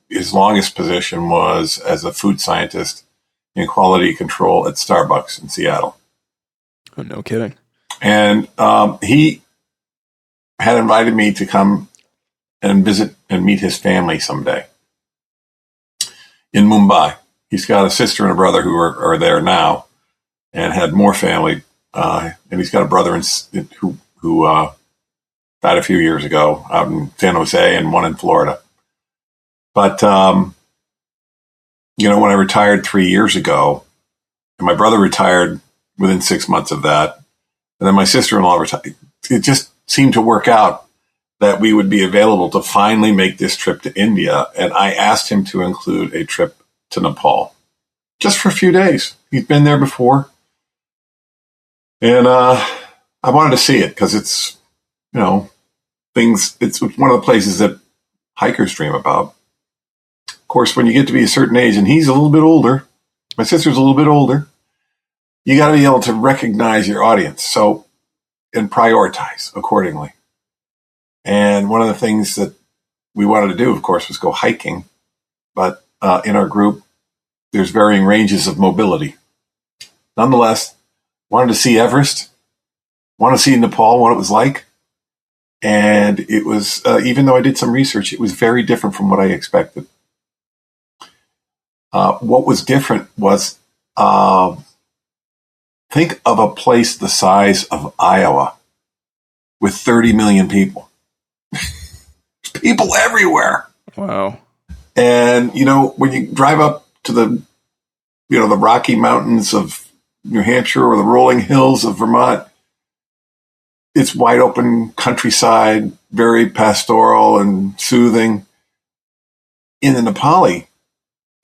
his longest position was as a food scientist in quality control at Starbucks in Seattle. Oh, no kidding. And he had invited me to come and visit and meet his family someday in Mumbai. He's got a sister and a brother who are there now and had more family. And he's got a brother who died a few years ago out in San Jose and one in Florida. But, when I retired 3 years ago, and my brother retired within 6 months of that, and then my sister-in-law retired, it just seemed to work out that we would be available to finally make this trip to India. And I asked him to include a trip to Nepal just for a few days. He'd been there before. And I wanted to see it because it's, it's one of the places that hikers dream about. Of course, when you get to be a certain age, and he's a little bit older, my sister's a little bit older, you got to be able to recognize your audience. And prioritize accordingly. And one of the things that we wanted to do, of course, was go hiking. But in our group, there's varying ranges of mobility. Nonetheless, wanted to see Everest, wanted to see Nepal, what it was like. And it was, even though I did some research, it was very different from what I expected. What was different was, think of a place the size of Iowa with 30 million people. People everywhere. Wow. And, when you drive up to the Rocky Mountains of New Hampshire or the rolling hills of Vermont, it's wide open countryside, very pastoral and soothing. In the Nepali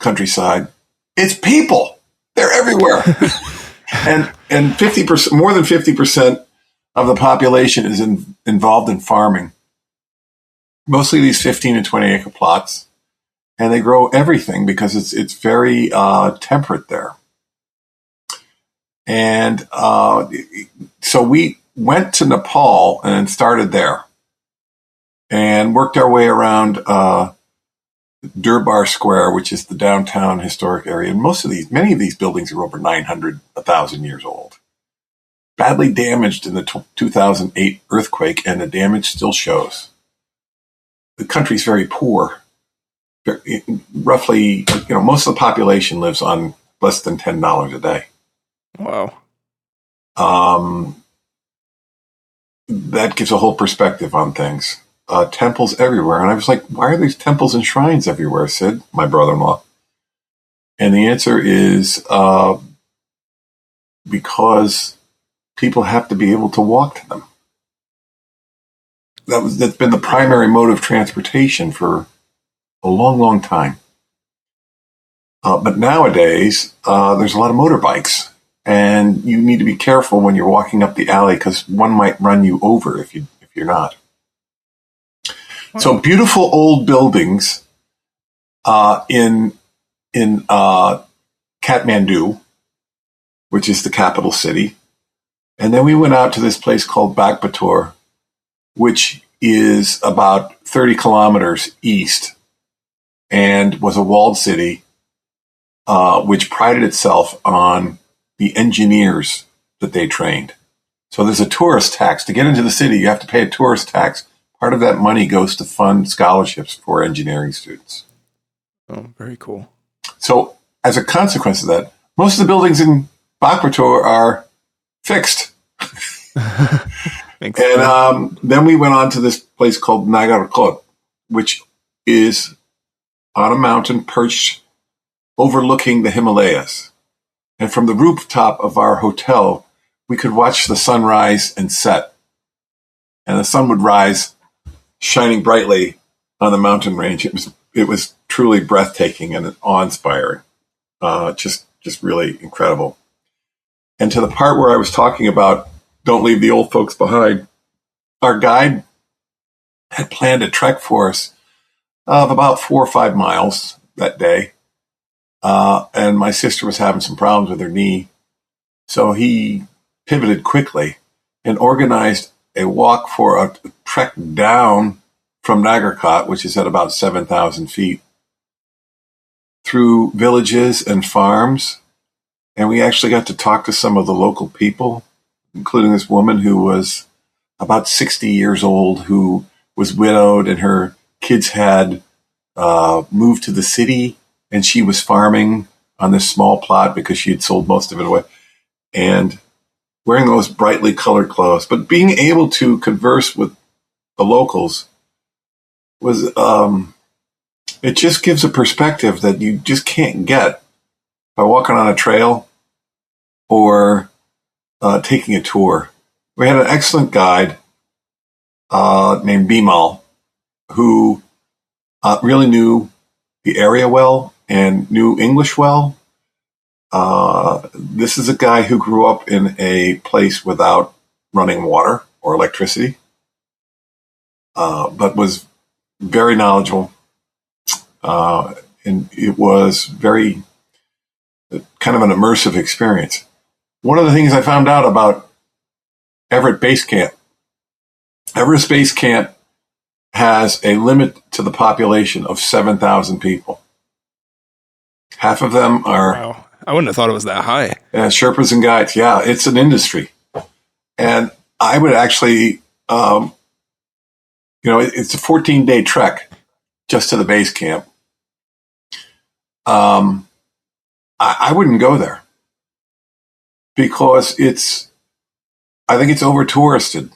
countryside, it's people. They're everywhere. and 50%, more than 50% of the population is involved in farming. Mostly these 15 and 20 acre plots, and they grow everything because it's very temperate there. And so we went to Nepal and started there, and worked our way around Durbar Square, which is the downtown historic area. And many of these buildings are over 900, 1,000 years old. Badly damaged in the 2008 earthquake, and the damage still shows. The country's very poor. Roughly, most of the population lives on less than $10 a day. Wow. That gives a whole perspective on things. Temples everywhere. And I was like, why are these temples and shrines everywhere, Sid, my brother-in-law? And the answer is because people have to be able to walk to them. That's been the primary mode of transportation for a long, long time. But nowadays, there's a lot of motorbikes, and you need to be careful when you're walking up the alley because one might run you over if you're not. Wow. So beautiful old buildings in Kathmandu, which is the capital city. And then we went out to this place called Backwaters, which is about 30 kilometers east and was a walled city, which prided itself on the engineers that they trained. So there's a tourist tax. To get into the city, you have to pay a tourist tax. Part of that money goes to fund scholarships for engineering students. Oh, very cool. So as a consequence of that, most of the buildings in Backwaters are fixed. And then we went on to this place called Nagarkot, which is on a mountain perched overlooking the Himalayas. And from the rooftop of our hotel, we could watch the sun rise and set. And the sun would rise shining brightly on the mountain range. It was truly breathtaking and awe-inspiring. Just really incredible. And to the part where I was talking about don't leave the old folks behind, our guide had planned a trek for us of about 4 or 5 miles that day. And my sister was having some problems with her knee. So he pivoted quickly and organized a walk for a trek down from Nagarkot, which is at about 7,000 feet, through villages and farms. And we actually got to talk to some of the local people, including this woman who was about 60 years old, who was widowed, and her kids had moved to the city, and she was farming on this small plot because she had sold most of it away. And wearing those brightly colored clothes, but being able to converse with the locals was, it just gives a perspective that you just can't get by walking on a trail or taking a tour. We had an excellent guide named Bimal who really knew the area well and knew English well. This is a guy who grew up in a place without running water or electricity, but was very knowledgeable. And it was very kind of an immersive experience. One of the things I found out about Everett Base Camp, Everest Base Camp has a limit to the population of 7,000 people. Half of them are... Wow. I wouldn't have thought it was that high. Sherpas and guides. Yeah, it's an industry. And I would actually, it's a 14-day trek just to the base camp. I wouldn't go there because I think it's over-touristed.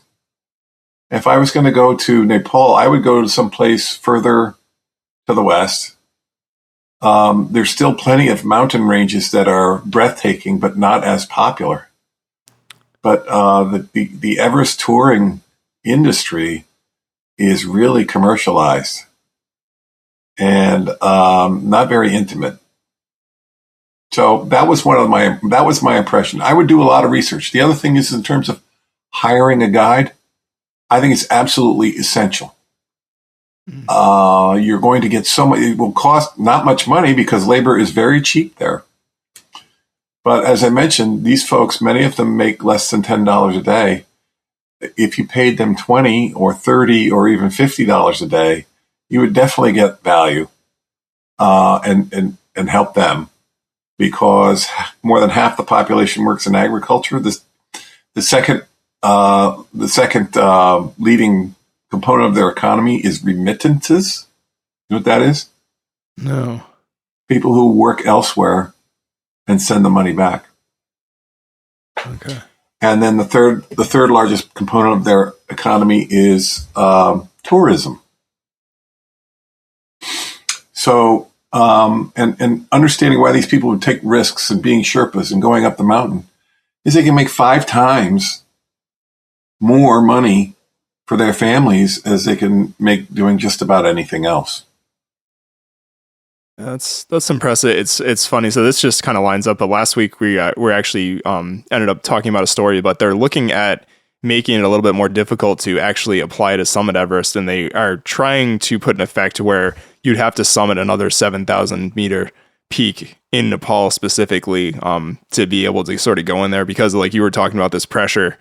If I was going to go to Nepal, I would go to some place further to the west. There's still plenty of mountain ranges that are breathtaking, but not as popular. But the Everest touring industry is really commercialized and not very intimate. So that was my impression. I would do a lot of research. The other thing is, in terms of hiring a guide, I think it's absolutely essential. You're going to get it will cost not much money because labor is very cheap there. But as I mentioned, these folks, many of them make less than $10 a day. If you paid them $20 or $30 or even $50 a day, you would definitely get value and help them, because more than half the population works in agriculture. The second leading component of their economy is remittances. You know what that is? No. People who work elsewhere and send the money back. Okay. And then the third largest component of their economy is tourism. So, and understanding why these people would take risks and being Sherpas and going up the mountain is they can make 5 times more money for their families as they can make doing just about anything else. That's impressive. It's funny. So this just kind of lines up. But last week we actually ended up talking about a story, but they're looking at making it a little bit more difficult to actually apply to summit Everest, and they are trying to put an effect where you'd have to summit another 7,000 meter peak in Nepal specifically to be able to sort of go in there, because like you were talking about this pressure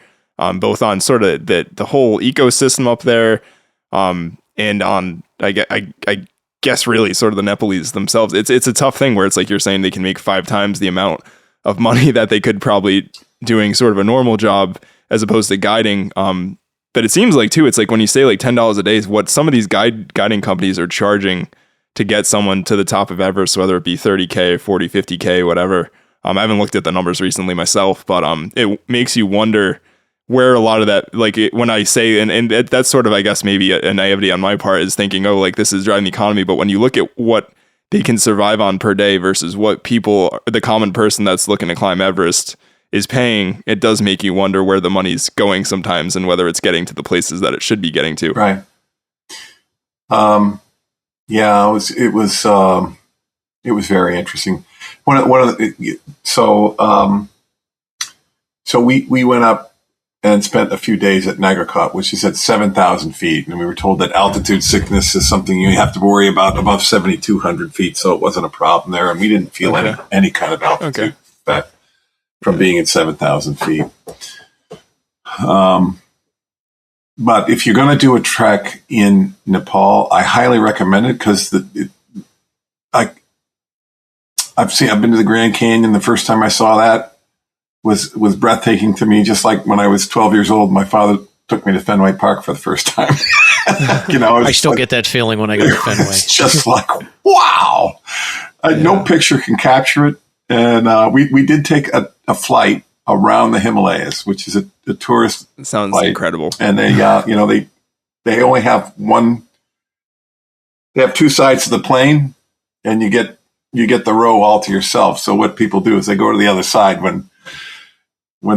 both on sort of the whole ecosystem up there and on I guess really sort of the Nepalese themselves. It's a tough thing where it's like you're saying they can make 5 times the amount of money that they could probably doing sort of a normal job as opposed to guiding. But it seems like too, it's like when you say like $10 a day is what some of these guiding companies are charging to get someone to the top of Everest, whether it be 30K, 40, 50K, whatever. I haven't looked at the numbers recently myself, but it makes you wonder where a lot of that, like when I say, and that's sort of, I guess, maybe a naivety on my part is thinking, oh, like this is driving the economy. But when you look at what they can survive on per day versus what people, the common person that's looking to climb Everest is paying, it does make you wonder where the money's going sometimes and whether it's getting to the places that it should be getting to. Right. Yeah, it was very interesting. So we went up and spent a few days at Nagarkot, which is at 7,000 feet. And we were told that altitude sickness is something you have to worry about above 7,200 feet. So it wasn't a problem there. And we didn't feel any kind of altitude effect from being at 7,000 feet. But if you're going to do a trek in Nepal, I highly recommend it because I've been to the Grand Canyon. The first time I saw that was breathtaking to me. Just like when I was 12 years old, my father took me to Fenway Park for the first time. I still get that feeling when I go to Fenway. It's just like, wow. No picture can capture it. And we did take a flight around the Himalayas, which is a tourist sounds flight. Incredible. And they only have they have 2 sides to the plane, and you get the row all to yourself. So what people do is they go to the other side when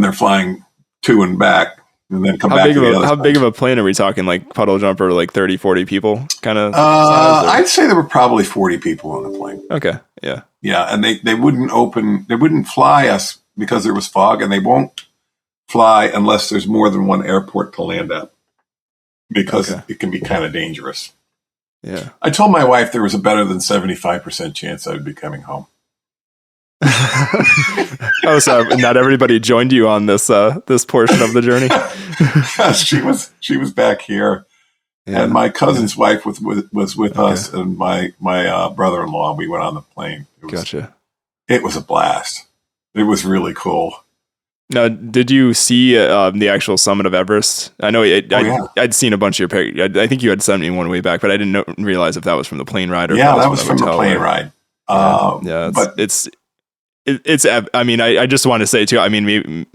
they're flying to and back, and then come back to the other side. How big of a plane are we talking? Like puddle jumper, like 30, 40 people kind of? I'd say there were probably 40 people on the plane. Okay. Yeah. Yeah. And they wouldn't fly us because there was fog, and they won't fly unless there's more than one airport to land at, because it can be kind of dangerous. Yeah. I told my wife there was a better than 75% chance I would be coming home. Oh, so not everybody joined you on this portion of the journey? She was back here, and my cousin's wife was with us, and my brother-in-law. We went on the plane. Gotcha. It was a blast. It was really cool. Now, did you see the actual summit of Everest? I know I'd seen a bunch of your pictures. I think you had sent me one way back, but I didn't realize if that was from the plane ride or that was from the plane ride. But it's. I mean, I just want to say too. I mean, maybe,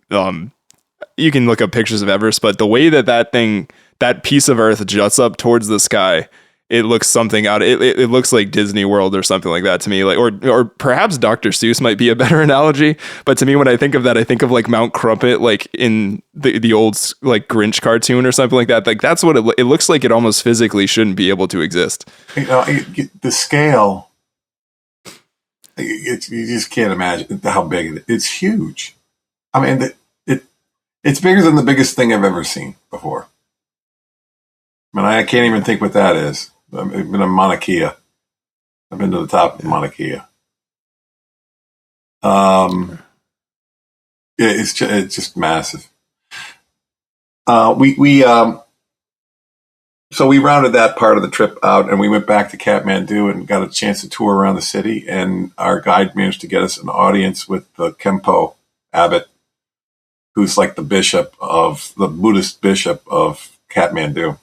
you can look up pictures of Everest, but the way that piece of Earth juts up towards the sky, it looks something out. It looks like Disney World or something like that to me. Like, or perhaps Dr. Seuss might be a better analogy. But to me, when I think of that, I think of like Mount Crumpet, like in the old like Grinch cartoon or something like that. Like that's what it looks like. It almost physically shouldn't be able to exist. The scale You just can't imagine how big it is. It's huge. I mean, it's bigger than the biggest thing I've ever seen before. I mean, I can't even think what that is. I've been to Mauna Kea. I've been to the top of Mauna Kea. It's just massive. So we rounded that part of the trip out, and we went back to Kathmandu and got a chance to tour around the city. And our guide managed to get us an audience with the Khenpo abbot, who's like the Buddhist bishop of Kathmandu.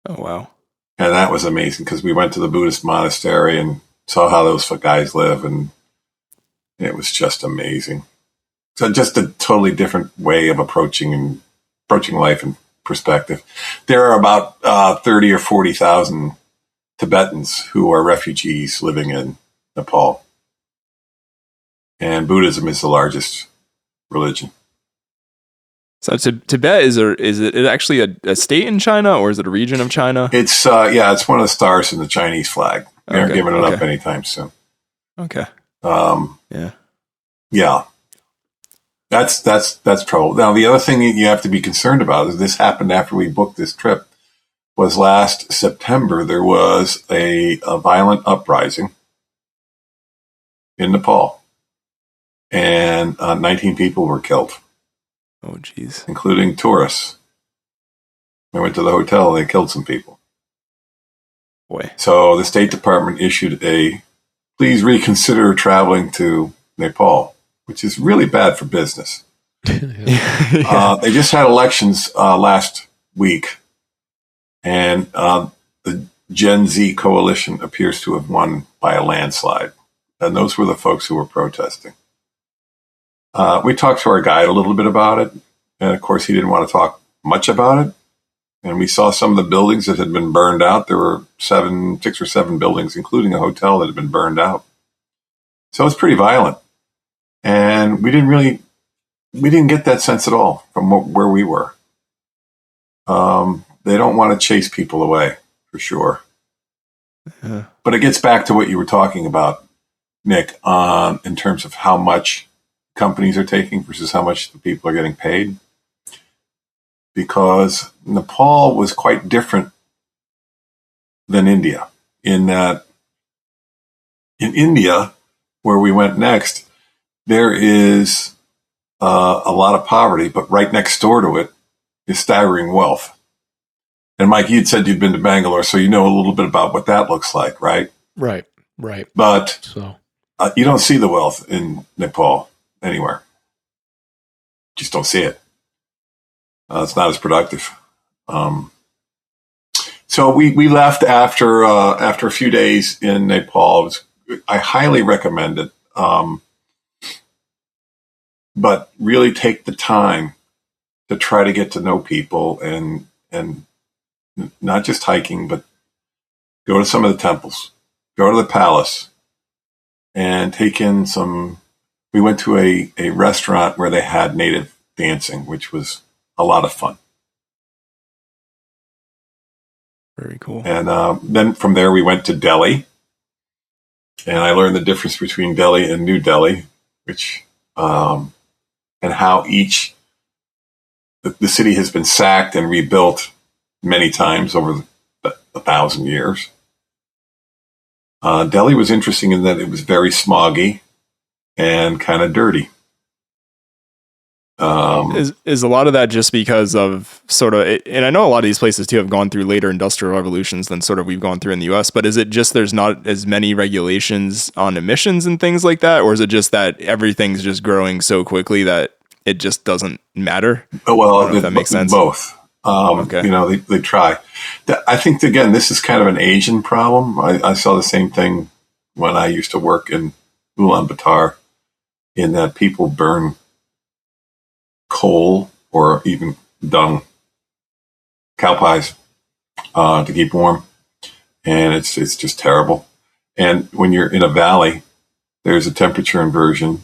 Oh, wow. And that was amazing because we went to the Buddhist monastery and saw how those guys live, and it was just amazing. So just a totally different way of approaching life and perspective. There are about 30 or 40,000 Tibetans who are refugees living in Nepal. And Buddhism is the largest religion. So Tibet, is it actually a state in China, or is it a region of China? It's it's one of the stars in the Chinese flag. They aren't giving it up anytime soon. Okay. Yeah. That's trouble. Now, the other thing that you have to be concerned about is this happened after we booked this trip. Was last September there was a violent uprising in Nepal, and 19 people were killed. Oh, geez. Including tourists. They went to the hotel and they killed some people. Boy. So the State Department issued a please reconsider traveling to Nepal, which is really bad for business. They just had elections last week, and the Gen Z coalition appears to have won by a landslide. And those were the folks who were protesting. We talked to our guide a little bit about it, and of course he didn't want to talk much about it. And we saw some of the buildings that had been burned out. There were 6 or 7 buildings, including a hotel that had been burned out. So it's pretty violent. And we didn't get that sense at all from where we were. They don't want to chase people away, for sure. Yeah. But it gets back to what you were talking about, Nick, in terms of how much companies are taking versus how much the people are getting paid. Because Nepal was quite different than India, in that in India, where we went next, there is a lot of poverty, but right next door to it is staggering wealth. And Mike, you'd said you'd been to Bangalore, so you know a little bit about what that looks like, right? Right. But you don't see the wealth in Nepal anywhere. Just don't see it. It's not as productive. So we left after a few days in Nepal. I highly recommend it. But really take the time to try to get to know people and not just hiking, but go to some of the temples, go to the palace, and take in we went to a restaurant where they had native dancing, which was a lot of fun. Very cool. And then from there we went to Delhi, and I learned the difference between Delhi and New Delhi, which and how the city has been sacked and rebuilt many times over 1,000 years. Delhi was interesting in that it was very smoggy and kind of dirty. Is a lot of that just because of sort of, and I know a lot of these places too have gone through later industrial revolutions than sort of we've gone through in the US, but is it just there's not as many regulations on emissions and things like that? Or is it just that everything's just growing so quickly that it just doesn't matter? Well, if that makes sense. Both. Okay. You know, they try. I think, again, this is kind of an Asian problem. I saw the same thing when I used to work in Ulaanbaatar, in that people burn coal or even dung, cow pies, to keep warm. And it's just terrible. And when you're in a valley, there's a temperature inversion,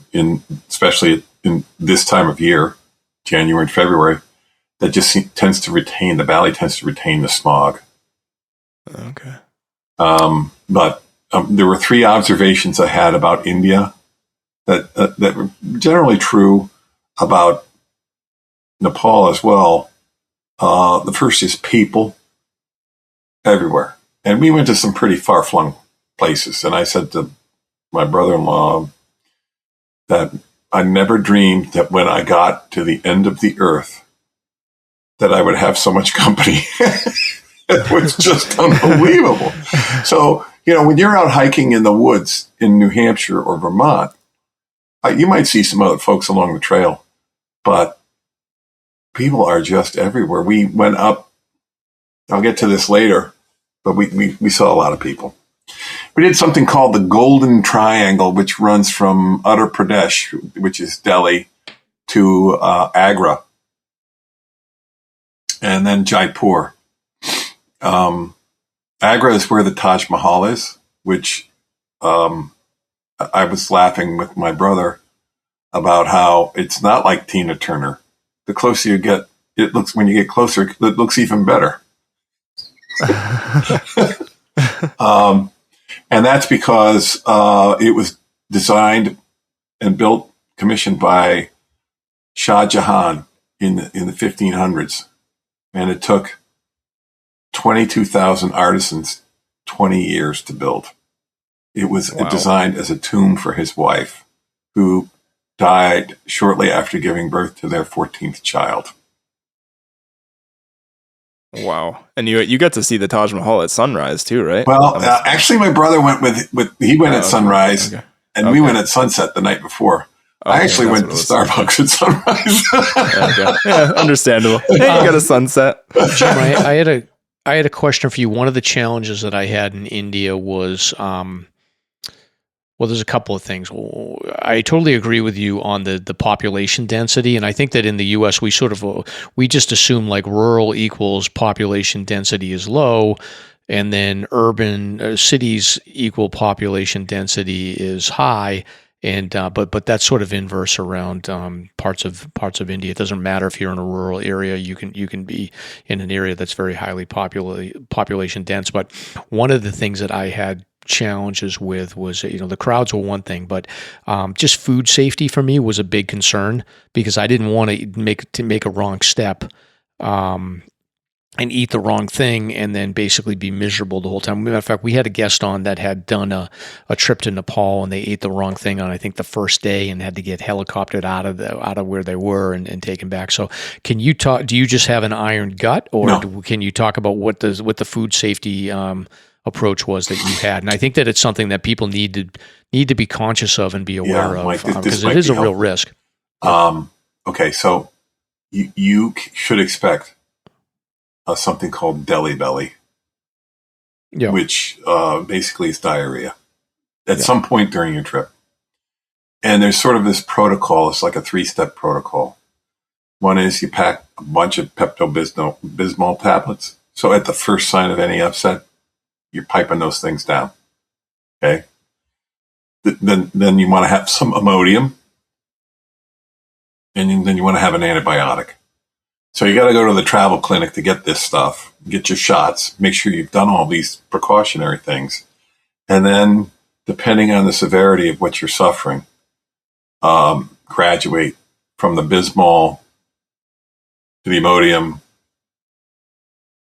especially in this time of year, January and February, that just tends to retain the smog. Okay. But there were 3 observations I had about India that were generally true about Nepal as well. The first is people everywhere. And we went to some pretty far-flung places. And I said to my brother-in-law that I never dreamed that when I got to the end of the earth that I would have so much company. It was just unbelievable. So, when you're out hiking in the woods in New Hampshire or Vermont, you might see some other folks along the trail, but people are just everywhere. We went up, I'll get to this later, but we saw a lot of people. We did something called the Golden Triangle, which runs from Uttar Pradesh, which is Delhi, to Agra, and then Jaipur. Agra is where the Taj Mahal is, which I was laughing with my brother about how it's not like Tina Turner. The closer you get, when you get closer, it looks even better. And that's because it was designed and commissioned by Shah Jahan in the 1500s. And it took 22,000 artisans 20 years to build. It was designed as a tomb for his wife, who died shortly after giving birth to their 14th child. Wow. And you got to see the Taj Mahal at sunrise too, right? Well, actually my brother went he went at sunrise, and we went at sunset the night before. I actually went to Starbucks at sunrise. Yeah, understandable. Hey, you got a sunset. Jim, I had a question for you. One of the challenges that I had in India was, there's a couple of things. I totally agree with you on the population density, and I think that in the U.S. we just assume like rural equals population density is low, and then urban cities equal population density is high. And but that's sort of inverse around parts of India. It doesn't matter if you're in a rural area; you can be in an area that's very highly population dense. But one of the things that I had challenges with was, the crowds were one thing, but just food safety for me was a big concern, because I didn't want to make a wrong step and eat the wrong thing and then basically be miserable the whole time. Matter of fact, we had a guest on that had done a trip to Nepal, and they ate the wrong thing on, I think, the first day, and had to get helicoptered out of where they were and taken back. So can you talk, do you just have an iron gut, or No. can you talk about what the food safety approach was that you had? And I think that it's something that people need to be conscious of and be aware of, because it is a real risk. Okay, so you should expect something called Delhi belly, which basically is diarrhea at some point during your trip. And there's sort of this protocol. It's like a 3-step protocol. One is you pack a bunch of Pepto-Bismol tablets. So at the first sign of any upset, you're piping those things down. Okay. Then you want to have some Imodium, and then you want to have an antibiotic. So you got to go to the travel clinic to get this stuff, get your shots, make sure you've done all these precautionary things. And then, depending on the severity of what you're suffering, graduate from the Bismol to the Imodium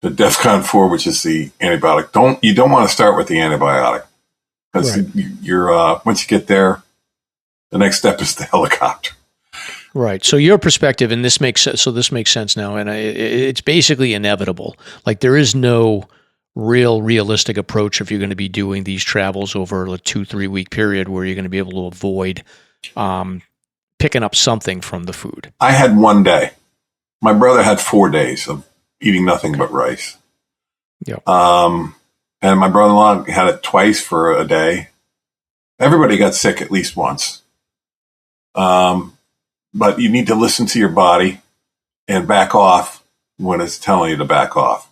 to DEFCON 4, which is the antibiotic. You don't want to start with the antibiotic, because you're once you get there, the next step is the helicopter. Right. So your perspective, and this makes sense now, and it's basically inevitable. Like, there is no realistic approach if you're going to be doing these travels over a 2-3 week period where you're going to be able to avoid picking up something from the food. I had 1 day. My brother had 4 days of eating nothing but rice. Yeah. And my brother-in-law had it twice for a day. Everybody got sick at least once. But you need to listen to your body and back off when it's telling you to back off.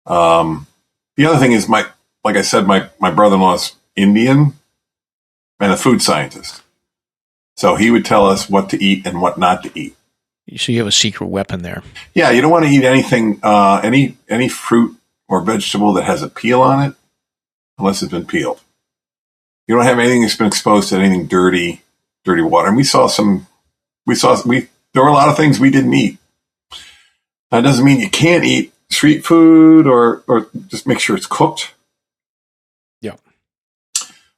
The other thing is, like I said, my brother-in-law's Indian and a food scientist. So he would tell us what to eat and what not to eat. So you have a secret weapon there. Yeah, you don't want to eat anything, any fruit or vegetable that has a peel on it, unless it's been peeled. You don't have anything that's been exposed to anything dirty water. And there were a lot of things we didn't eat. That doesn't mean you can't eat street food or just make sure it's cooked. Yeah.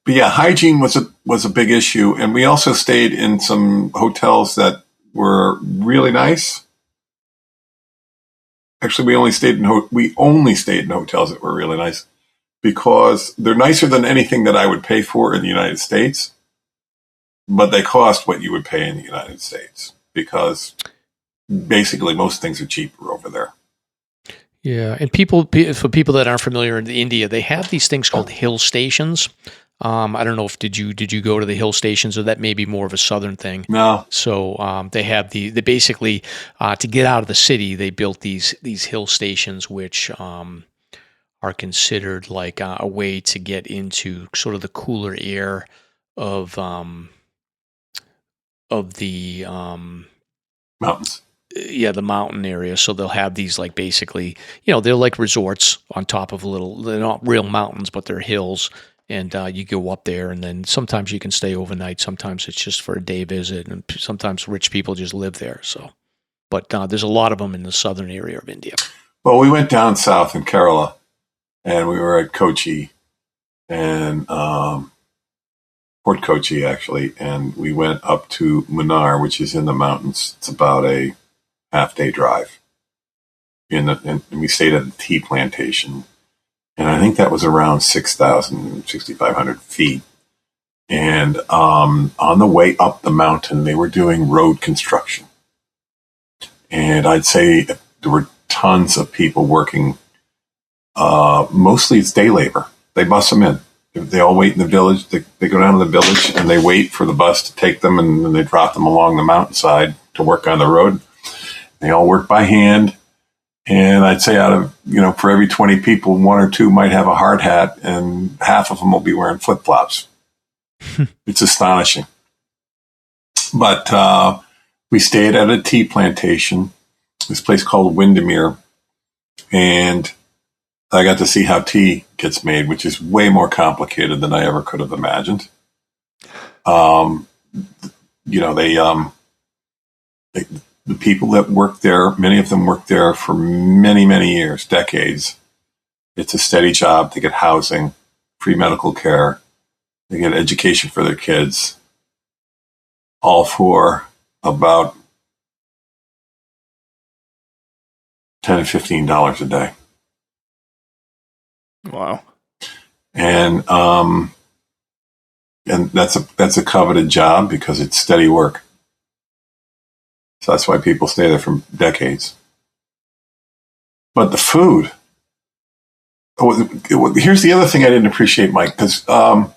But yeah, hygiene was a big issue. And we also stayed in some hotels that were really nice. Actually, we only stayed in hotels that were really nice because they're nicer than anything that I would pay for in the United States, but they cost what you would pay in the United States because basically most things are cheaper over there. Yeah, and for people that aren't familiar in India, they have these things called hill stations. I don't know if did you go to the hill stations, or that may be more of a southern thing. No. So they have they basically to get out of the city, they built these hill stations, which are considered like a way to get into sort of the cooler air of the mountains. Yeah, the mountain area. So they'll have these like basically, they're like resorts on top of they're not real mountains, but they're hills. And you go up there, and then sometimes you can stay overnight. Sometimes it's just for a day visit, and sometimes rich people just live there. So, but there's a lot of them in the southern area of India. Well, we went down south in Kerala, and we were at Kochi, and Port Kochi actually, and we went up to Munnar, which is in the mountains. It's about a half-day drive. And we stayed at a tea plantation. And I think that was around 6,500 feet. And on the way up the mountain, they were doing road construction. And I'd say there were tons of people working. Mostly it's day labor. They bus them in. They all wait in the village. They go down to the village and they wait for the bus to take them, and then they drop them along the mountainside to work on the road. They all work by hand. And I'd say out of, for every 20 people, 1 or 2 might have a hard hat, and half of them will be wearing flip-flops. It's astonishing. But we stayed at a tea plantation, this place called Windermere, and I got to see how tea gets made, which is way more complicated than I ever could have imagined. The people that work there, many of them work there for many, many years, decades. It's a steady job. They get housing, free medical care. They get education for their kids, all for about $10 to $15 a day. Wow. And that's a coveted job because it's steady work. So that's why people stay there for decades. But the food. Here's the other thing I didn't appreciate, Mike, because the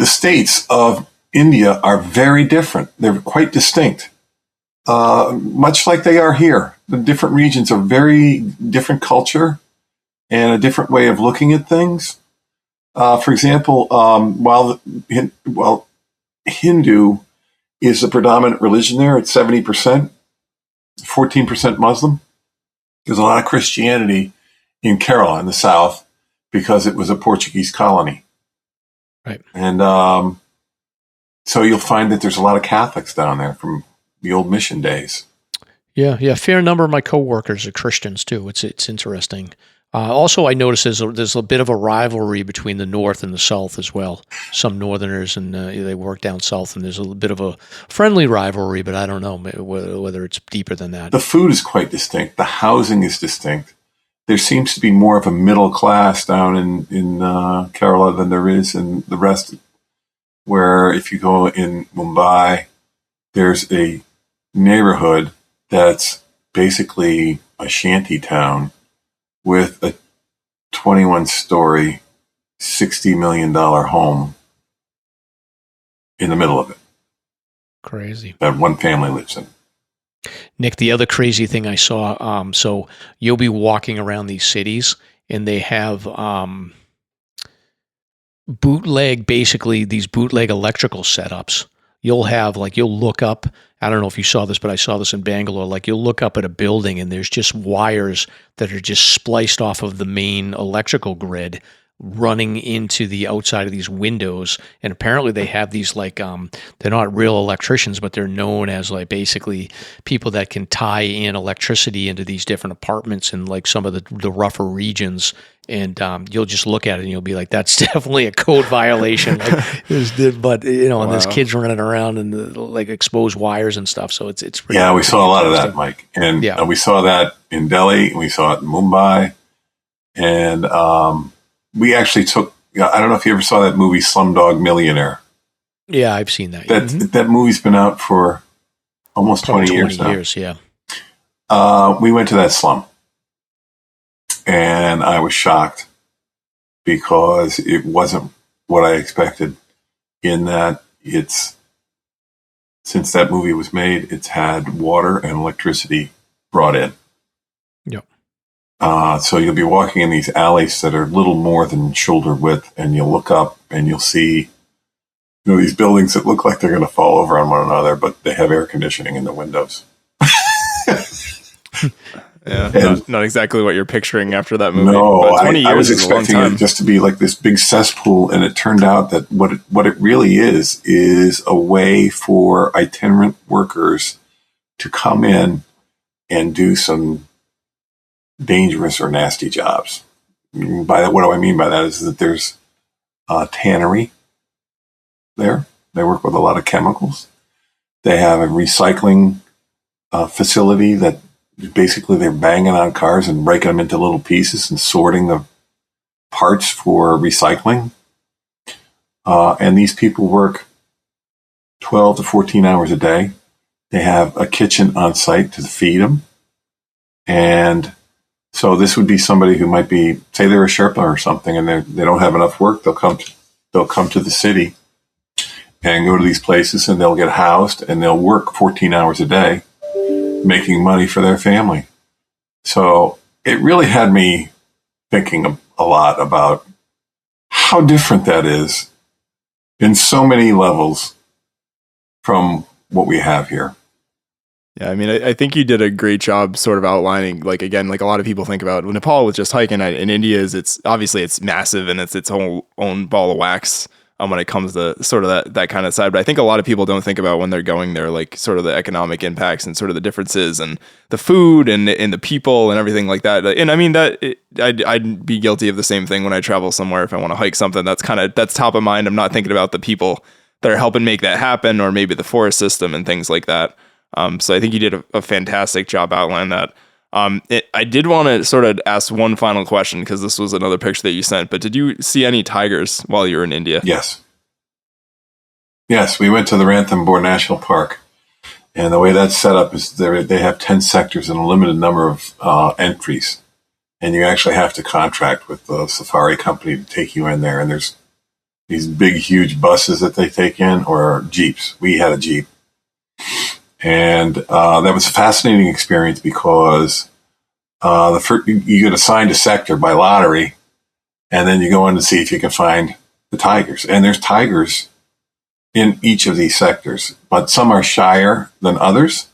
states of India are very different. They're quite distinct, much like they are here. The different regions are very different culture and a different way of looking at things. For example, while Hindu is the predominant religion there, it's 70%, 14% Muslim. There's a lot of Christianity in Kerala in the south because it was a Portuguese colony. Right. And so you'll find that there's a lot of Catholics down there from the old mission days. Yeah. A fair number of my coworkers are Christians too. It's interesting. Also, I noticed there's a bit of a rivalry between the North and the South as well. Some Northerners and they work down South, and there's a bit of a friendly rivalry, but I don't know whether it's deeper than that. The food is quite distinct. The housing is distinct. There seems to be more of a middle class down in Kerala than there is in the rest. Where if you go in Mumbai, there's a neighborhood that's basically a shanty town with a 21-story, $60 million home in the middle of it. Crazy. That one family lives in. Nick, the other crazy thing I saw, so you'll be walking around these cities, and they have basically these bootleg electrical setups. You'll look up, I don't know if you saw this, but I saw this in Bangalore, like you'll look up at a building and there's just wires that are just spliced off of the main electrical grid, running into the outside of these windows. And apparently they have these like, they're not real electricians, but they're known as like basically people that can tie in electricity into these different apartments in like some of the rougher regions. And you'll just look at it and you'll be like, that's definitely a code violation. But and there's kids running around and like exposed wires and stuff. So it's really we saw a lot of that, Mike. And we saw that in Delhi, and we saw it in Mumbai. And we actually took, I don't know if you ever saw that movie Slumdog Millionaire. Yeah, I've seen that. That movie's been out for almost 20 years now. 20 years, yeah. We went to that slum. And I was shocked because it wasn't what I expected, in that since that movie was made, it's had water and electricity brought in. Yep. So you'll be walking in these alleys that are little more than shoulder width, and you'll look up and you'll see, these buildings that look like they're going to fall over on one another, but they have air conditioning in the windows. Yeah, not exactly what you're picturing after that movie. No, but 20 years I was is expecting a long time. it just to be like this big cesspool, and it turned out that what it really is a way for itinerant workers to come in and do some dangerous or nasty jobs. By that, what do I mean by that is that there's a tannery there. They work with a lot of chemicals. They have a recycling facility that basically they're banging on cars and breaking them into little pieces and sorting the parts for recycling. And these people work 12 to 14 hours a day. They have a kitchen on site to feed them. And so this would be somebody who might be, say they're a Sherpa or something, and they don't have enough work. They'll come to the city and go to these places, and they'll get housed, and they'll work 14 hours a day, making money for their family. So it really had me thinking a lot about how different that is in so many levels from what we have here. Yeah, I mean, I think you did a great job sort of outlining, like, again, like a lot of people think about Nepal with just hiking, and India it's obviously it's massive and it's its own ball of wax when it comes to sort of that kind of side. But I think a lot of people don't think about when they're going there, like sort of the economic impacts and sort of the differences and the food and the people and everything like that. And I mean, I'd be guilty of the same thing when I travel somewhere. If I want to hike something, that's top of mind. I'm not thinking about the people that are helping make that happen, or maybe the forest system and things like that. So I think you did a fantastic job outlining that. I did want to sort of ask one final question, because this was another picture that you sent, but did you see any tigers while you were in India? Yes, we went to the Ranthambore National Park, and the way that's set up is they have 10 sectors and a limited number of entries, and you actually have to contract with the safari company to take you in there, and there's these big, huge buses that they take in, or jeeps. We had a jeep. And that was a fascinating experience because you get assigned a sector by lottery, and then you go in to see if you can find the tigers. And there's tigers in each of these sectors, but some are shyer than others.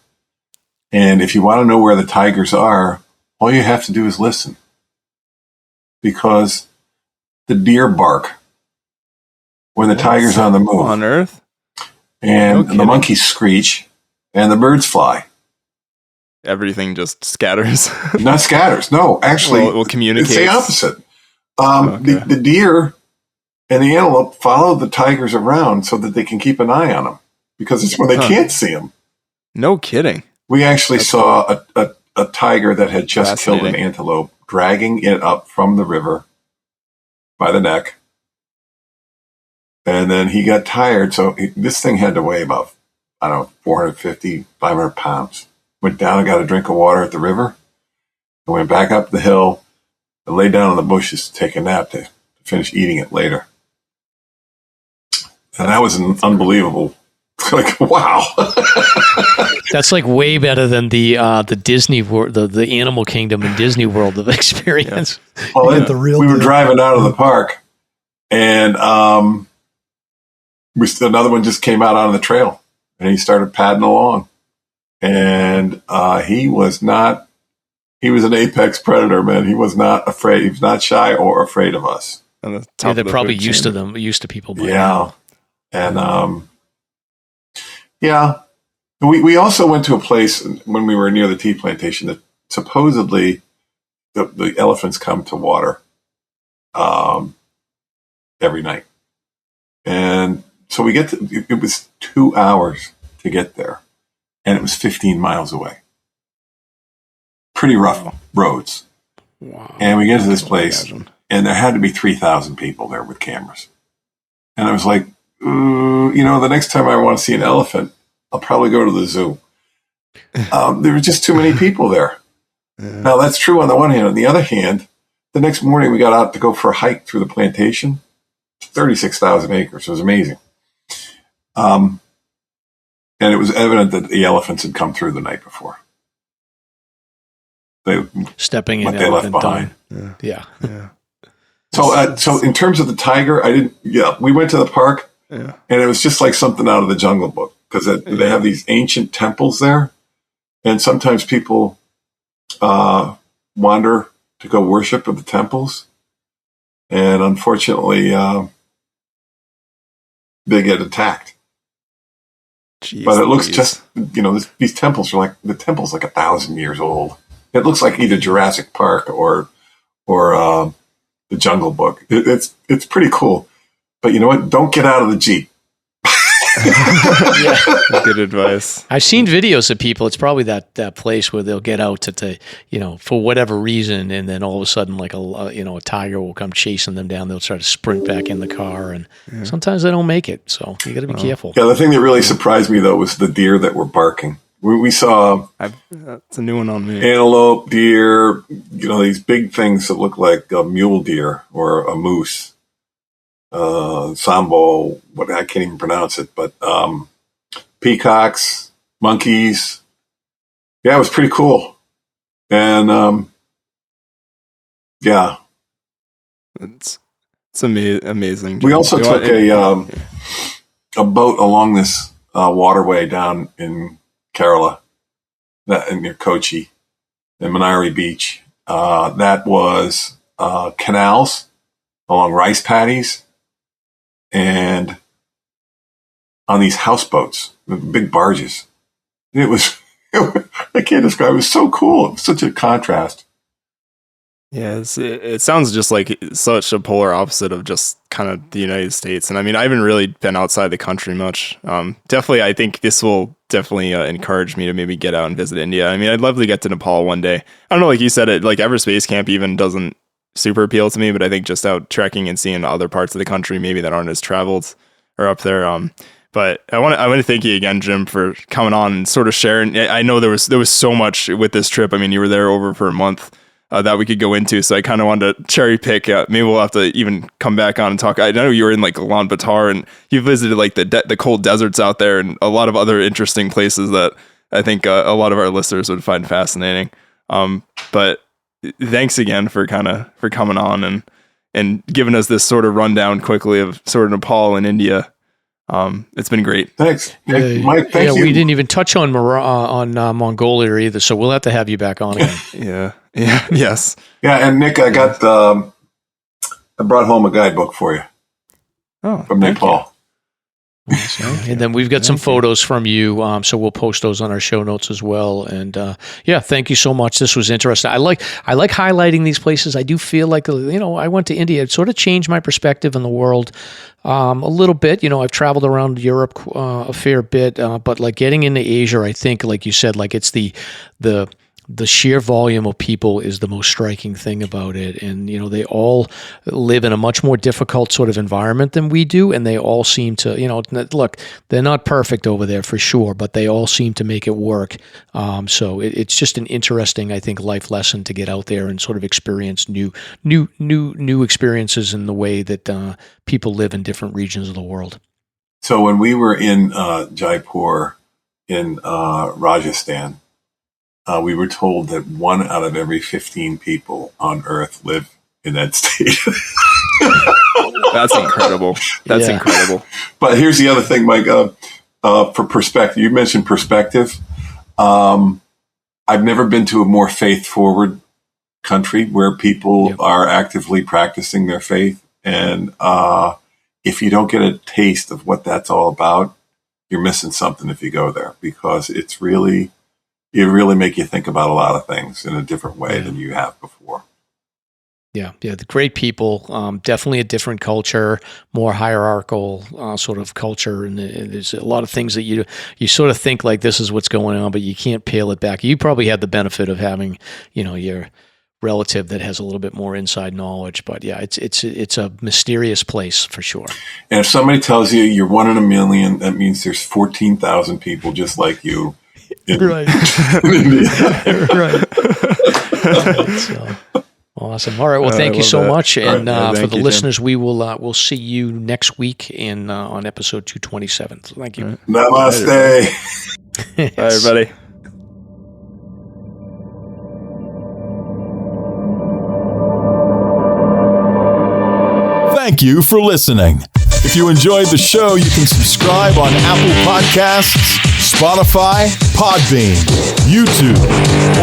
And if you want to know where the tigers are, all you have to do is listen, because the deer bark when the tiger's on the move. On Earth? And the monkeys screech. And the birds fly. Everything just scatters. Not scatters. No, actually, we'll communicate. It's the opposite. The deer and the antelope follow the tigers around so that they can keep an eye on them, because it's when they can't see them. No kidding. We actually saw a tiger that had just killed an antelope, dragging it up from the river by the neck. And then he got tired, so this thing had to weigh about, 450, 500 pounds. Went down and got a drink of water at the river, and went back up the hill and lay down in the bushes to take a nap to finish eating it later. And that was an unbelievable, like, wow. That's like way better than the Disney World, the Animal Kingdom and Disney World of experience. Yeah. Well, we were driving out of the park, and another one just came out on the trail. And he started padding along, and he was an apex predator, man. He was not afraid. He was not shy or afraid of us. on the top. Yeah, they're of the probably food used chain. to them, used to people. By Yeah. now. And we also went to a place when we were near the tea plantation that supposedly the elephants come to water every night. And so we get to, it was 2 hours to get there, and it was 15 miles away. Pretty rough roads. Wow. And we get to this I can place, imagine. and there had to be 3,000 people there with cameras. And I was like, the next time I want to see an elephant, I'll probably go to the zoo. There were just too many people there. Yeah. Now, that's true on the one hand. On the other hand, the next morning we got out to go for a hike through the plantation. 36,000 acres. It was amazing. And it was evident that the elephants had come through the night before. Stepping in what they left elephant behind. dung. Yeah. So in terms of the tiger, we went to the park, Yeah. and it was just like something out of the Jungle Book, because they have these ancient temples there, and sometimes people wander to go worship at the temples, and unfortunately, they get attacked. Jeez, But it looks Louise. just, these temples are the temple's like 1,000 years old. It looks like either Jurassic Park or the Jungle Book. It's pretty cool. But you know what? Don't get out of the Jeep. Yeah. Good advice. I've seen videos of people. It's probably that place where they'll get out to for whatever reason, and then all of a sudden, like a tiger will come chasing them down. They'll try to sprint back in the car, and sometimes they don't make it. So you got to be careful. Yeah, the thing that really surprised me, though, was the deer that were barking. We saw That's a new one on me. antelope, deer, these big things that look like a mule deer or a moose. Sambo, I can't even pronounce it, but peacocks, monkeys. Yeah, it was pretty cool. And It's amazing. we also took a boat along this waterway down in Kerala, near Kochi, in Manari Beach. That was canals along rice paddies, and on these houseboats, the big barges. It was, I can't describe it. It was so cool. It was such a contrast. Yeah, it sounds just like such a polar opposite of just kind of the United States. And I mean, I haven't really been outside the country much. Definitely, I think this will definitely encourage me to maybe get out and visit India. I mean, I'd love to get to Nepal one day. I don't know, like you said, like Everest Base Camp even doesn't super appeal to me, but I think just out trekking and seeing other parts of the country maybe that aren't as traveled or up there. But I want to thank you again, Jim, for coming on and sort of sharing. I know there was so much with this trip. I mean, you were there over for a month. That we could go into, so I kind of wanted to cherry pick. Maybe we'll have to even come back on and talk. I know you were in like Ulaanbaatar, and you visited like the cold deserts out there, and a lot of other interesting places that I think a lot of our listeners would find fascinating. But thanks again for coming on and giving us this sort of rundown quickly of sort of Nepal and India. It's been great. Thanks, Mike. Thank you. We didn't even touch on Mongolia either, so we'll have to have you back on again. Yes. Yeah, and Nick, I brought home a guidebook for you from Nepal. And then we've got some photos from you, so we'll post those on our show notes as well. And thank you so much. This was interesting. I like highlighting these places. I do feel like I went to India. It sort of changed my perspective on the world a little bit. I've traveled around Europe a fair bit, but like getting into Asia, I think, like you said, like it's the sheer volume of people is the most striking thing about it. And, they all live in a much more difficult sort of environment than we do. And they all seem to, look, they're not perfect over there for sure, but they all seem to make it work. So it's just an interesting, I think, life lesson to get out there and sort of experience new experiences in the way that people live in different regions of the world. So when we were in Jaipur in Rajasthan, we were told that 1 out of every 15 people on Earth live in that state. That's incredible. That's incredible. But here's the other thing, Mike. For perspective, you mentioned perspective. I've never been to a more faith-forward country where people are actively practicing their faith And if you don't get a taste of what that's all about, you're missing something if you go there, because it really make you think about a lot of things in a different way than you have before. Yeah, the great people, definitely a different culture, more hierarchical sort of culture, and there's a lot of things that you sort of think like this is what's going on, but you can't peel it back. You probably had the benefit of having, your relative that has a little bit more inside knowledge, but yeah, it's a mysterious place for sure. And if somebody tells you you're one in a million, that means there's 14,000 people just like you. Right. In India. Right. So. Awesome. All right. Well, thank you so much. And for the listeners, we will we'll see you next week on episode 227. So thank you. Namaste. Bye, everybody. Thank you for listening. If you enjoyed the show, you can subscribe on Apple Podcasts, Spotify, Podbean, YouTube,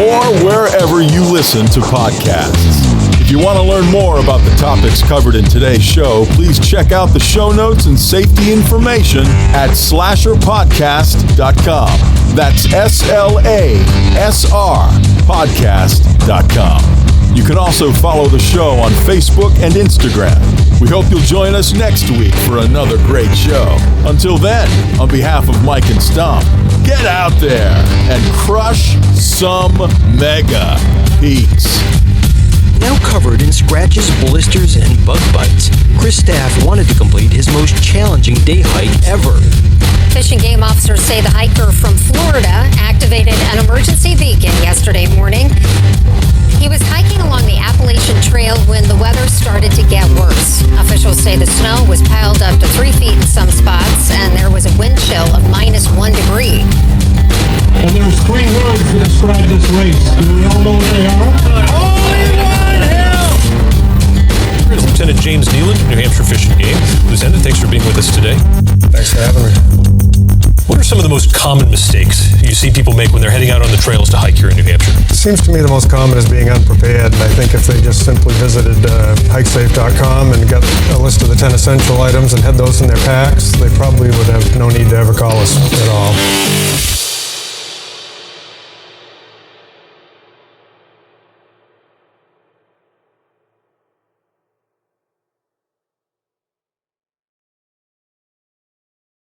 or wherever you listen to podcasts. If you want to learn more about the topics covered in today's show, please check out the show notes and safety information at SLASRPodcast.com. That's SLASRPodcast.com. You can also follow the show on Facebook and Instagram. We hope you'll join us next week for another great show. Until then, on behalf of Mike and Stomp, get out there and crush some mega peaks. Now covered in scratches, blisters, and bug bites, Chris Staff wanted to complete his most challenging day hike ever. Fish and Game officers say the hiker from Florida activated an emergency beacon yesterday morning. He was hiking along the Appalachian Trail when the weather started to get worse. Officials say the snow was piled up to 3 feet in some spots, and there was a wind chill of -1 degree. And there's 3 words to describe this race. Do we all know what they are? Only one hill! Here's Lieutenant James Neel, New Hampshire Fish and Game. Lieutenant, thanks for being with us today. Thanks for having me. What are some of the most common mistakes you see people make when they're heading out on the trails to hike here in New Hampshire? It seems to me the most common is being unprepared, and I think if they just simply visited hikesafe.com and got a list of the 10 essential items and had those in their packs, they probably would have no need to ever call us at all.